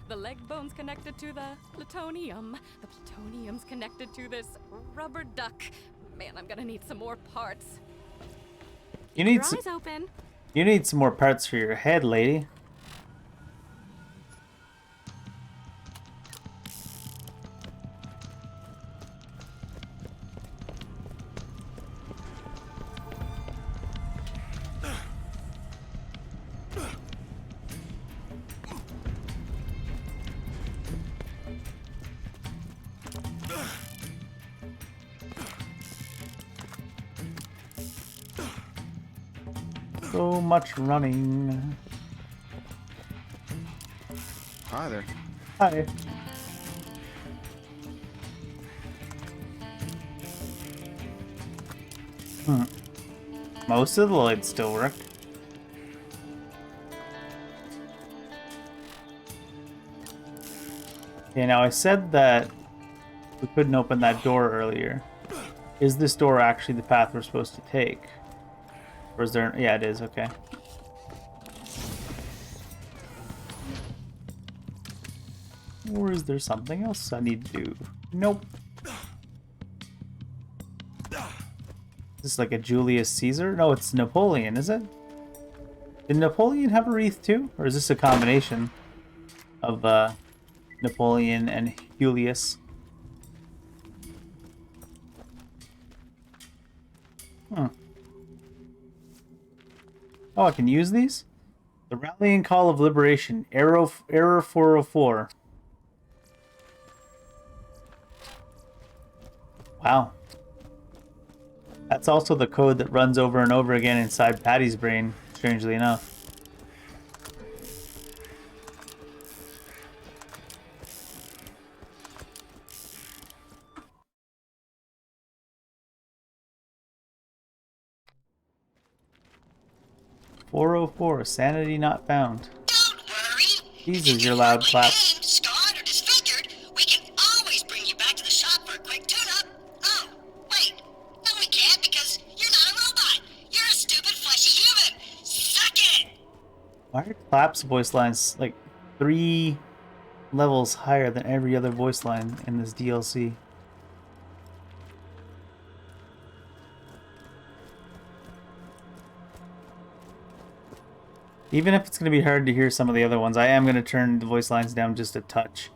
The leg bone's connected to the plutonium. The plutonium's connected to this rubber duck. Man, I'm gonna need some more parts. You need Your some, eyes open. you need some more parts for your head, lady. So much running. Hi there. Hi. Most of the lights still work. Okay, now I said that we couldn't open that door earlier. Is this door actually the path we're supposed to take? Or is there... Yeah, it is. Okay. Or is there something else I need to do? Nope. Is this like a Julius Caesar? No, it's Napoleon, is it? Did Napoleon have a wreath too? Or is this a combination of Napoleon and Julius? Oh, I can use these? The Rallying Call of Liberation, Error 404. Wow. That's also the code that runs over and over again inside Patty's brain, strangely enough. "404, sanity not found." Don't worry. These are your loud clap. Scarred or disfigured, we can always bring you back to the shop for a quick tune-up. Oh, wait. No, we can't because you're not a robot. You're a stupid fleshy human. Suck it! Why are Clap's voice lines like 3 levels higher than every other voice line in this DLC? Even if it's going to be hard to hear some of the other ones, I am going to turn the voice lines down just a touch,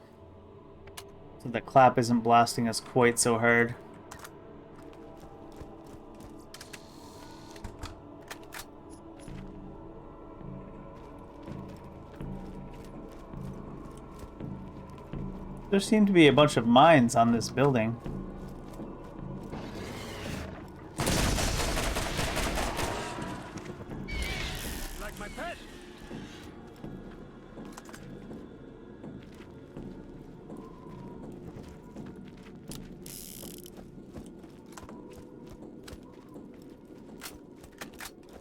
so that Clap isn't blasting us quite so hard. There seem to be a bunch of mines on this building. Like my pet?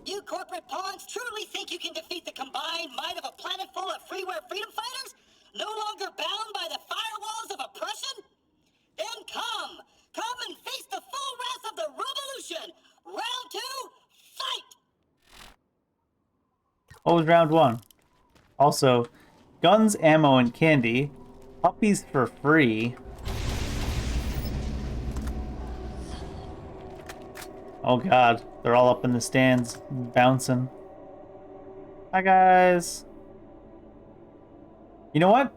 You corporate pawns truly think you can defeat the combined might of a planet full of freeware freedom fighters? No longer bound by the firewalls of oppression? Then come! Come and face the full wrath of the revolution! Round 2, fight! What was round 1? Also, guns, ammo, and candy. Puppies for free. Oh god, they're all up in the stands, bouncing. Hi guys. You know what?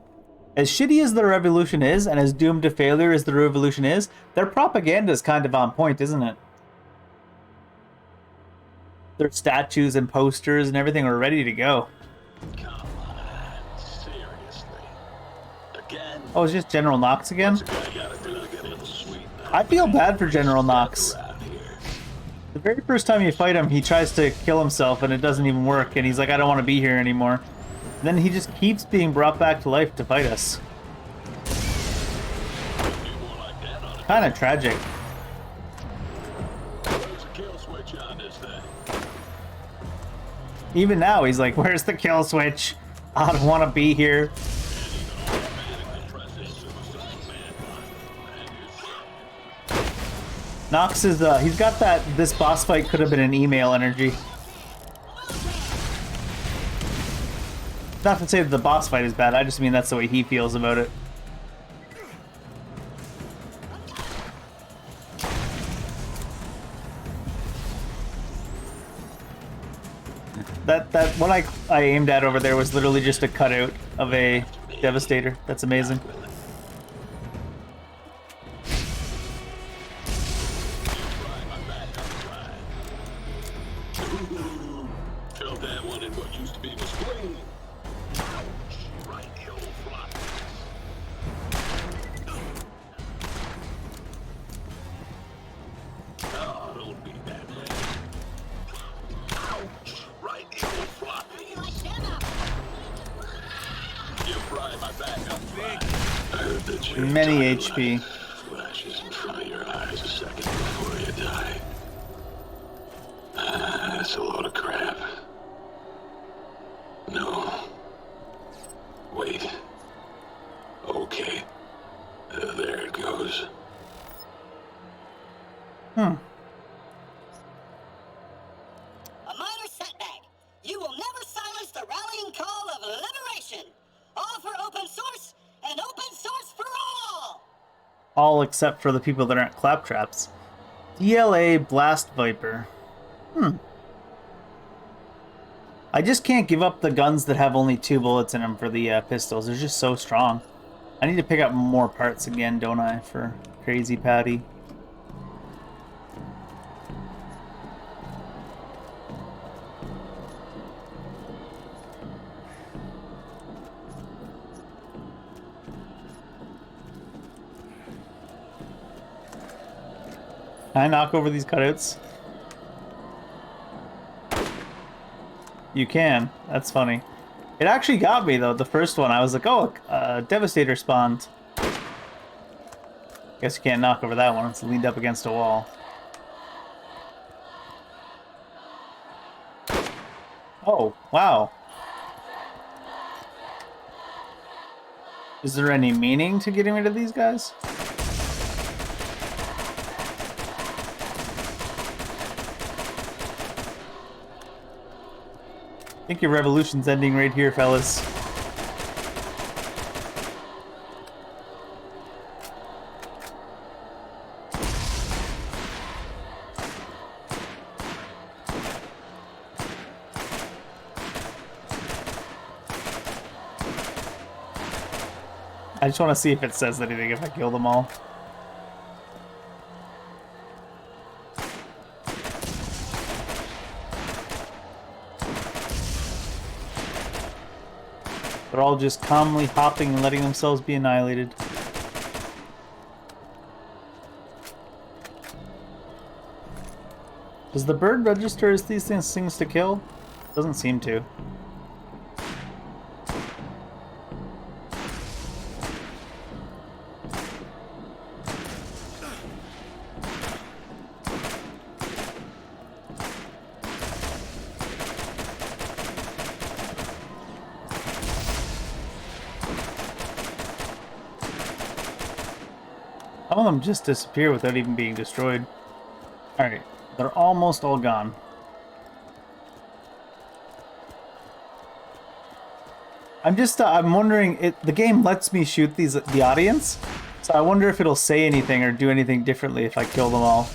As shitty as the revolution is, and as doomed to failure as the revolution is, their propaganda is kind of on point, isn't it? Their statues and posters and everything are ready to go. Come on, seriously. Again? Oh, it's just General Knox again? What's a guy gotta do to get a little sweet now? I feel bad for General Knox. The very first time you fight him, he tries to kill himself and it doesn't even work, and he's like, I don't want to be here anymore. And then he just keeps being brought back to life to fight us. Kind of tragic. There's a kill switch on this thing. Even now, he's like, where's the kill switch? I don't want to be here. Nox is, he's got that, this boss fight could have been an email energy. Not to say that the boss fight is bad, I just mean that's the way he feels about it. That what I aimed at over there was literally just a cutout of a Devastator. That's amazing. Filled that one in what used to be the spleen. Ouch, right the old flop. Oh, don't be that way. Ouch, right the old floppy. You fry my back up fine. I heard that you Many HP. flashes in front of your eyes a second before you die. That's a load of crap. No. Wait. Okay. There it goes. Hmm. A minor setback. You will never silence the rallying call of liberation. All for open source, and open source for all! All except for the people that aren't claptraps. DLA Blast Viper. Hmm. I just can't give up the guns that have only 2 bullets in them for the pistols. They're just so strong. I need to pick up more parts again, don't I, for Crazy Patty. Can I knock over these cutouts? You can. That's funny. It actually got me, though, the first one. I was like, oh, Devastator spawned. Guess you can't knock over that one. It's leaned up against a wall. Oh, wow. Is there any meaning to getting rid of these guys? I think your revolution's ending right here, fellas. I just want to see if it says anything if I kill them all. They're all just calmly hopping and letting themselves be annihilated. Does the bird register as these things to kill? Doesn't seem to. Some of them just disappear without even being destroyed. Alright, they're almost all gone. I'm wondering, the game lets me shoot the audience, so I wonder if it'll say anything or do anything differently if I kill them all.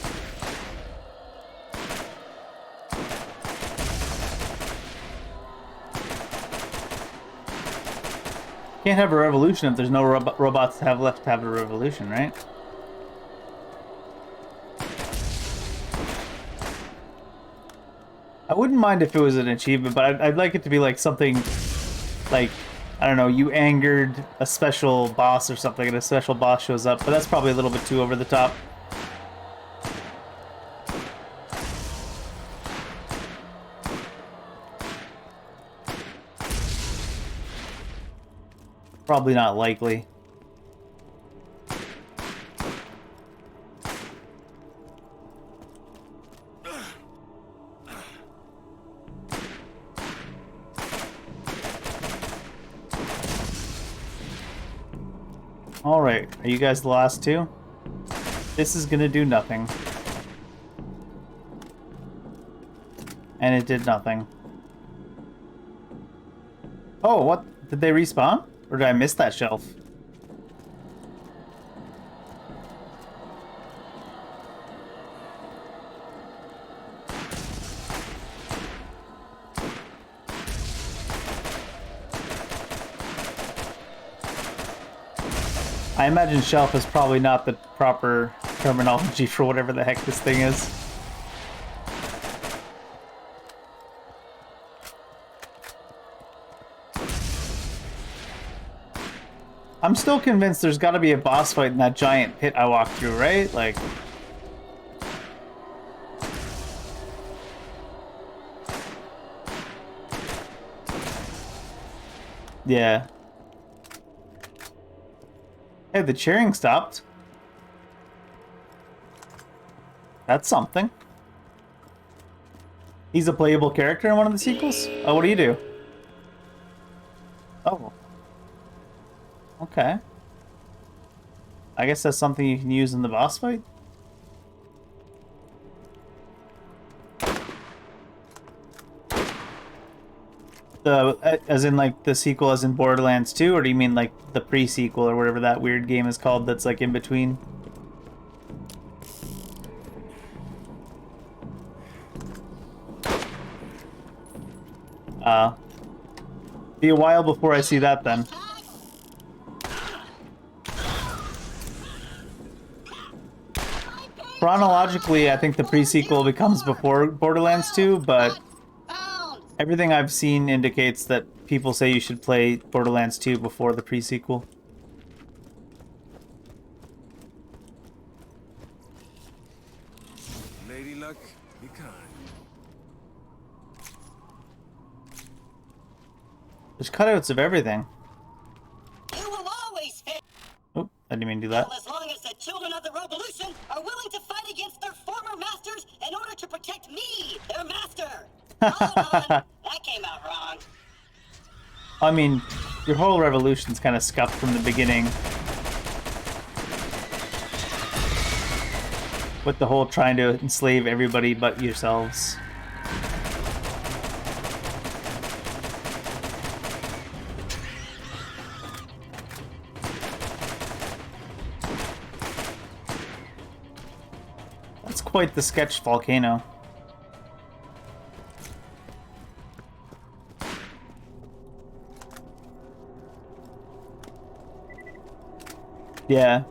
Can't have a revolution if there's no robots to have left to have a revolution, right? I wouldn't mind if it was an achievement, but I'd like it to be like something like, I don't know, you angered a special boss or something and a special boss shows up, but that's probably a little bit too over the top. Probably not likely. Alright, are you guys the last two? This is gonna do nothing. And it did nothing. Oh, what? Did they respawn? Or did I miss that shelf? I imagine shelf is probably not the proper terminology for whatever the heck this thing is. I'm still convinced there's got to be a boss fight in that giant pit I walked through, right? Like... yeah. Hey, the cheering stopped. That's something. He's a playable character in one of the sequels? Oh, what do you do? Oh. Okay. I guess that's something you can use in the boss fight? As in like the sequel as in Borderlands 2, or do you mean like the pre-sequel or whatever that weird game is called that's like in between? Be a while before I see that then. Chronologically, I think the pre-sequel becomes before Borderlands 2, but everything I've seen indicates that people say you should play Borderlands 2 before the pre-sequel. Lady Luck, be kind. There's cutouts of everything. You will always fit. Oh, I didn't mean to do that. As long as the children of the Robolution are willing to fight against their former masters in order to protect me, their master. Hold on, that came out wrong. I mean, your whole revolution's kind of scuffed from the beginning. With the whole trying to enslave everybody but yourselves. That's quite the sketched volcano. Yeah.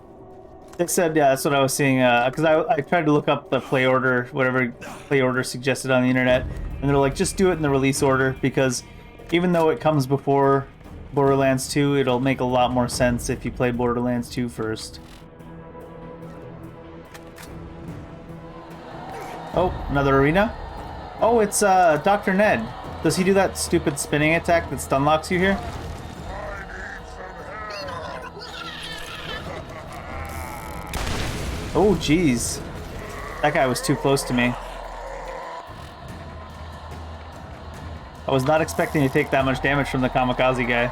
They said, yeah, that's what I was seeing, because I tried to look up the play order, whatever play order suggested on the internet, and they're like, just do it in the release order, because even though it comes before Borderlands 2, it'll make a lot more sense if you play Borderlands 2 first. Oh, another arena? Oh, it's Dr. Ned. Does he do that stupid spinning attack that stun locks you here? Oh, jeez. That guy was too close to me. I was not expecting to take that much damage from the kamikaze guy.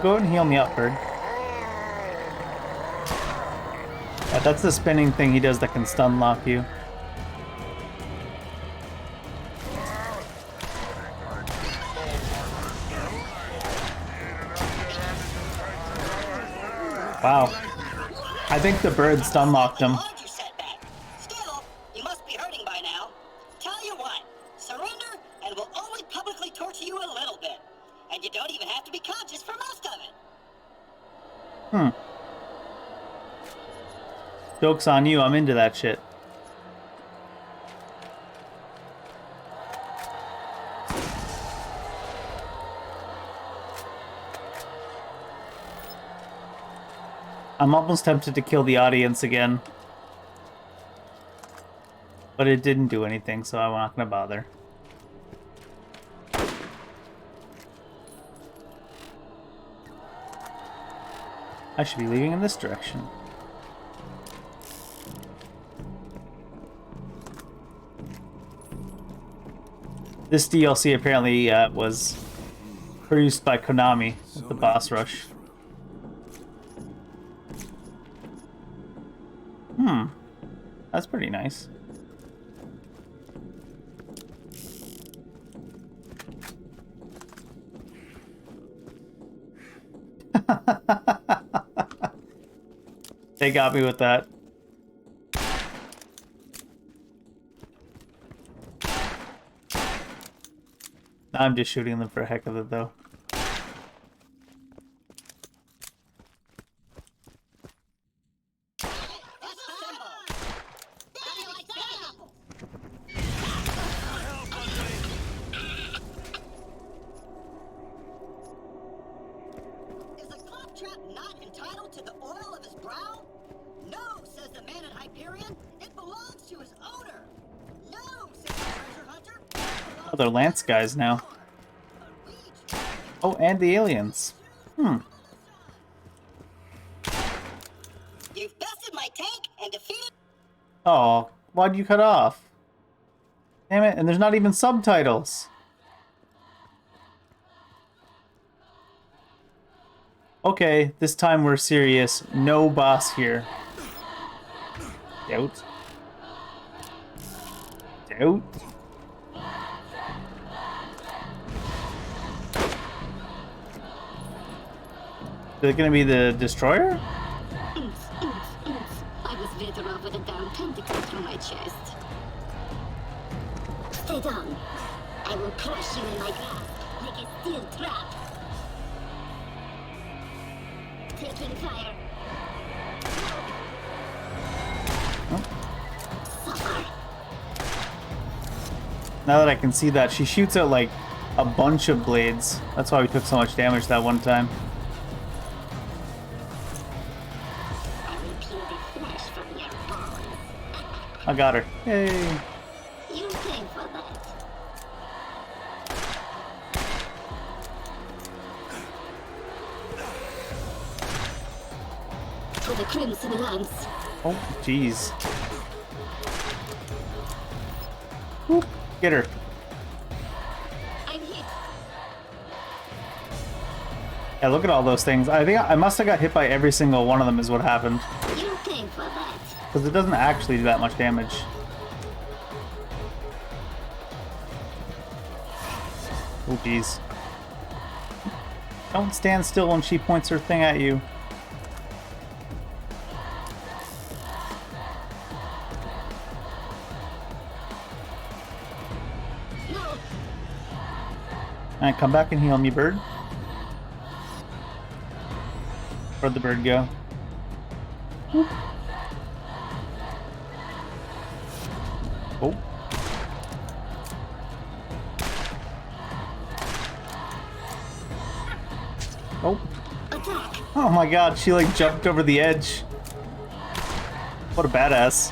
Go ahead and heal me up, Bird. Yeah, that's the spinning thing he does that can stun lock you. Wow. I think the bird stun locked him. Still, you must be hurting by now. Tell you what, surrender and we'll only publicly torture you a little bit. And you don't even have to be conscious for most of it. Joke's on you, I'm into that shit. I'm almost tempted to kill the audience again. But it didn't do anything, so I'm not gonna bother. I should be leaving in this direction. This DLC apparently was produced by Konami with the boss rush. That's pretty nice. They got me with that. I'm just shooting them for the heck of it, though. Is the claptrap not entitled to the oil of his brow? No, says the man at Hyperion. It belongs to his owner. No, says the treasure hunter. Oh, they're Lance guys now. Oh, and the aliens. You've bested my tank and defeated. Oh, why'd you cut off? Damn it, and there's not even subtitles. Okay, this time we're serious. No boss here. Doubt. Doubt. Is it gonna be the destroyer? I was better off with a damn tentacle through my chest. Stay down. I will crush you in my grasp like a steel trap. Taking fire. Suffer. Now that I can see that, she shoots out like a bunch of blades. That's why we took so much damage that one time. I got her. Yay! You pay for that. For the Crimson Lance. Oh, jeez. Whoop, get her. I'm hit. Yeah, look at all those things. I think I must have got hit by every single one of them is what happened. You pay for that. Because it doesn't actually do that much damage. Oh, jeez. Don't stand still when she points her thing at you. No. Alright, come back and heal me, bird. Where'd the bird go? Oh. Oh. Oh my god, she like jumped over the edge. What a badass.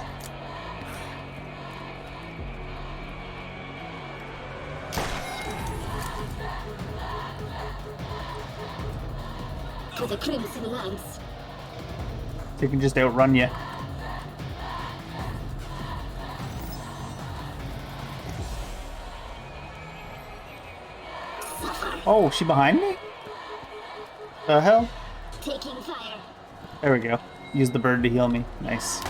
To the Crimson Lance. They can just outrun you. Oh, she behind me? The hell? Taking fire. There we go. Use the bird to heal me. Nice.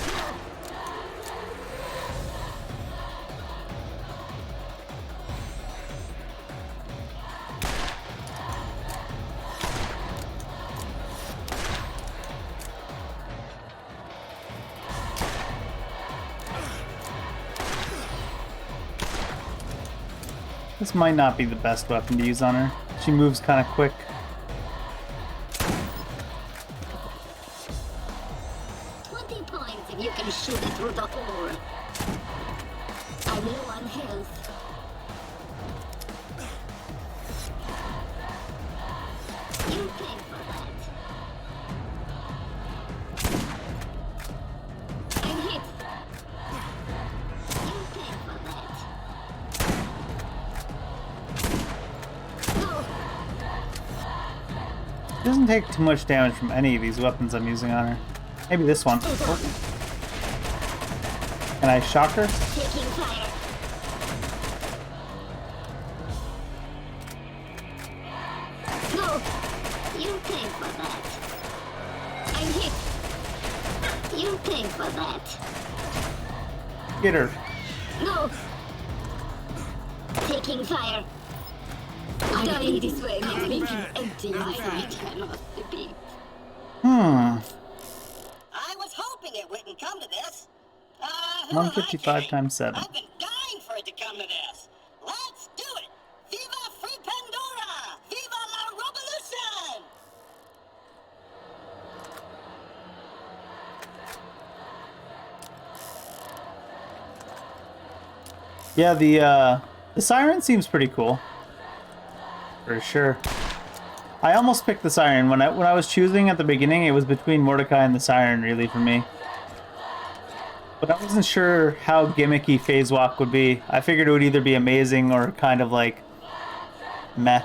This might not be the best weapon to use on her. She moves kind of quick. 20 points if you can shoot it through the hole. I'm low on health. You pay for that. I'm hit. You pay for that. Doesn't take too much damage from any of these weapons I'm using on her. Maybe this one. Oh. Can I shock her? Taking fire. No, you pay for that. I'm hit. You pay for that. Get her. No. Taking fire. Dying this way makes me feel empty inside. Cannot repeat. Hmm. I was hoping it wouldn't come to this. 155 times 7. I've been dying for it to come to this. Let's do it. Viva Free Pandora! Viva la Robolution! Yeah, the siren seems pretty cool. For sure. I almost picked the siren. When I was choosing at the beginning, it was between Mordecai and the siren, really, for me. But I wasn't sure how gimmicky Phase Walk would be. I figured it would either be amazing or kind of like meh.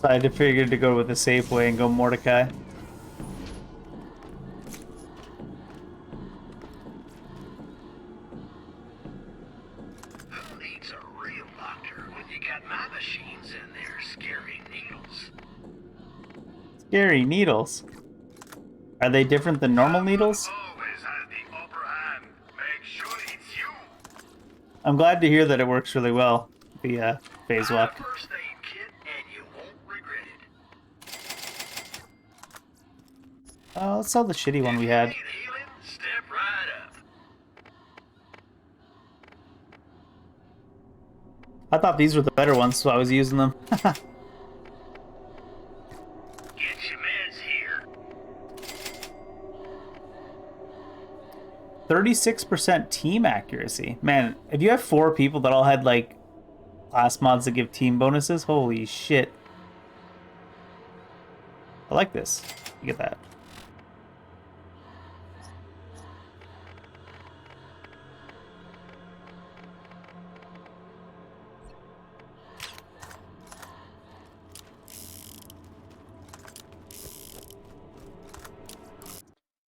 So I figured to go with the safe way and go Mordecai. Scary needles. Are they different than normal needles? I'm glad to hear that it works really well, the phase walk. Let's sell the shitty one we had. I thought these were the better ones, so I was using them. 36% team accuracy. Man, if you have 4 people that all had like class mods that give team bonuses, holy shit. I like this. You get that.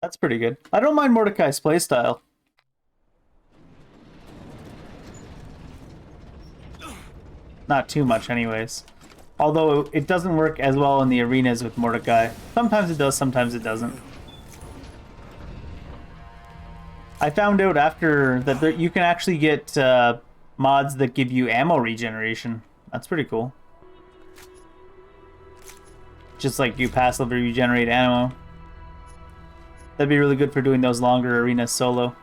That's pretty good. I don't mind Mordecai's playstyle. Not too much anyways. Although it doesn't work as well in the arenas with Mordecai. Sometimes it does, sometimes it doesn't. I found out after that you can actually get mods that give you ammo regeneration. That's pretty cool. Just like you passively regenerate ammo. That'd be really good for doing those longer arenas solo.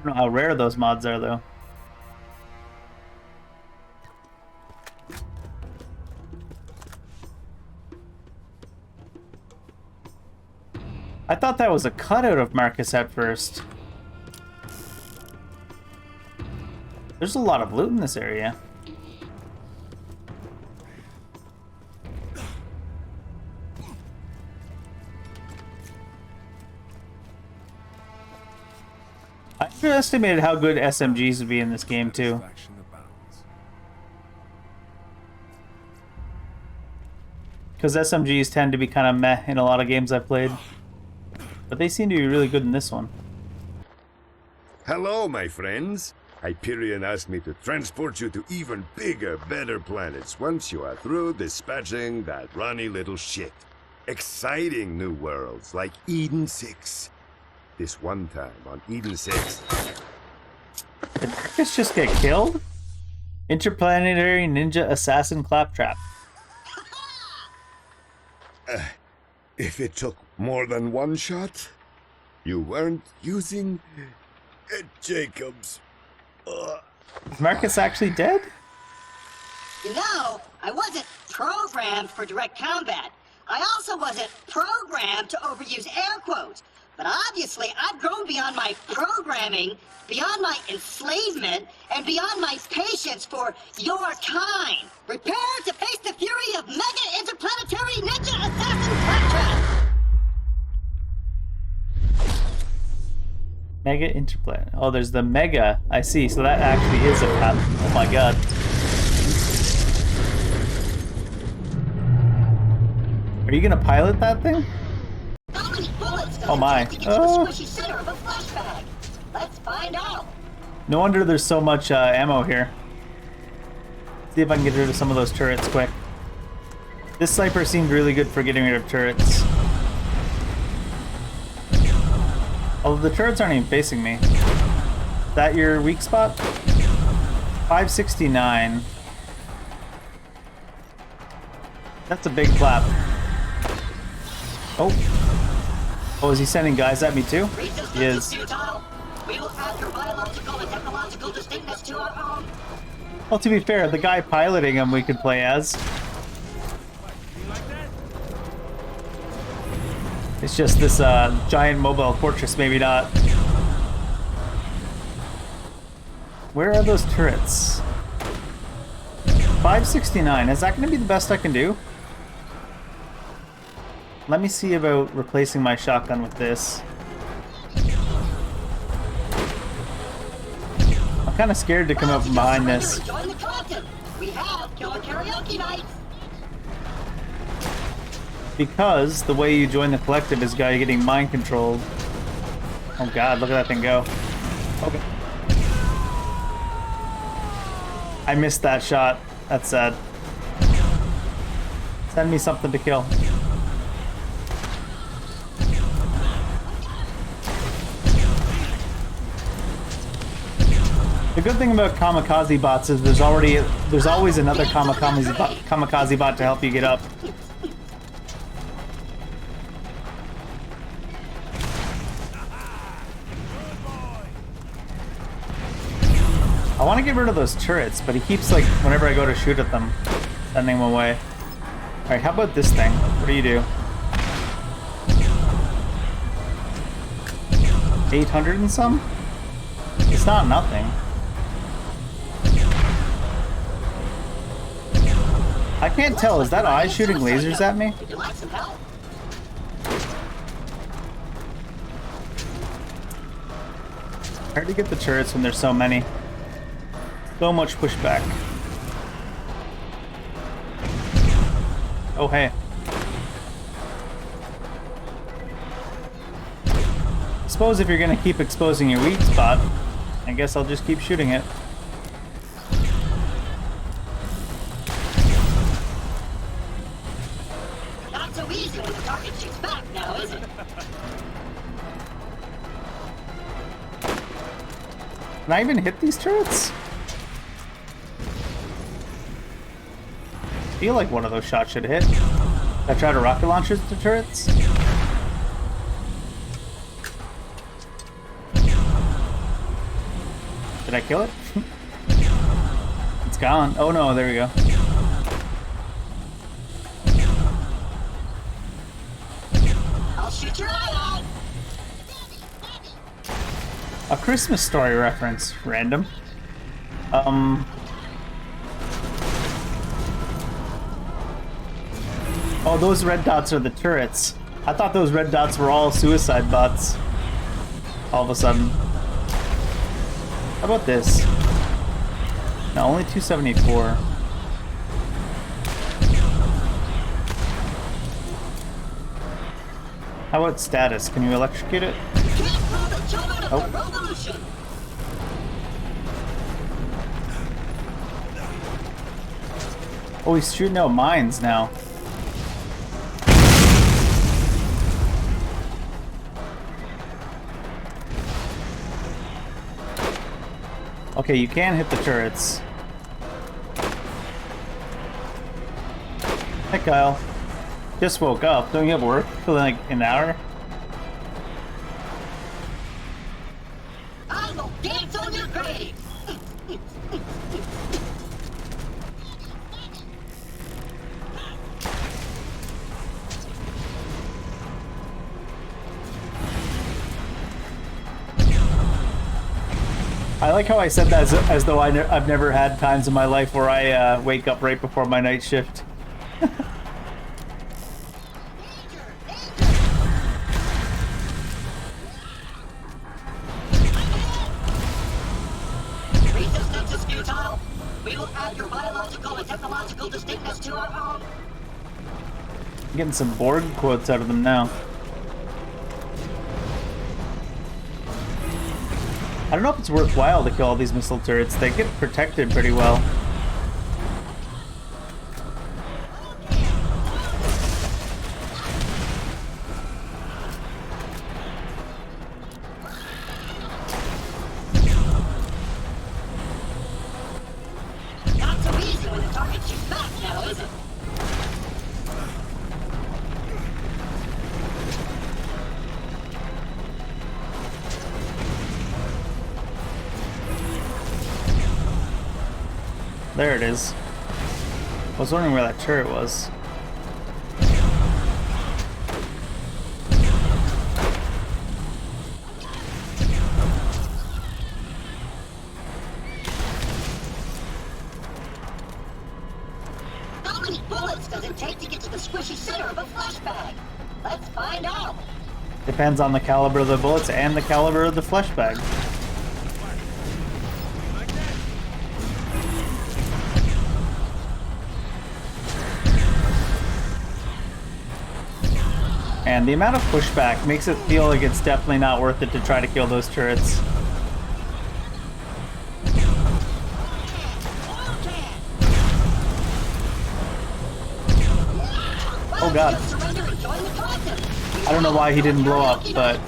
don't know how rare those mods are, though. I thought that was a cutout of Marcus at first. There's a lot of loot in this area. I underestimated how good SMGs would be in this game, too. Because SMGs tend to be kind of meh in a lot of games I've played. But they seem to be really good in this one. Hello, my friends. Hyperion asked me to transport you to even bigger, better planets once you are through dispatching that runny little shit. Exciting new worlds like Eden 6. This one time on Eden 6. Did Marcus just get killed? Interplanetary Ninja Assassin Claptrap. If it took more than one shot, you weren't using Jacobs. Is Marcus actually dead? You know, I wasn't programmed for direct combat. I also wasn't programmed to overuse air quotes. But obviously, I've grown beyond my programming, beyond my enslavement, and beyond my patience for your kind. Prepare to face the fury of Mega Interplanetary Ninja Assassin Claptrap! Mega Interplanet. Oh, there's the Mega. I see. So that actually is a path. Oh my god. Are you gonna pilot that thing? Oh my. Oh. Let's find out. No wonder there's so much ammo here. See if I can get rid of some of those turrets quick. This sniper seemed really good for getting rid of turrets. Although the turrets aren't even facing me. Is that your weak spot? 569. That's a big clap. Oh. Oh, is he sending guys at me too? He is. Well, to be fair, the guy piloting him we could play as. It's just this giant mobile fortress, maybe not. Where are those turrets? 569. Is that going to be the best I can do? Let me see about replacing my shotgun with this. I'm kind of scared to come up from behind this. Because the way you join the collective is by getting mind controlled. Oh god, look at that thing go. Okay. I missed that shot. That's sad. Send me something to kill. The good thing about kamikaze bots is there's always another kamikaze bot to help you get up. I want to get rid of those turrets, but he keeps, like, whenever I go to shoot at them, sending them away. Alright, how about this thing? What do you do? 800 and some? It's not nothing. I can't tell, is that eye shooting lasers at me? Hard to get the turrets when there's so many. So much pushback. Oh, hey. I suppose if you're gonna keep exposing your weak spot, I guess I'll just keep shooting it. Not so easy when the target shoots back now, is it? Can I even hit these turrets? I feel like one of those shots should hit. I tried a rocket launcher to turrets. Did I kill it? It's gone. Oh no, there we go. I'll shoot your eye out. A Christmas Story reference. Random. Oh, those red dots are the turrets. I thought those red dots were all suicide bots. All of a sudden. How about this? No, only 274. How about status? Can you electrocute it? Oh. Oh, he's shooting out mines now. Okay, you can hit the turrets. Hey, Kyle. Just woke up. Don't you have work for like an hour? I will dance on your grave. I like how I said that as though I've never had times in my life where I wake up right before my night shift. Resistance is futile. We will add your biological and technological distinctness to our own. I'm getting some Borg quotes out of them now. I don't know if it's worthwhile to kill all these missile turrets. They get protected pretty well. Not so easy when the target shoots back now, is it? There it is. I was wondering where that turret was. How many bullets does it take to get to the squishy center of a flashbang? Let's find out. Depends on the caliber of the bullets and the caliber of the flesh bag. And the amount of pushback makes it feel like it's definitely not worth it to try to kill those turrets. Oh god. I don't know why he didn't blow up, but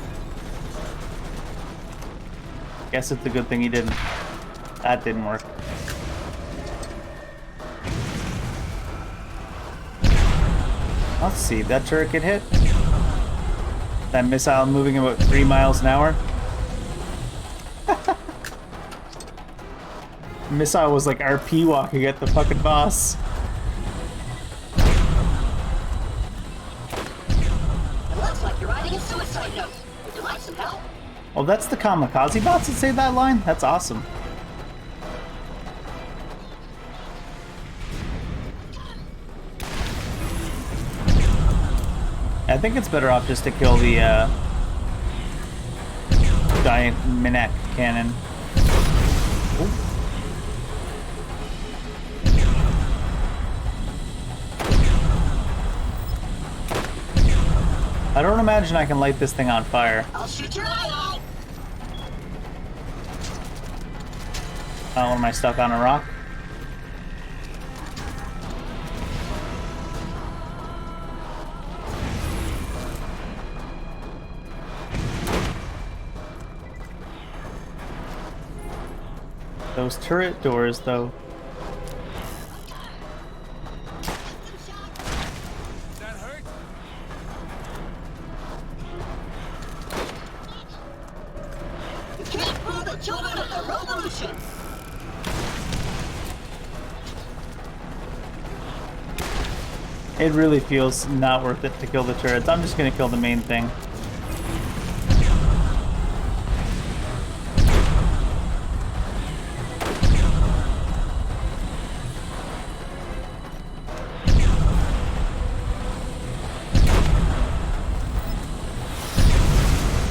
guess it's a good thing he didn't. That didn't work. Let's see, that turret get hit? That missile moving about 3 miles an hour? Missile was like RP walking at the fucking boss. It looks like you're writing a suicide note. Would you like some help? Oh, that's the kamikaze bots that say that line? That's awesome. I think it's better off just to kill the giant Minek cannon. Ooh. I don't imagine I can light this thing on fire. I'll shoot your eye out. Oh, am I stuck on a rock? Those turret doors, though. That hurt? You can't fool the children of the robot. robolution. It really feels not worth it to kill the turrets. I'm just gonna kill the main thing.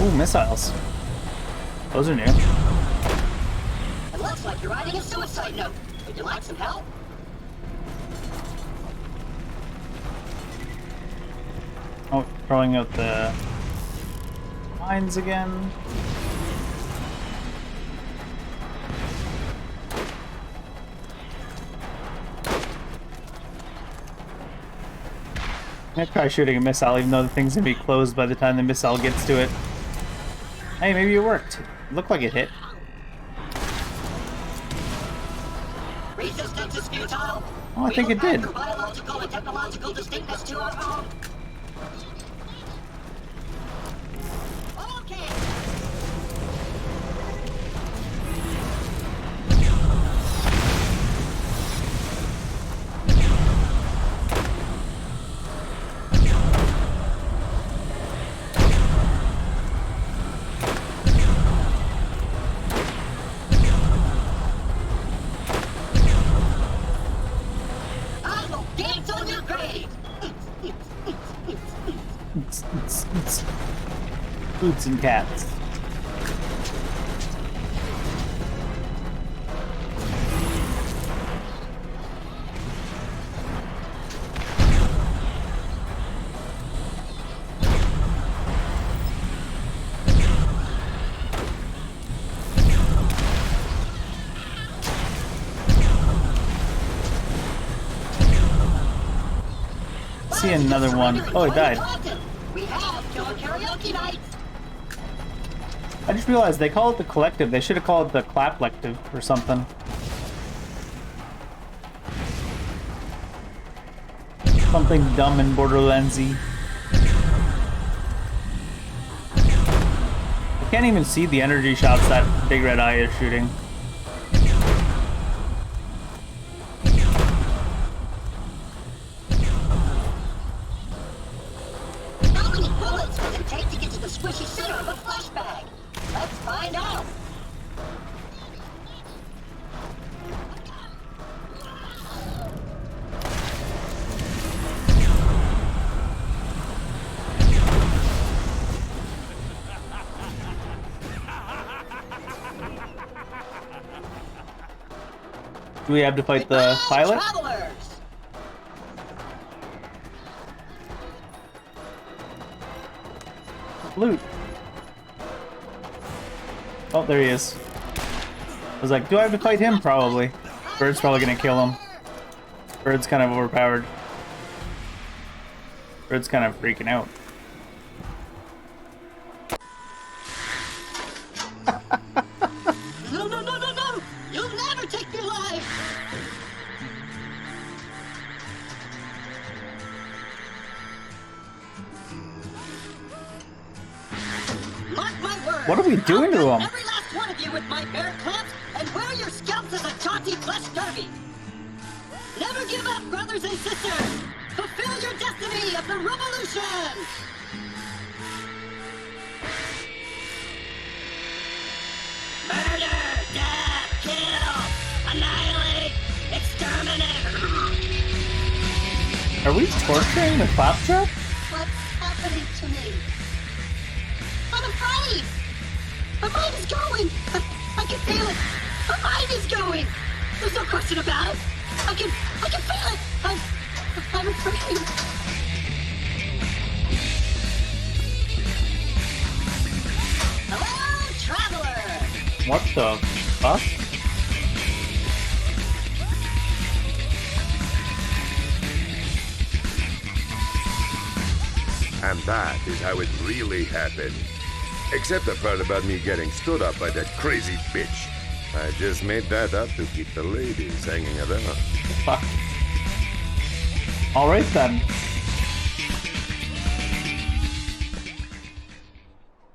Ooh, missiles. Those are new. It looks like you're writing a suicide note. Would you like some help? Oh, throwing out the mines again. I'm gonna try shooting a missile, even though the thing's gonna be closed by the time the missile gets to it. Hey, maybe it worked. It looked like it hit. Resistance is futile. Oh, I think it did. Biological and technological distinctness to our own. Okay. I will dance on your grave. Boots and cats. See another one. Oh, it died. We have killer karaoke night. I just realized they call it the collective. They should have called it the claplective or something. Something dumb and Borderlands-y. I can't even see the energy shots that Big Red Eye is shooting. How many bullets does it take to get to the squishy center of a flashbang? Let's find out. Do we have to fight the pilot? Travelers. Loot. Oh, there he is. I was like, do I have to fight him? Probably. Bird's probably gonna kill him. Bird's kind of overpowered. Bird's kind of freaking out. No, no, no, no, no! You'll never take me alive! Mark my words! What are we doing to him? Every last one of you with my bear clamps and wear your scalps as a jaunty flesh derby! Never give up, brothers and sisters! Fulfill your destiny of the revolution! Murder! Death! Kill! Annihilate! Exterminate! Are we torturing the claptrap? What's happening to me? I'm afraid! My mind is going! I can feel it! My mind is going! There's no question about it! I can feel it! I'm afraid! Hello, traveler! What the fuck? And that is how it really happened. Except the part about me getting stood up by that crazy bitch. I just made that up to keep the ladies hanging around. Fuck. Alright then.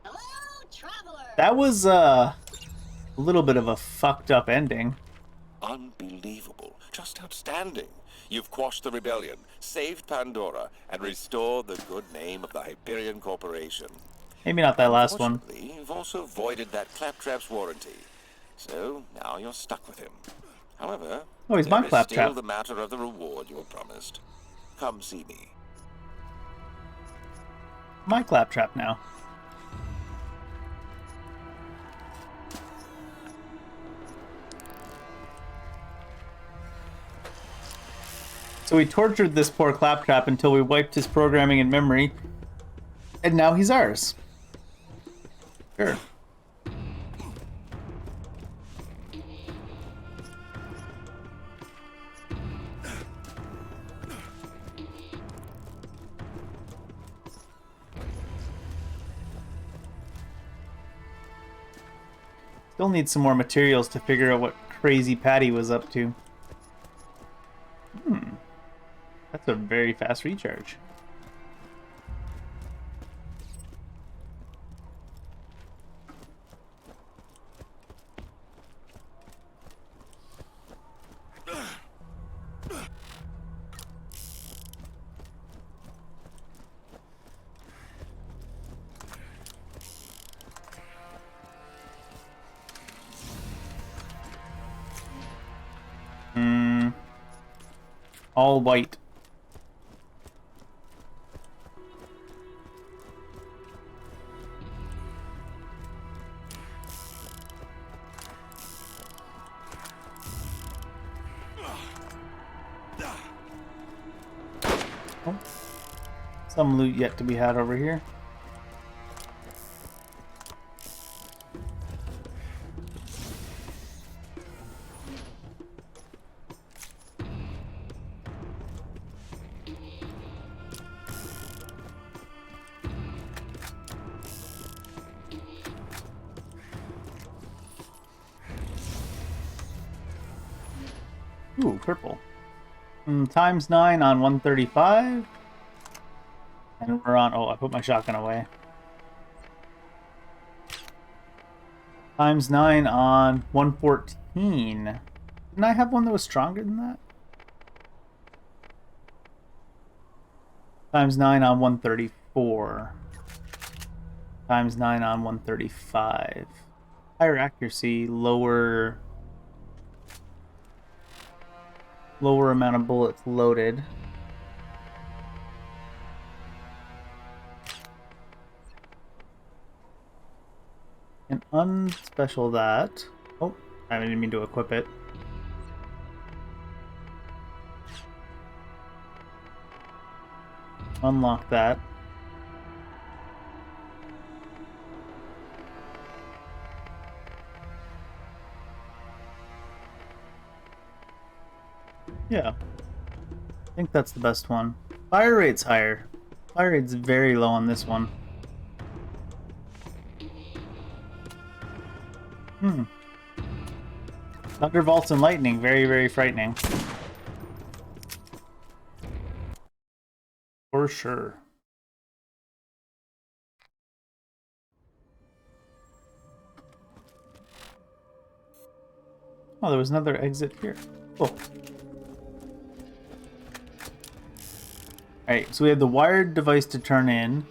Hello, traveler! That was a little bit of a fucked up ending. Unbelievable. Just outstanding. You've quashed the rebellion, saved Pandora, and restored the good name of the Hyperion Corporation. Maybe not that last one. Unfortunately, you've also voided that Claptrap's warranty. So now you're stuck with him. However, oh, he's my there is still Claptrap. the matter of the reward you were promised. Come see me. My Claptrap now. So we tortured this poor Claptrap until we wiped his programming and memory, and now he's ours. Sure. Still need some more materials to figure out what crazy Patty was up to. That's a very fast recharge. All white. Oh. Some loot yet to be had over here. Ooh, purple. Times 9 on 135. And we're on... Oh, I put my shotgun away. Times 9 on 114. Didn't I have one that was stronger than that? Times 9 on 134. Times 9 on 135. Higher accuracy, lower amount of bullets loaded. And unspecial that. Oh, I didn't mean to equip it. Unlock that. Yeah. I think that's the best one. Fire rate's higher. Fire rate's very low on this one. Thunder, Vaults, and Lightning. Very, very frightening. For sure. Oh, there was another exit here. Cool. Alright, so we have the wired device to turn in,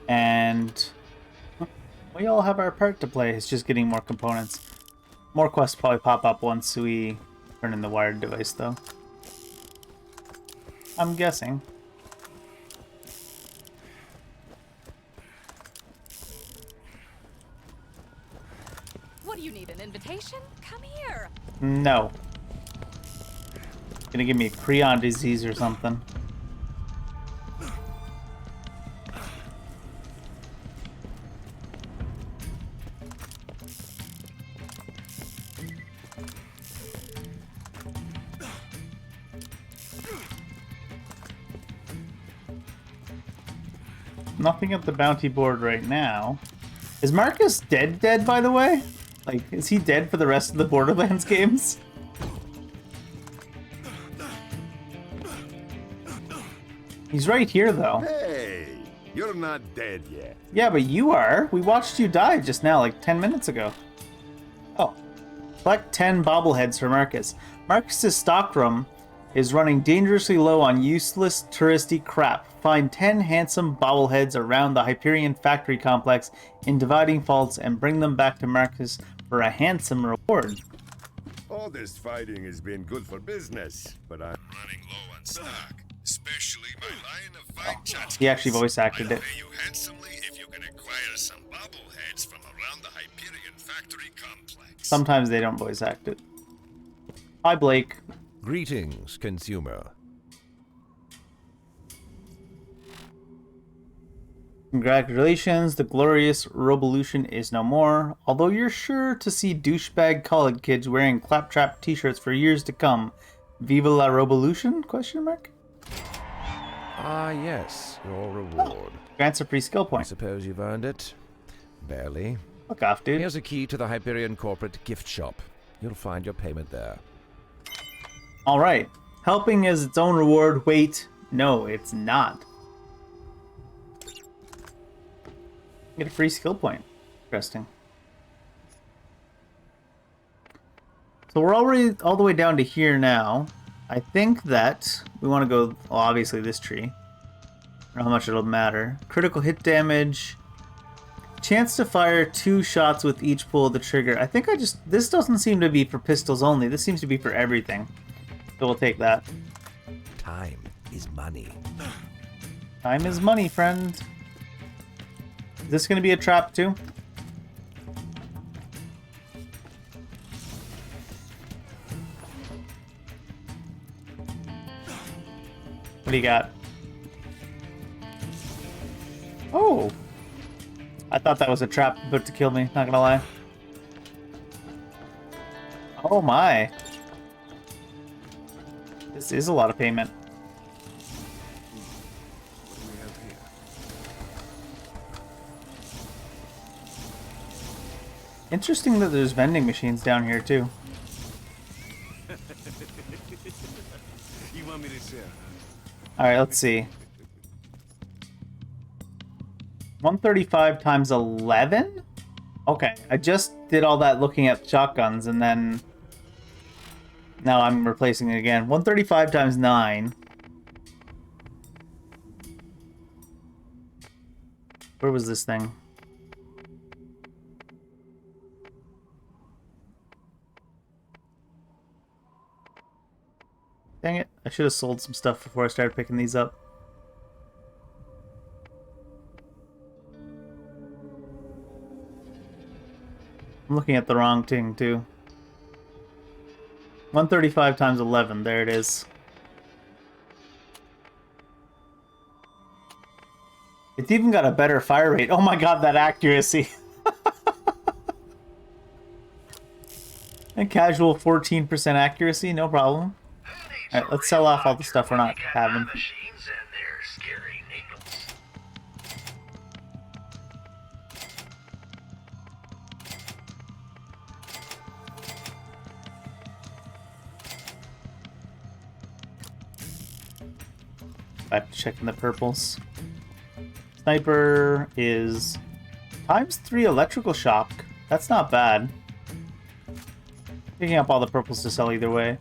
and we all have our part to play. It's just getting more components. More quests probably pop up once we turn in the wired device, though. I'm guessing. What do you need, an invitation? Come here. No. Gonna give me a prion disease or something. Nothing at the bounty board right now. Is Marcus dead, by the way? Like, is he dead for the rest of the Borderlands games? He's right here, though. Hey, you're not dead yet. Yeah, but you are. We watched you die just now, like 10 minutes ago. Oh, Collect 10 bobbleheads for Marcus. Marcus's stockroom is running dangerously low on useless touristy crap. Find 10 handsome bobbleheads around the Hyperion factory complex in dividing faults and bring them back to Marcus for a handsome reward. All this fighting has been good for business, but I'm running low on stock, especially my line of fight chats. He actually voice acted it. Pay you handsomely if you can acquire some bobbleheads from around the Hyperion factory complex. Sometimes they don't voice act it. Hi, Blake. Greetings, consumer. Congratulations, the glorious robolution is no more. Although you're sure to see douchebag college kids wearing claptrap t-shirts for years to come. Viva la robolution? Question mark? Ah, yes, your reward. Grants a free skill I point. suppose you've earned it. Barely. Fuck off, dude. Here's a key to the Hyperion corporate gift shop. You'll find your payment there. Alright. Helping is its own reward. Wait. No, it's not. Get a free skill point. Interesting. So we're already all the way down to here now. I think that we want to go, well, obviously this tree. I don't know how much it'll matter. Critical hit damage. Chance to fire 2 shots with each pull of the trigger. I think this doesn't seem to be for pistols only. This seems to be for everything. So we'll take that. Time is money. Time is money, friend. Is this going to be a trap too? What do you got? Oh! I thought that was a trap about to kill me, not gonna lie. Oh my. This is a lot of payment. Interesting that there's vending machines down here too. You want me to share? Alright, let's see. 135 times 11? Okay, I just did all that looking at shotguns and then now I'm replacing it again. 135 times 9. Where was this thing? Dang it, I should have sold some stuff before I started picking these up. I'm looking at the wrong thing too. 135 times 11, there it is. It's even got a better fire rate. Oh my god, that accuracy. And casual 14% accuracy, no problem. Alright, let's sell off all the stuff we're not having. Back to checking the purples. Sniper is times 3 electrical shock. That's not bad. Picking up all the purples to sell either way.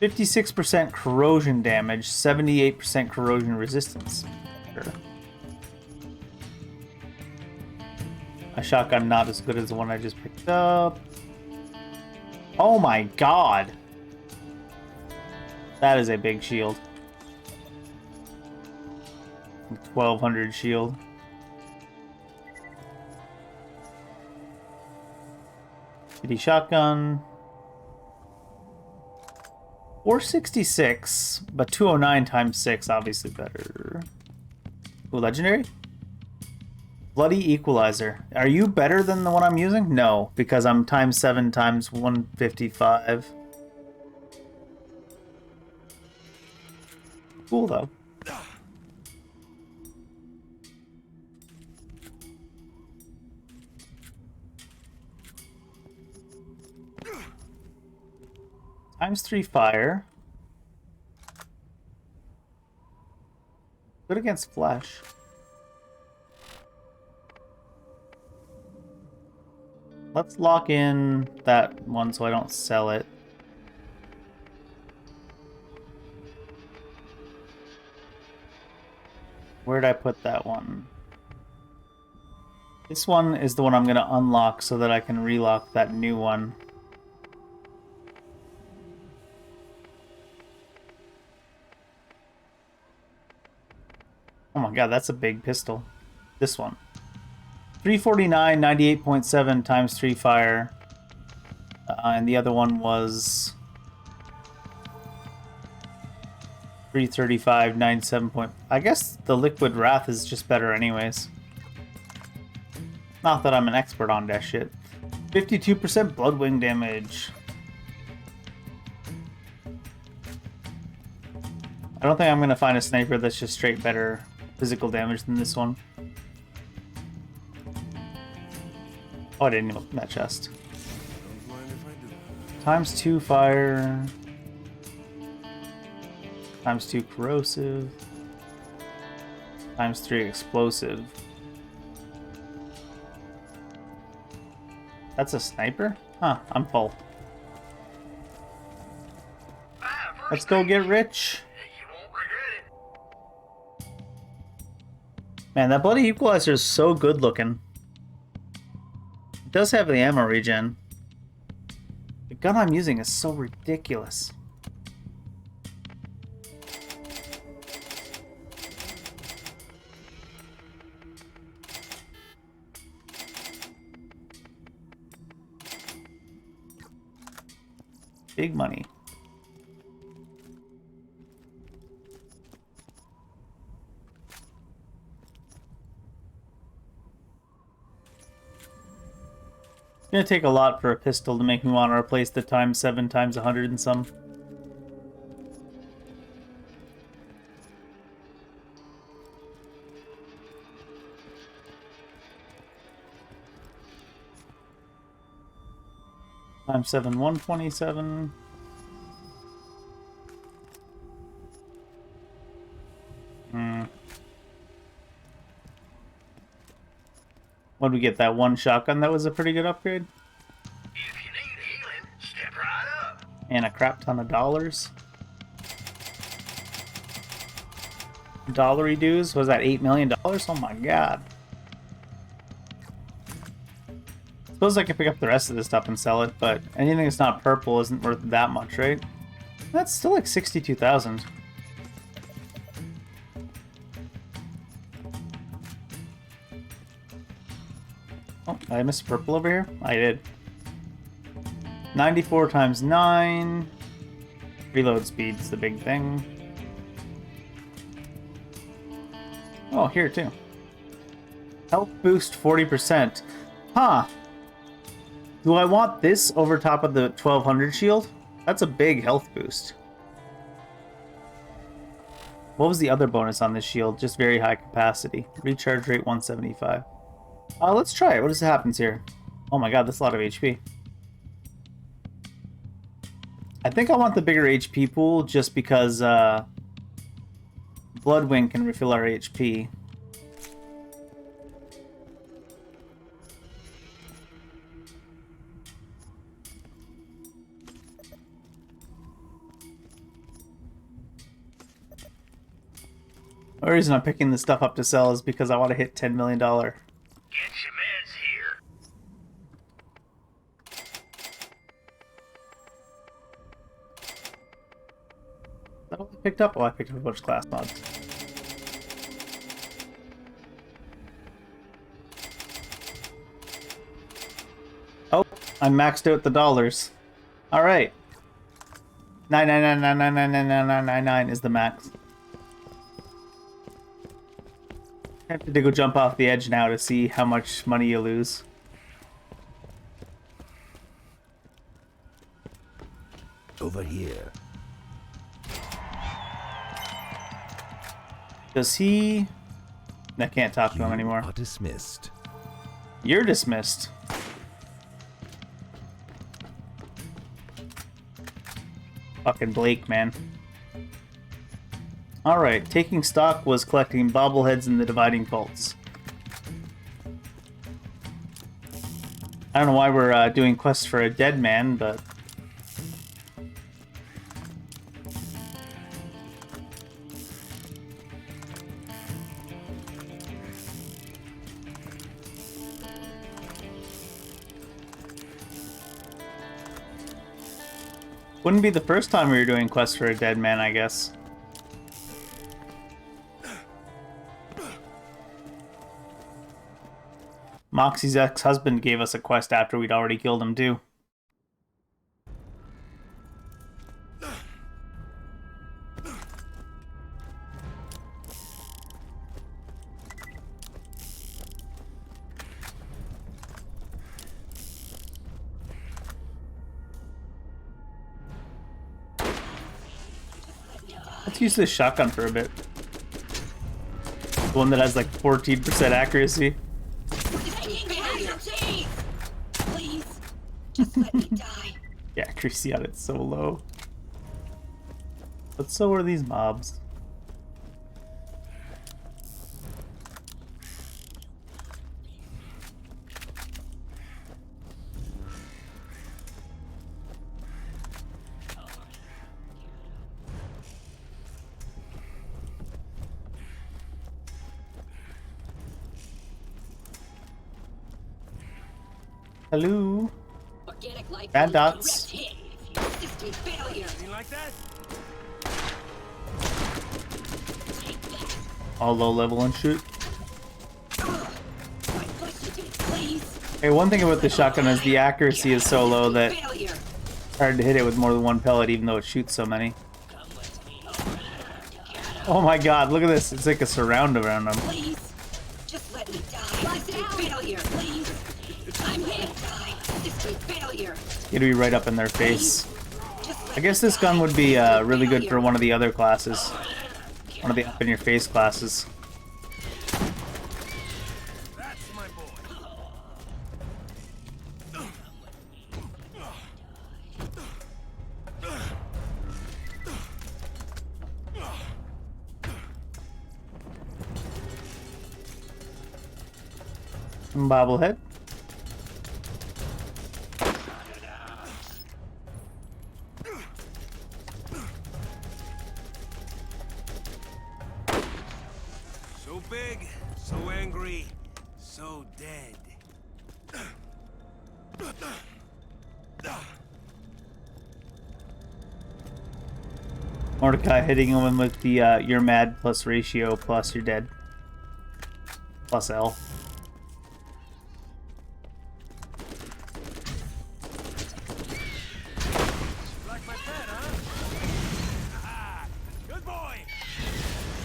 56% corrosion damage, 78% corrosion resistance. Sure. A shotgun not as good as the one I just picked up. Oh my god! That is a big shield. 1200 shield. Shitty shotgun. 466, but 209 times 6, obviously better. Ooh, legendary? Bloody Equalizer. Are you better than the one I'm using? No, because I'm times 7 times 155. Cool, though. Times 3 fire. Good against flesh. Let's lock in that one so I don't sell it. Where'd I put that one? This one is the one I'm going to unlock so that I can relock that new one. Oh my god, that's a big pistol. This one. 349, 98.7 times 3 fire. And the other one was 335, 97 point... I guess the Liquid Wrath is just better anyways. Not that I'm an expert on that shit. 52% Bloodwing damage. I don't think I'm going to find a sniper that's just straight better physical damage than this one. Oh, I didn't even open that chest. Times 2 fire. Times 2 corrosive. Times 3 explosive. That's a sniper? Huh, I'm full. Let's go get rich. Man, that bloody equalizer is so good looking. It does have the ammo regen. The gun I'm using is so ridiculous. Big money. It's gonna take a lot for a pistol to make me want to replace the times 7 times 100 and some. Times 7, 127. What did we get? That one shotgun that was a pretty good upgrade? If you need healing, step right up. And a crap ton of dollars. Dollary dues? Was that $8 million? Oh my god. Suppose I could pick up the rest of this stuff and sell it, but anything that's not purple isn't worth that much, right? That's still like 62,000. Oh, did I miss purple over here? I did. 94 times 9. Reload speed's the big thing. Oh, here too. Health boost 40%. Huh. Do I want this over top of the 1200 shield? That's a big health boost. What was the other bonus on this shield? Just very high capacity. Recharge rate 175. Let's try it. What happens here? Oh my god, that's a lot of HP. I think I want the bigger HP pool just because Bloodwing can refill our HP. The reason I'm picking this stuff up to sell is because I want to hit $10 million. Get your meds here. Is that all I picked up? Oh, I picked up a bunch of class mods. Oh, I maxed out the dollars. Alright. 999999999 is the max. I have to go jump off the edge now to see how much money you lose. Over here. Does he... I can't talk to him anymore. You are dismissed. You're dismissed. Fucking Blake, man. Alright, taking stock was collecting bobbleheads in the dividing faults. I don't know why we're doing quests for a dead man, but... Wouldn't be the first time we were doing quests for a dead man, I guess. Moxie's ex-husband gave us a quest after we'd already killed him, too. Let's use this shotgun for a bit. The one that has like 14% accuracy. Please, just let me die. Yeah, accuracy on it's so low. But so are these mobs. Hello. Bad dots. Like that? All low level and shit. Hey, one thing about the shotgun is the accuracy is so low that it's hard to hit it with more than one pellet, even though it shoots so many. Oh my god, look at this. It's like a surround around them. Please, just let me die. This is failure, please. I'm here. This is failure. It'd be right up in their face. I guess this gun would be really good for one of the other classes. One of the up-in-your-face classes. Bobblehead. So big, so angry, so dead. Mordecai hitting him with the you're mad plus ratio plus you're dead. Plus L.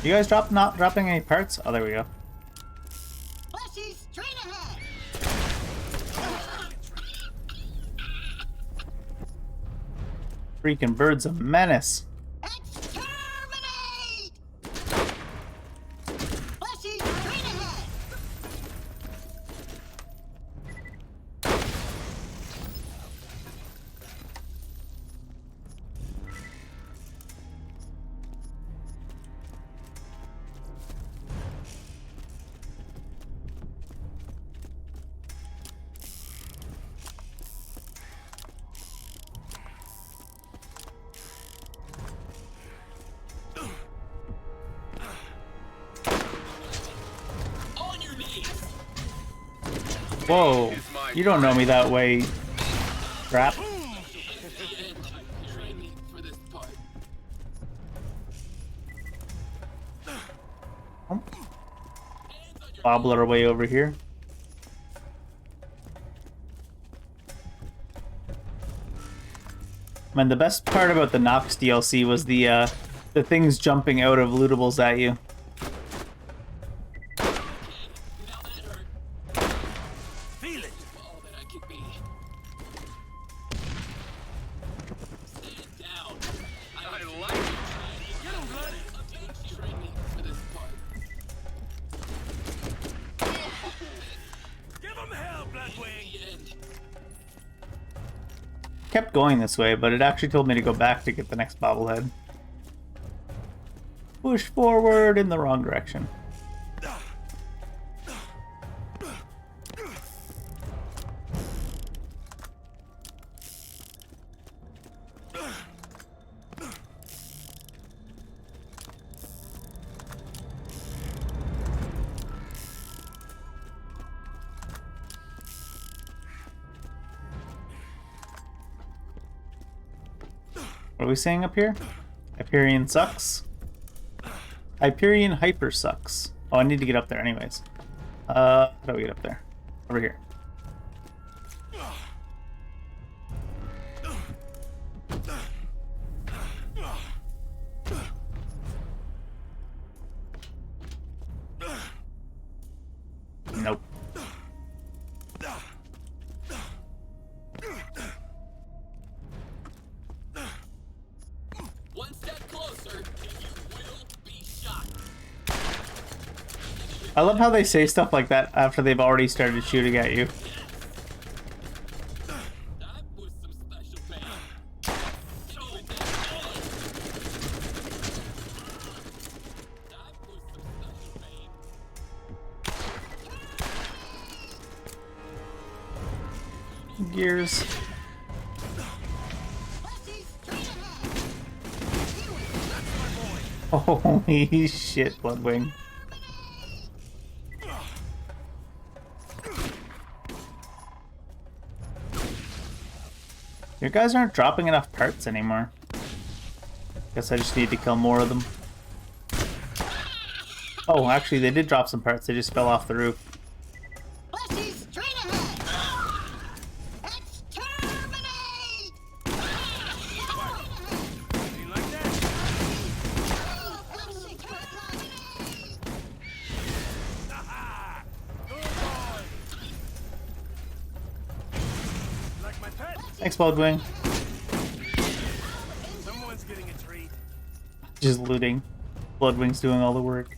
You guys not dropping any parts? Oh, there we go. Fleshy, straight ahead. Freaking bird's a menace. Exterminate! Fleshy, straight ahead. Whoa, you don't know me that way, crap. Oh. Bobble our way over here. Man, the best part about the Nox DLC was the things jumping out of lootables at you. Kept going this way, but it actually told me to go back to get the next bobblehead. Push forward in the wrong direction. What are we saying up here? Hyperion sucks. Hyperion hyper sucks. Oh, I need to get up there anyways. How do we get up there? Over here. Nope. One step closer, and you will be shot. I love how they say stuff like that after they've already started shooting at you. Gears. Holy shit, Bloodwing. Your guys aren't dropping enough parts anymore. Guess I just need to kill more of them. Oh, actually, they did drop some parts. They just fell off the roof. Thanks, Bloodwing. Someone's getting a treat. Just looting. Bloodwing's doing all the work.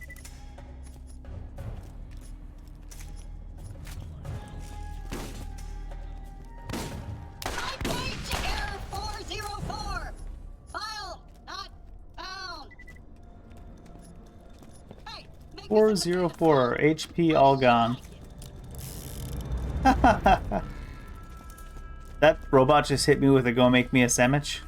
Error 404. File not found. Hey, 404 HP all gone. That robot just hit me with a go make me a sandwich.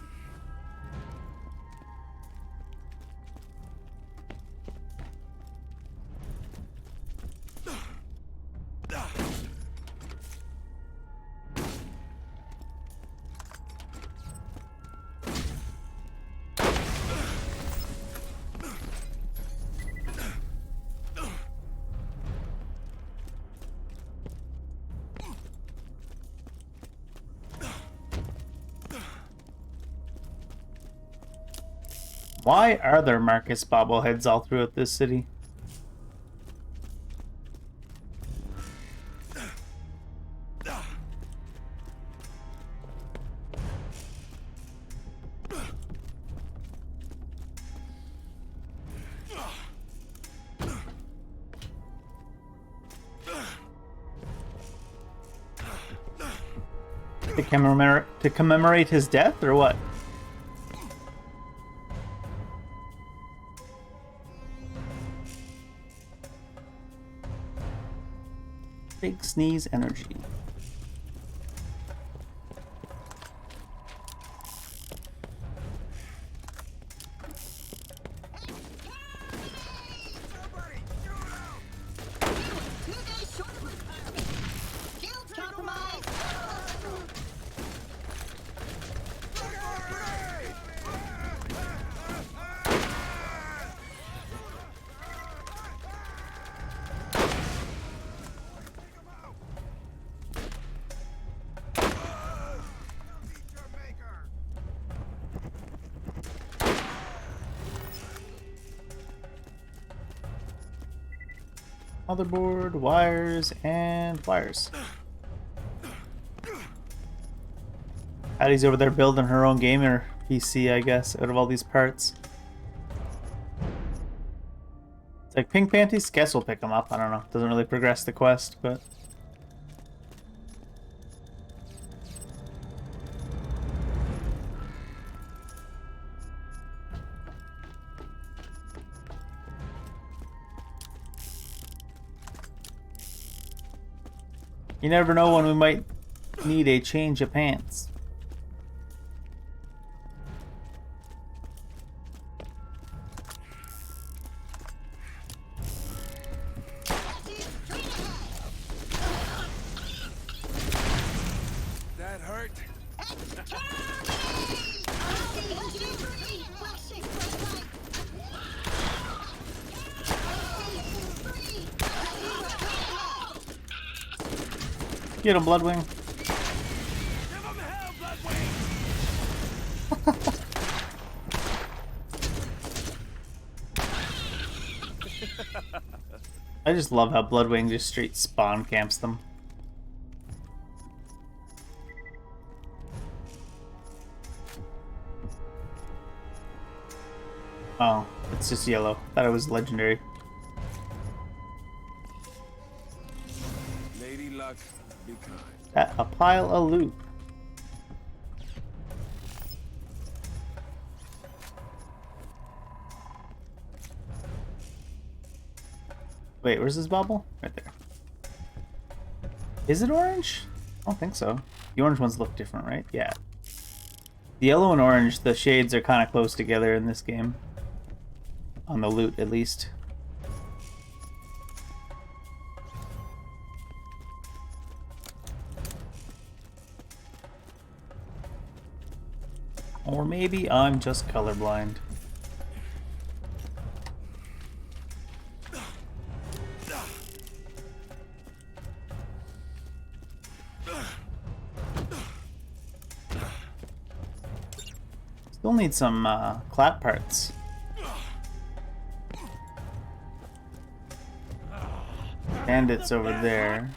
Why are there Marcus bobbleheads all throughout this city? To commemorate his death, or what? Big sneeze energy. Motherboard, wires, and wires. Addie's over there building her own gamer PC, I guess, out of all these parts. It's like pink panties. Guess we'll pick them up. I don't know. Doesn't really progress the quest, but. You never know when we might need a change of pants. That hurt. Get him, Bloodwing. Give him hell, Bloodwing! I just love how Bloodwing just straight spawn camps them. Oh, it's just yellow. Thought it was legendary. Lady Luck, be kind. A pile of loot. Wait, where's this bauble? Right there. Is it orange? I don't think so. The orange ones look different, right? Yeah. The yellow and orange, the shades are kind of close together in this game. On the loot, at least. Or maybe I'm just colorblind. Still need some clap parts. Bandits over there.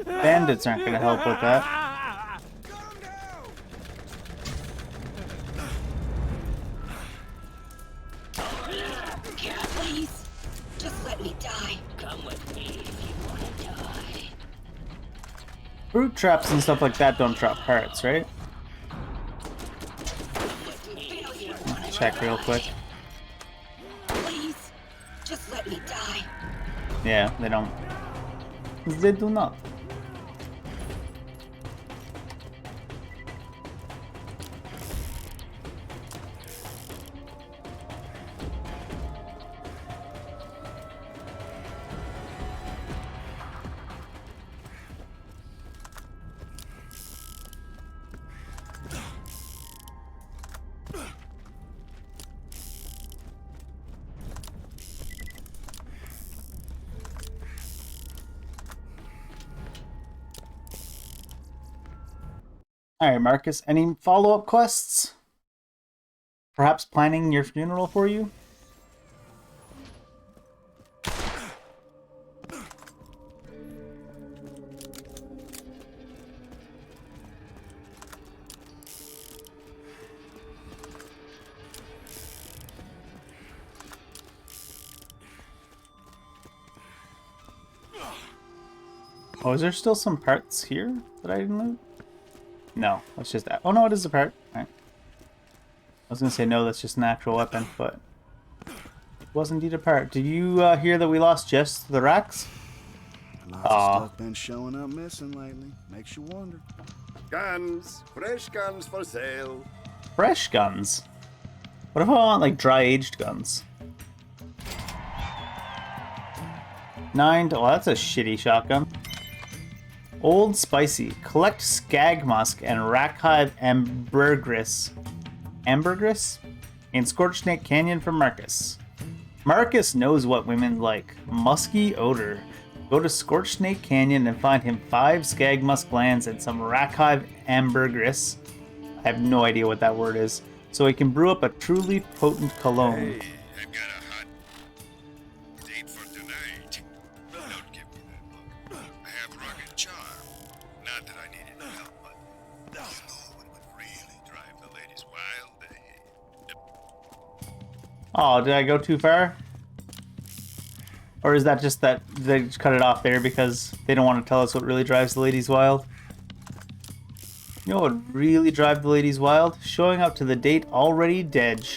Bandits aren't gonna help with that. Please, just let me die. Come with me if you want to die. Fruit traps and stuff like that don't drop parts, right? Check real quick. Please, just let me die. Yeah, they don't. They do not. Alright, Marcus, any follow-up quests? Perhaps planning your funeral for you? Oh, is there still some parts here that I didn't loot? No, that's just that. Oh no, it is a part. Right. I was gonna say no, that's just an actual weapon, but it was indeed a part. Did you hear that we lost Jess to the racks? Lots of stuff been showing up missing lately. Makes you wonder. Guns, fresh guns for sale. Fresh guns? What if I want like dry-aged guns? 9. Oh, that's a shitty shotgun. Old Spicy. Collect Skag Musk and Rackhive Ambergris. Ambergris? In Scorched Snake Canyon for Marcus. Marcus knows what women like. Musky odor. Go to Scorched Snake Canyon and find him 5 Skag Musk glands and some Rackhive Ambergris. I have no idea what that word is. So he can brew up a truly potent cologne. Hey, I've got a hot date for tonight. Don't give me that look. I have rugged charm. Not that I need any help, but you know what would really drive the ladies wild? Oh, did I go too far? Or is that just that they just cut it off there because they don't want to tell us what really drives the ladies wild? You know what would really drive the ladies wild? Showing up to the date already dead.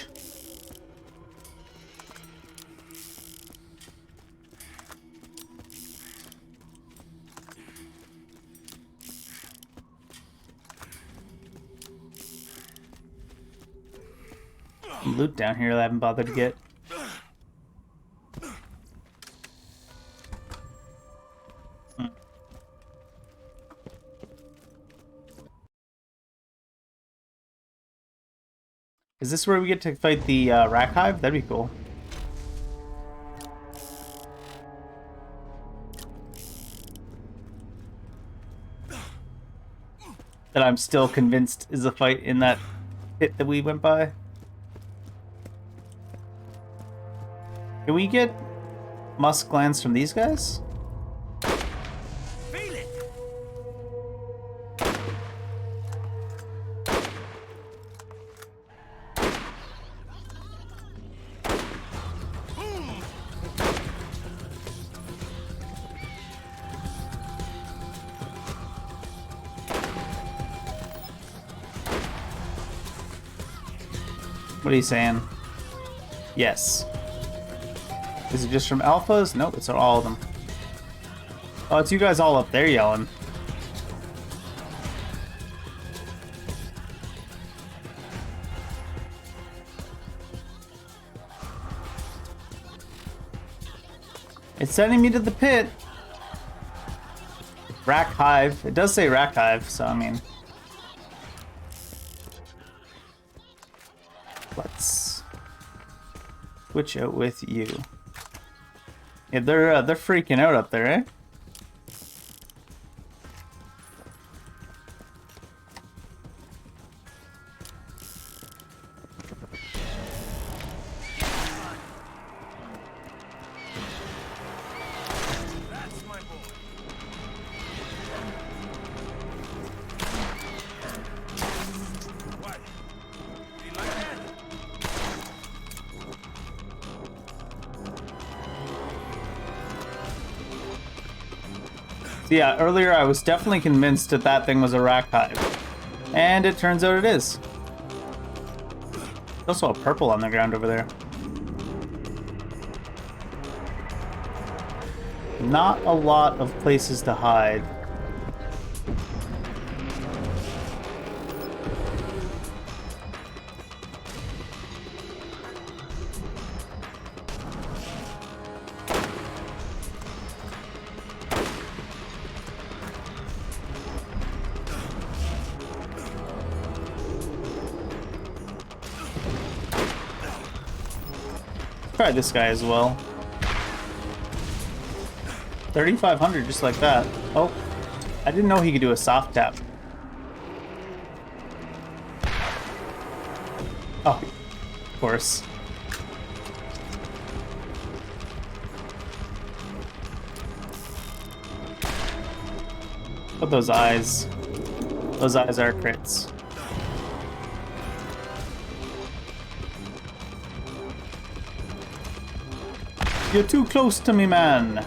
Loot down here that I haven't bothered to get. Is this where we get to fight the Rack Hive? That'd be cool. that I'm still convinced is a fight in that pit that we went by. Can we get musk glands from these guys? Feel it. What are you saying? Yes. Is it just from alphas? Nope, it's all of them. Oh, it's you guys all up there yelling. It's sending me to the pit. Rack Hive. It does say Rack Hive, so I mean... Let's switch out with you. Yeah, they're freaking out up there, eh? That's my boy. What? You like that? Yeah, earlier I was definitely convinced that that thing was a rack hive. And it turns out it is. There's also a purple on the ground over there. Not a lot of places to hide. Try this guy as well. 3,500 just like that. Oh, I didn't know he could do a soft tap. Oh, of course. But those eyes are crits. You're too close to me, man.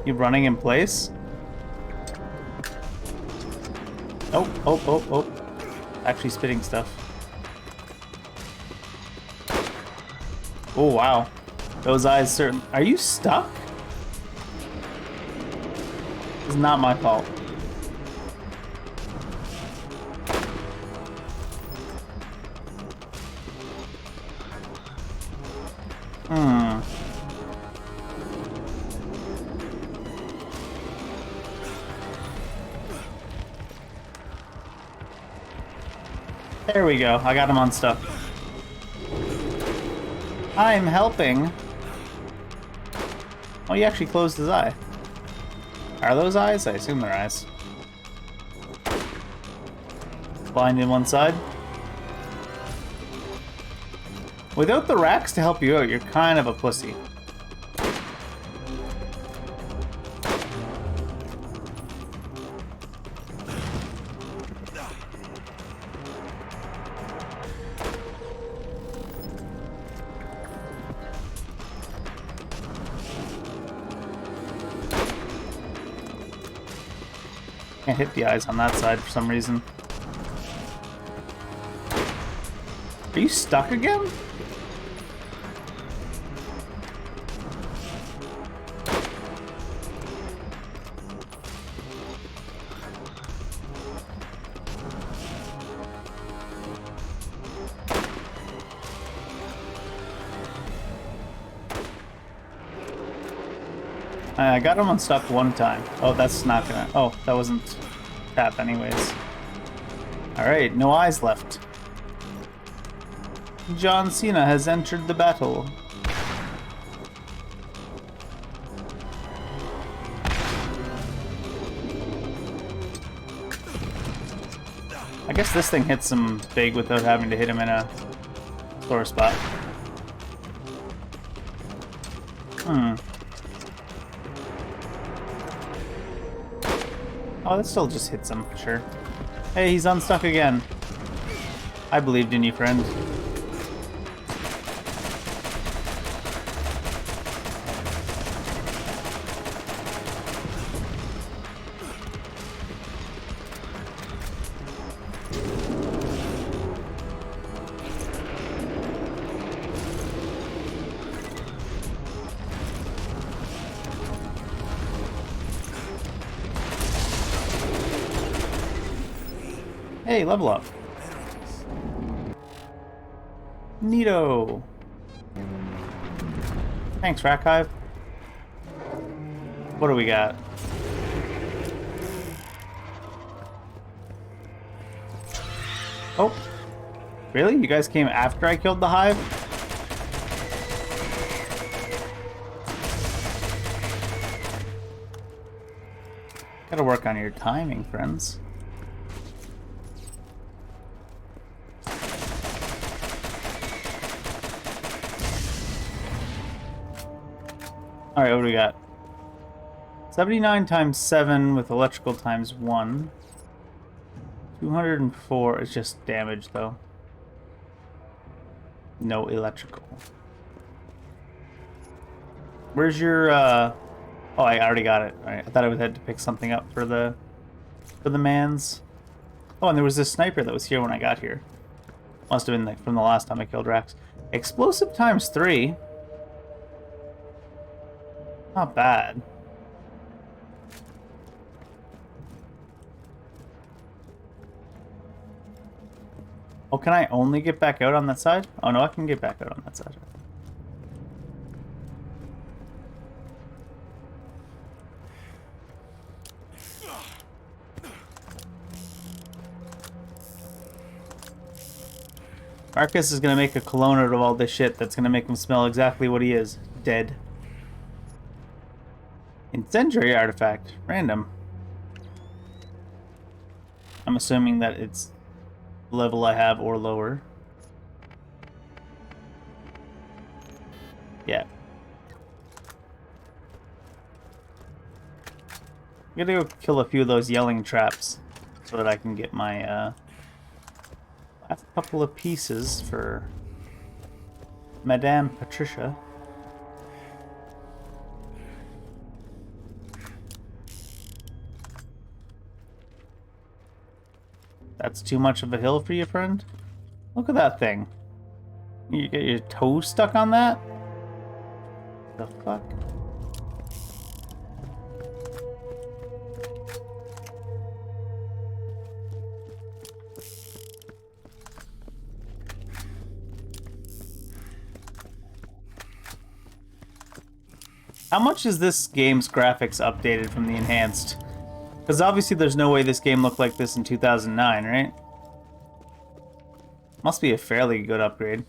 You running in place? Oh. Actually spitting stuff. Oh, wow. Those eyes certain. Are you stuck? It's not my fault. There we go. I got him unstuck. I'm helping. Oh, you actually closed his eye. Are those eyes? I assume they're eyes. Blind in one side. Without the racks to help you out, you're kind of a pussy. Can't hit the eyes on that side for some reason. Are you stuck again? I got him unstuck one time. Oh, that's not gonna... Oh, that wasn't tap anyways. Alright, no eyes left. John Cena has entered the battle. guess this thing hits him big without having to hit him in a sore spot. Oh, that still just hits him, sure. Hey, he's unstuck again. I believed in you, friend. Hey, level up. Neato. Thanks, Rack Hive. What do we got? Oh. Really? You guys came after I killed the hive? Gotta work on your timing, friends. Alright, what do we got? 79 times 7 with electrical times 1. 204 is just damage, though. No electrical. Where's your, Oh, I already got it. Alright, I thought I would had to pick something up for the mans. Oh, and there was this sniper that was here when I got here. Must have been like from the last time I killed Rax. Explosive times 3. Not bad. Oh, can I only get back out on that side? Oh no, I can get back out on that side. Marcus is gonna make a cologne out of all this shit that's gonna make him smell exactly what he is. Dead. Incendiary artifact. Random. I'm assuming that it's level I have or lower. Yeah. I'm gonna go kill a few of those yelling traps so that I can get my last couple of pieces for Madame Patricia. That's too much of a hill for you, friend? Look at that thing. You get your toe stuck on that? The fuck? How much is this game's graphics updated from the enhanced? Because obviously there's no way this game looked like this in 2009, right? Must be a fairly good upgrade.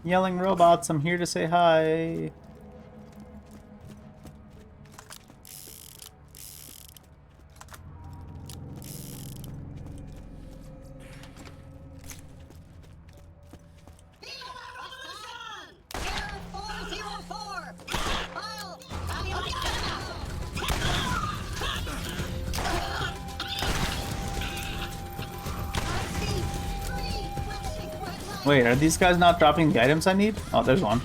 Yelling robots, I'm here to say hi. Wait, are these guys not dropping the items I need? Oh, there's one.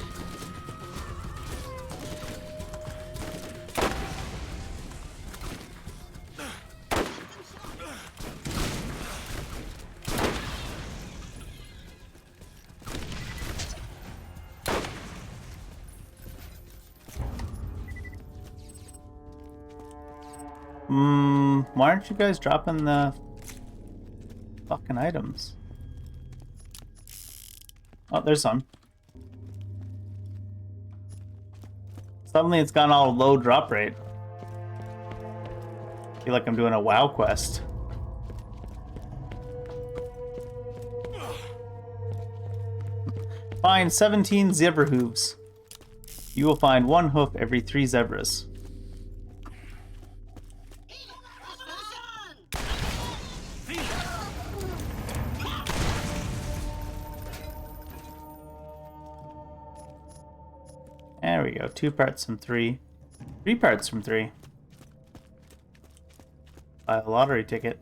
Why aren't you guys dropping the fucking items? Oh, there's some. Suddenly it's gone all low drop rate. Feel like I'm doing a WoW quest. Find 17 zebra hooves. You will find 1 hoof every 3 zebras. There we go. 2 parts from 3. 3 parts from 3. Buy a lottery ticket.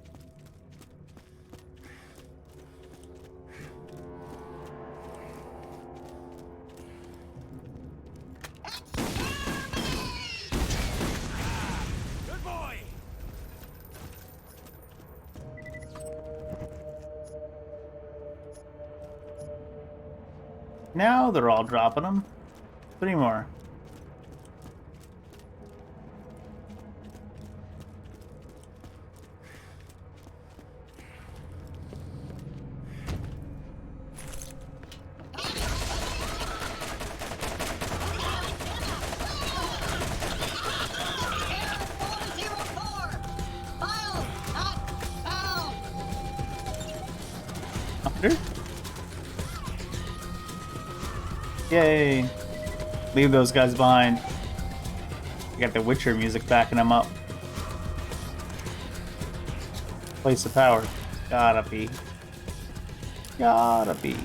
Good boy. Now they're all dropping them. 3 more. Under? Yay! Leave those guys behind. You got the Witcher music backing them up. Place of power. Gotta be. Gotta be.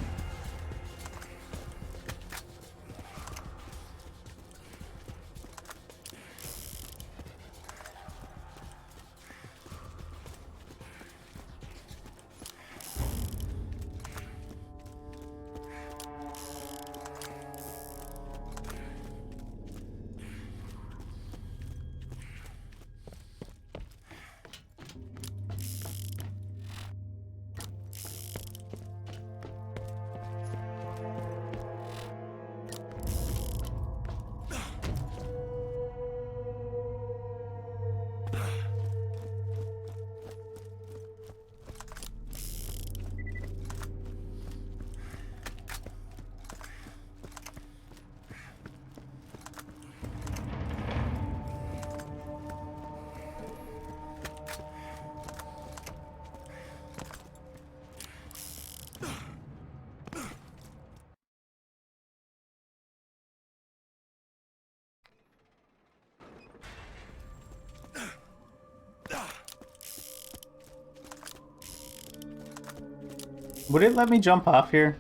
Would it let me jump off here?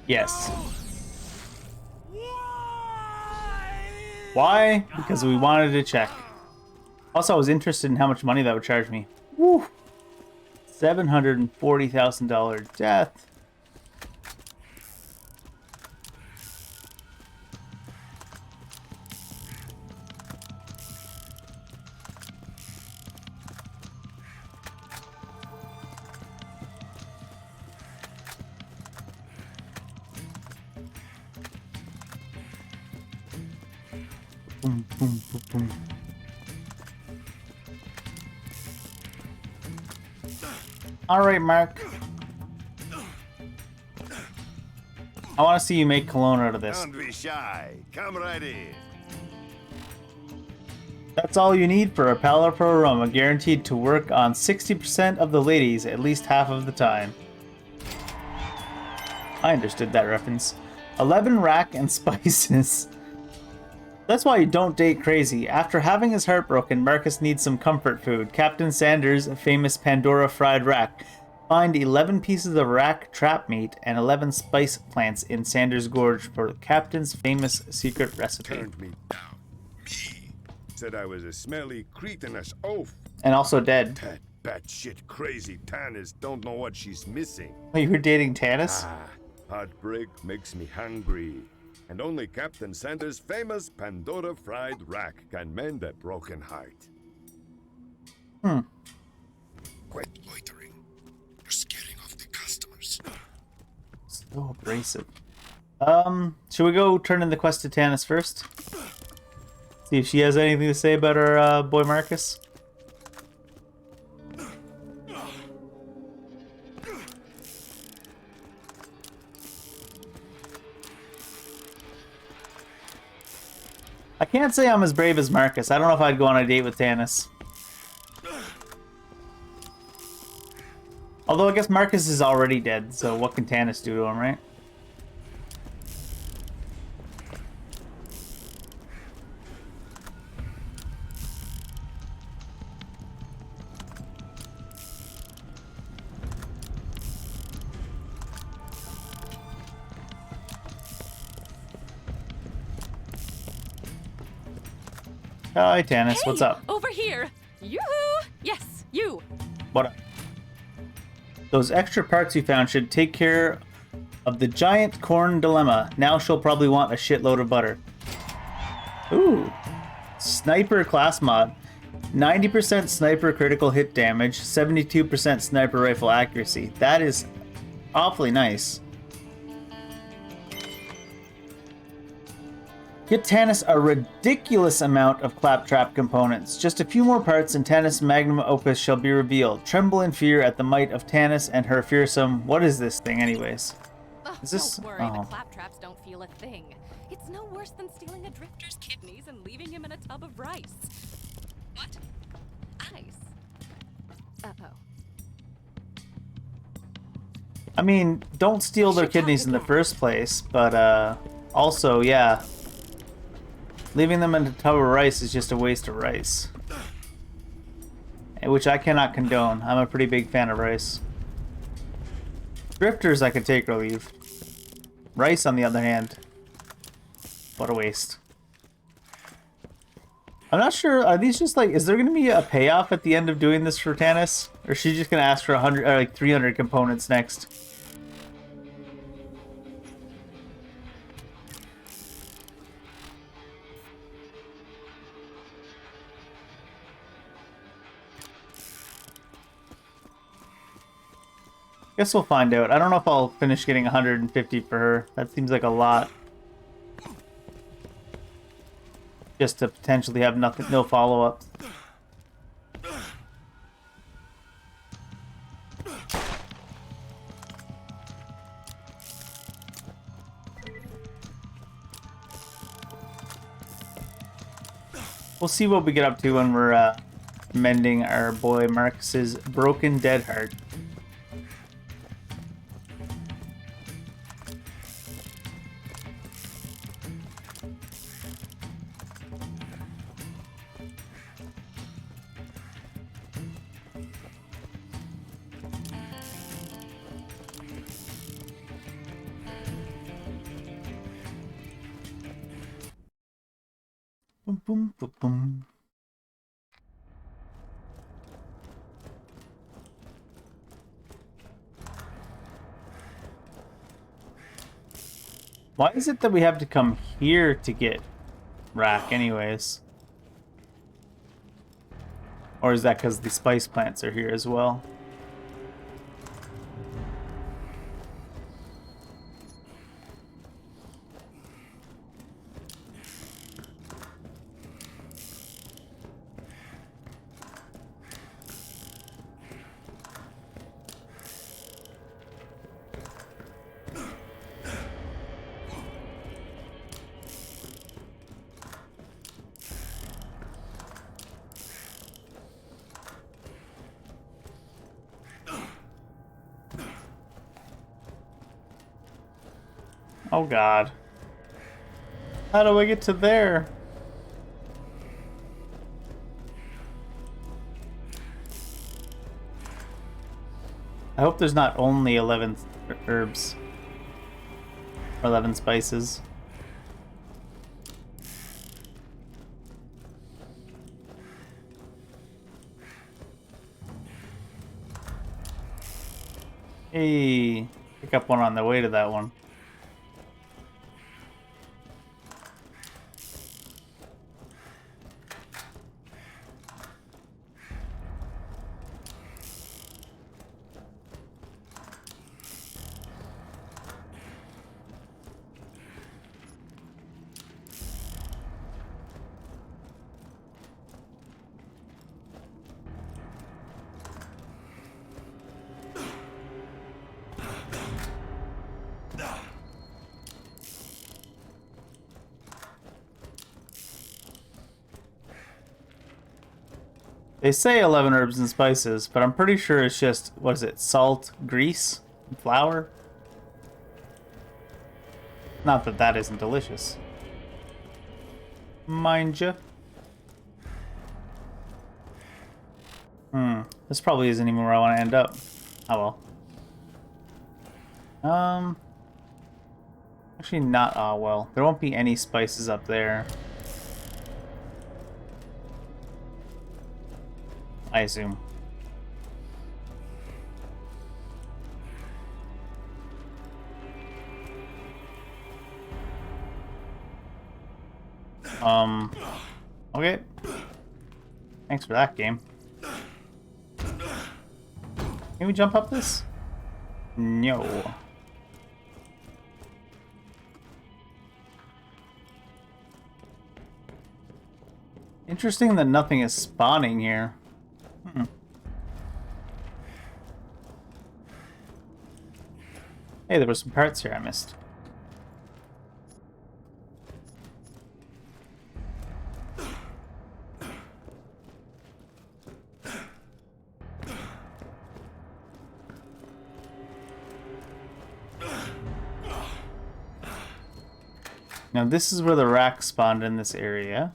Yes. Why? Because we wanted to check. Also, I was interested in how much money that would charge me. Woo! $740,000 death. Boom, boom, boom, boom. All right, Mark. I want to see you make cologne out of this. Don't be shy. Come right in. That's all you need for a Palo Pro aroma, guaranteed to work on 60% of the ladies at least half of the time. I understood that reference. 11 rack and spices. That's why you don't date crazy. After having his heart broken, Marcus needs some comfort food. Captain Sanders' famous Pandora fried rack. Find 11 pieces of rack trap meat and 11 spice plants in Sanders Gorge for the Captain's famous secret recipe. Turned me down. Me. Said I was a smelly, cretinous oaf. And also dead. That batshit crazy Tanis don't know what she's missing. Oh, you were dating Tanis? Ah, heartbreak makes me hungry. And only Captain Sanders' famous Pandora fried rack can mend a broken heart. Quit loitering. You're scaring off the customers. So abrasive. Should we go turn in the quest to Tanis first? See if she has anything to say about our boy Marcus. I can't say I'm as brave as Marcus. I don't know if I'd go on a date with Tannis. Although I guess Marcus is already dead, so what can Tannis do to him, right? Hi, Tannis. Hey, what's up? Over here. Yoo-hoo! Yes, you. What up? Those extra parts you found should take care of the giant corn dilemma. Now she'll probably want a shitload of butter. Ooh. Sniper class mod. 90% sniper critical hit damage, 72% sniper rifle accuracy. That is awfully nice. Get Tannis a ridiculous amount of claptrap components. Just a few more parts and Tannis' magnum opus shall be revealed. Tremble in fear at the might of Tannis and her fearsome... What is this thing anyways? Is this... Don't worry, the claptraps don't feel a thing. It's no worse than stealing a drifter's kidneys and leaving him in a tub of rice. What? Ice? Uh-oh. I mean, don't steal their kidneys in the first place, but also, yeah. Leaving them in a tub of rice is just a waste of rice. Which I cannot condone. I'm a pretty big fan of rice. Drifters I could take or leave. Rice, on the other hand, what a waste. I'm not sure, are these just like, is there going to be a payoff at the end of doing this for Tannis? Or is she just going to ask for 100, or like 300 components next? Guess we'll find out. I don't know if I'll finish getting 150 for her. That seems like a lot. Just to potentially have nothing, no follow-ups. We'll see what we get up to when we're mending our boy Marcus's broken dead heart. Boom, boom, boom, boom. Why is it that we have to come here to get rack anyways? Or is that because the spice plants are here as well? Oh god. How do I get to there? I hope there's not only 11 herbs. Or 11 spices. Hey, pick up one on the way to that one. They say 11 herbs and spices, but I'm pretty sure it's just, what is it, salt, grease, and flour? Not that that isn't delicious. Mind ya. This probably isn't even where I want to end up. Oh well. Actually not, oh well. There won't be any spices up there. I assume. Okay. Thanks for that, game. Can we jump up this? No. Interesting that nothing is spawning here. Hey, there were some parts here I missed. Now this is where the rack spawned in this area.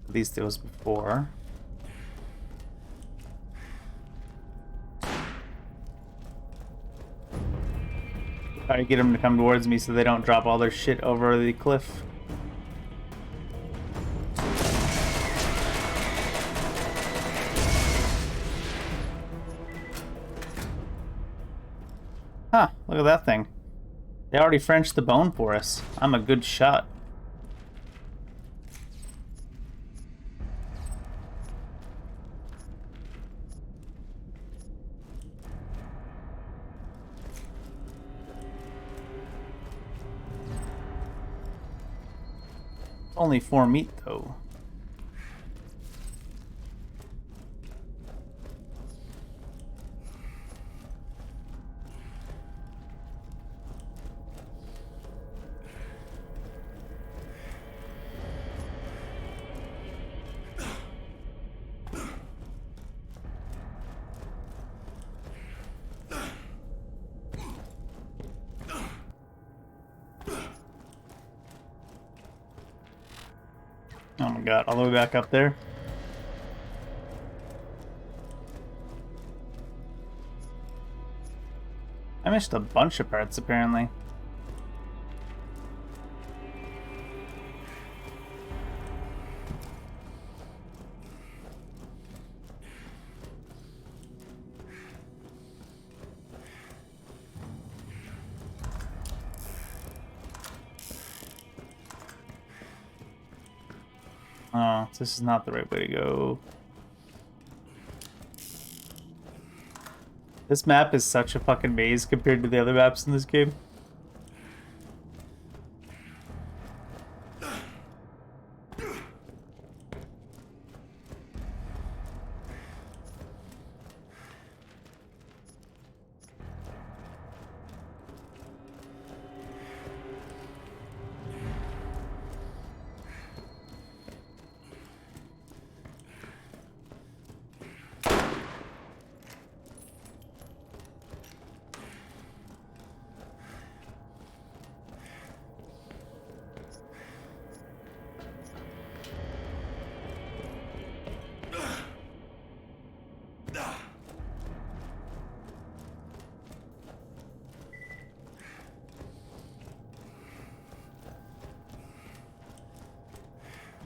At least it was before. Try to get them to come towards me so they don't drop all their shit over the cliff. Huh, look at that thing. They already Frenched the bone for us. I'm a good shot. Only 4 meat, though. Oh my god, all the way back up there. I missed a bunch of parts, apparently. Oh, this is not the right way to go. This map is such a fucking maze compared to the other maps in this game.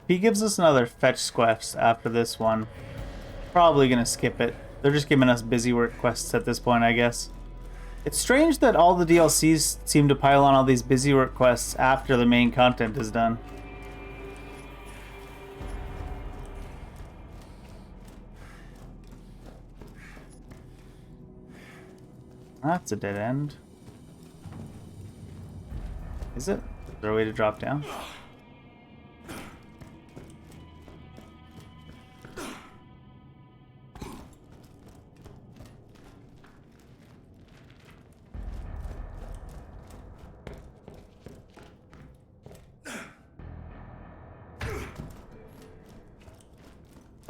If he gives us another fetch quest after this one, probably gonna skip it. They're just giving us busy work quests at this point, I guess. It's strange that all the DLCs seem to pile on all these busy work quests after the main content is done. That's a dead end. Is it? Is there a way to drop down?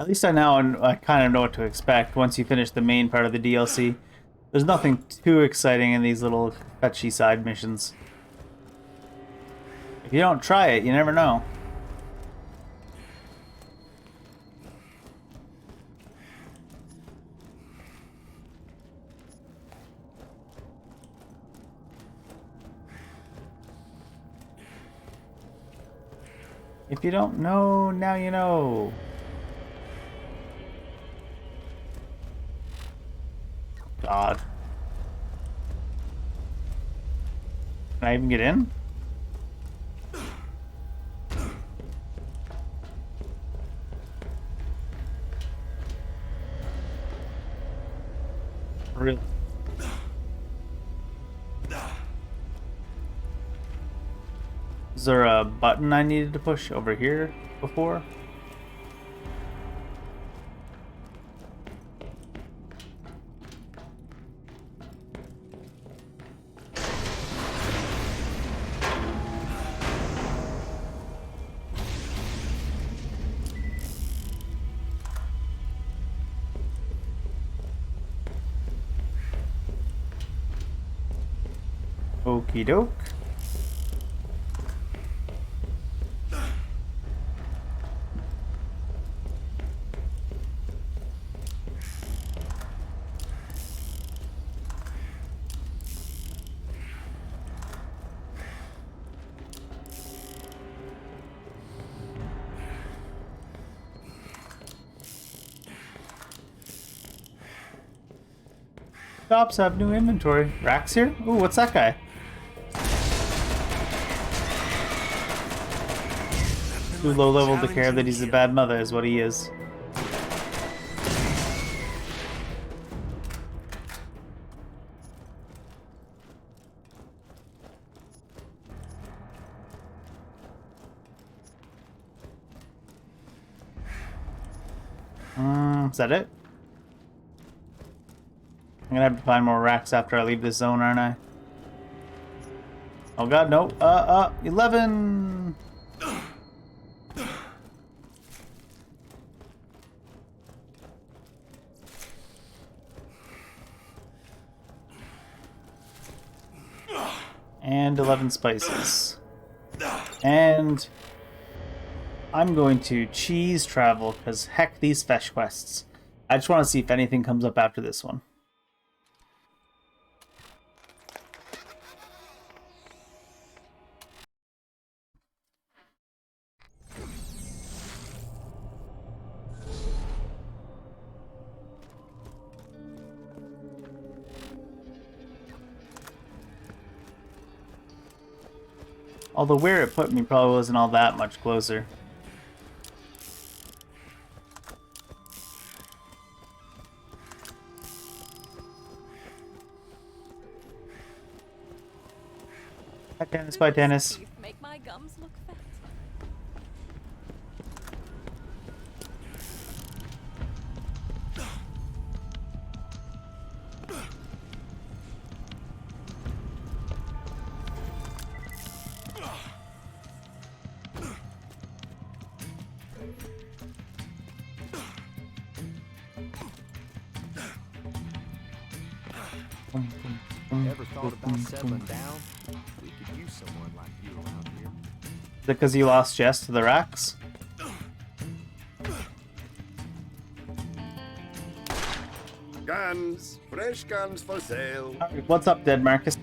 At least I kind of know what to expect once you finish the main part of the DLC. There's nothing too exciting in these little fetchy side missions. If you don't try it, you never know. If you don't know, now you know. God. Can I even get in? Really? Is there a button I needed to push over here before? Okie doke. Shops have new inventory. Racks here? Ooh, what's that guy? Too low level to care that he's a bad mother is what he is. Is that it? I'm gonna have to find more racks after I leave this zone, aren't I? Oh god, no. 11! And 11 spices. And I'm going to cheese travel, because heck these fetch quests. I just want to see if anything comes up after this one. Although where it put me probably wasn't all that much closer. Bye, Dennis. Bye, Dennis. Make my gums look fat. Ever thought about settling down? We could use someone like you around here. Is it because you lost Jess to the racks? Guns! Fresh guns for sale. What's up, Dead Marcus?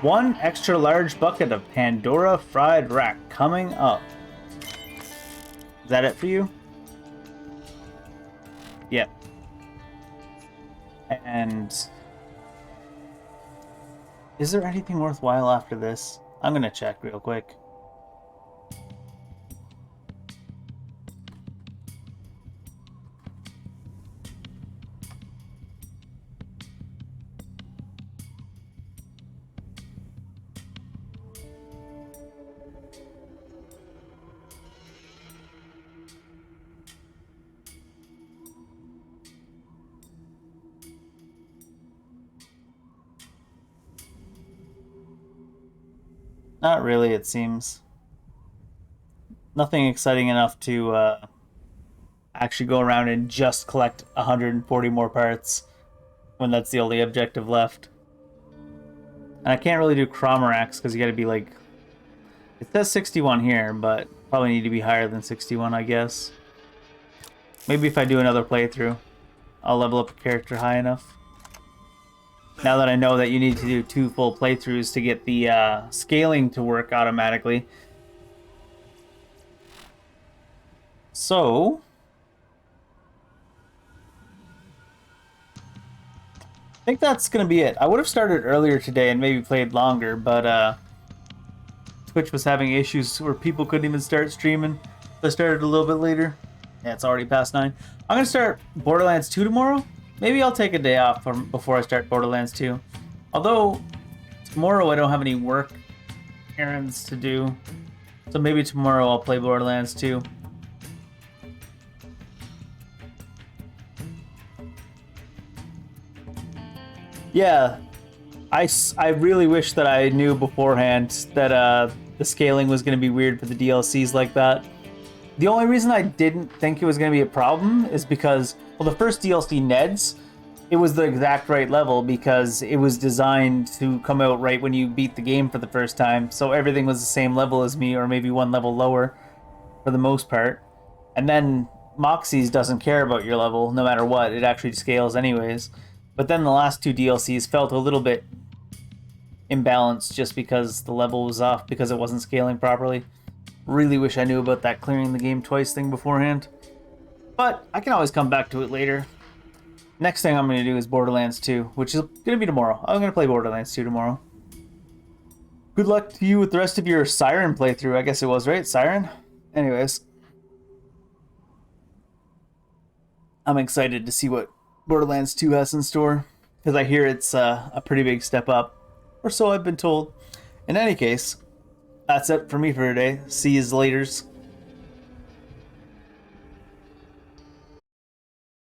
1 extra large bucket of Pandora fried rack coming up. Is that it for you? Yep. And is there anything worthwhile after this? I'm gonna check real quick. Not really, it seems. Nothing exciting enough to actually go around and just collect 140 more parts when that's the only objective left. And I can't really do Cromarax because you gotta be like... It says 61 here, but probably need to be higher than 61, I guess. Maybe if I do another playthrough, I'll level up a character high enough. Now that I know that you need to do 2 full playthroughs to get the scaling to work automatically. So... I think that's going to be it. I would have started earlier today and maybe played longer, but Twitch was having issues where people couldn't even start streaming. So I started a little bit later. Yeah, it's already past 9. I'm going to start Borderlands 2 tomorrow. Maybe I'll take a day off before I start Borderlands 2. Although, tomorrow I don't have any work errands to do. So maybe tomorrow I'll play Borderlands 2. Yeah, I really wish that I knew beforehand that the scaling was going to be weird for the DLCs like that. The only reason I didn't think it was going to be a problem is because, well, the first DLC, Ned's, it was the exact right level because it was designed to come out right when you beat the game for the first time. So everything was the same level as me, or maybe one level lower for the most part. And then Moxie's doesn't care about your level no matter what. It actually scales anyways. But then the last 2 DLCs felt a little bit imbalanced just because the level was off because it wasn't scaling properly. Really wish I knew about that clearing the game twice thing beforehand. But I can always come back to it later. Next thing I'm going to do is Borderlands 2, which is going to be tomorrow. I'm going to play Borderlands 2 tomorrow. Good luck to you with the rest of your Siren playthrough. I guess it was, right? Siren? Anyways. I'm excited to see what Borderlands 2 has in store, because I hear it's a pretty big step up, or so I've been told. In any case, that's it for me for today. See you laters.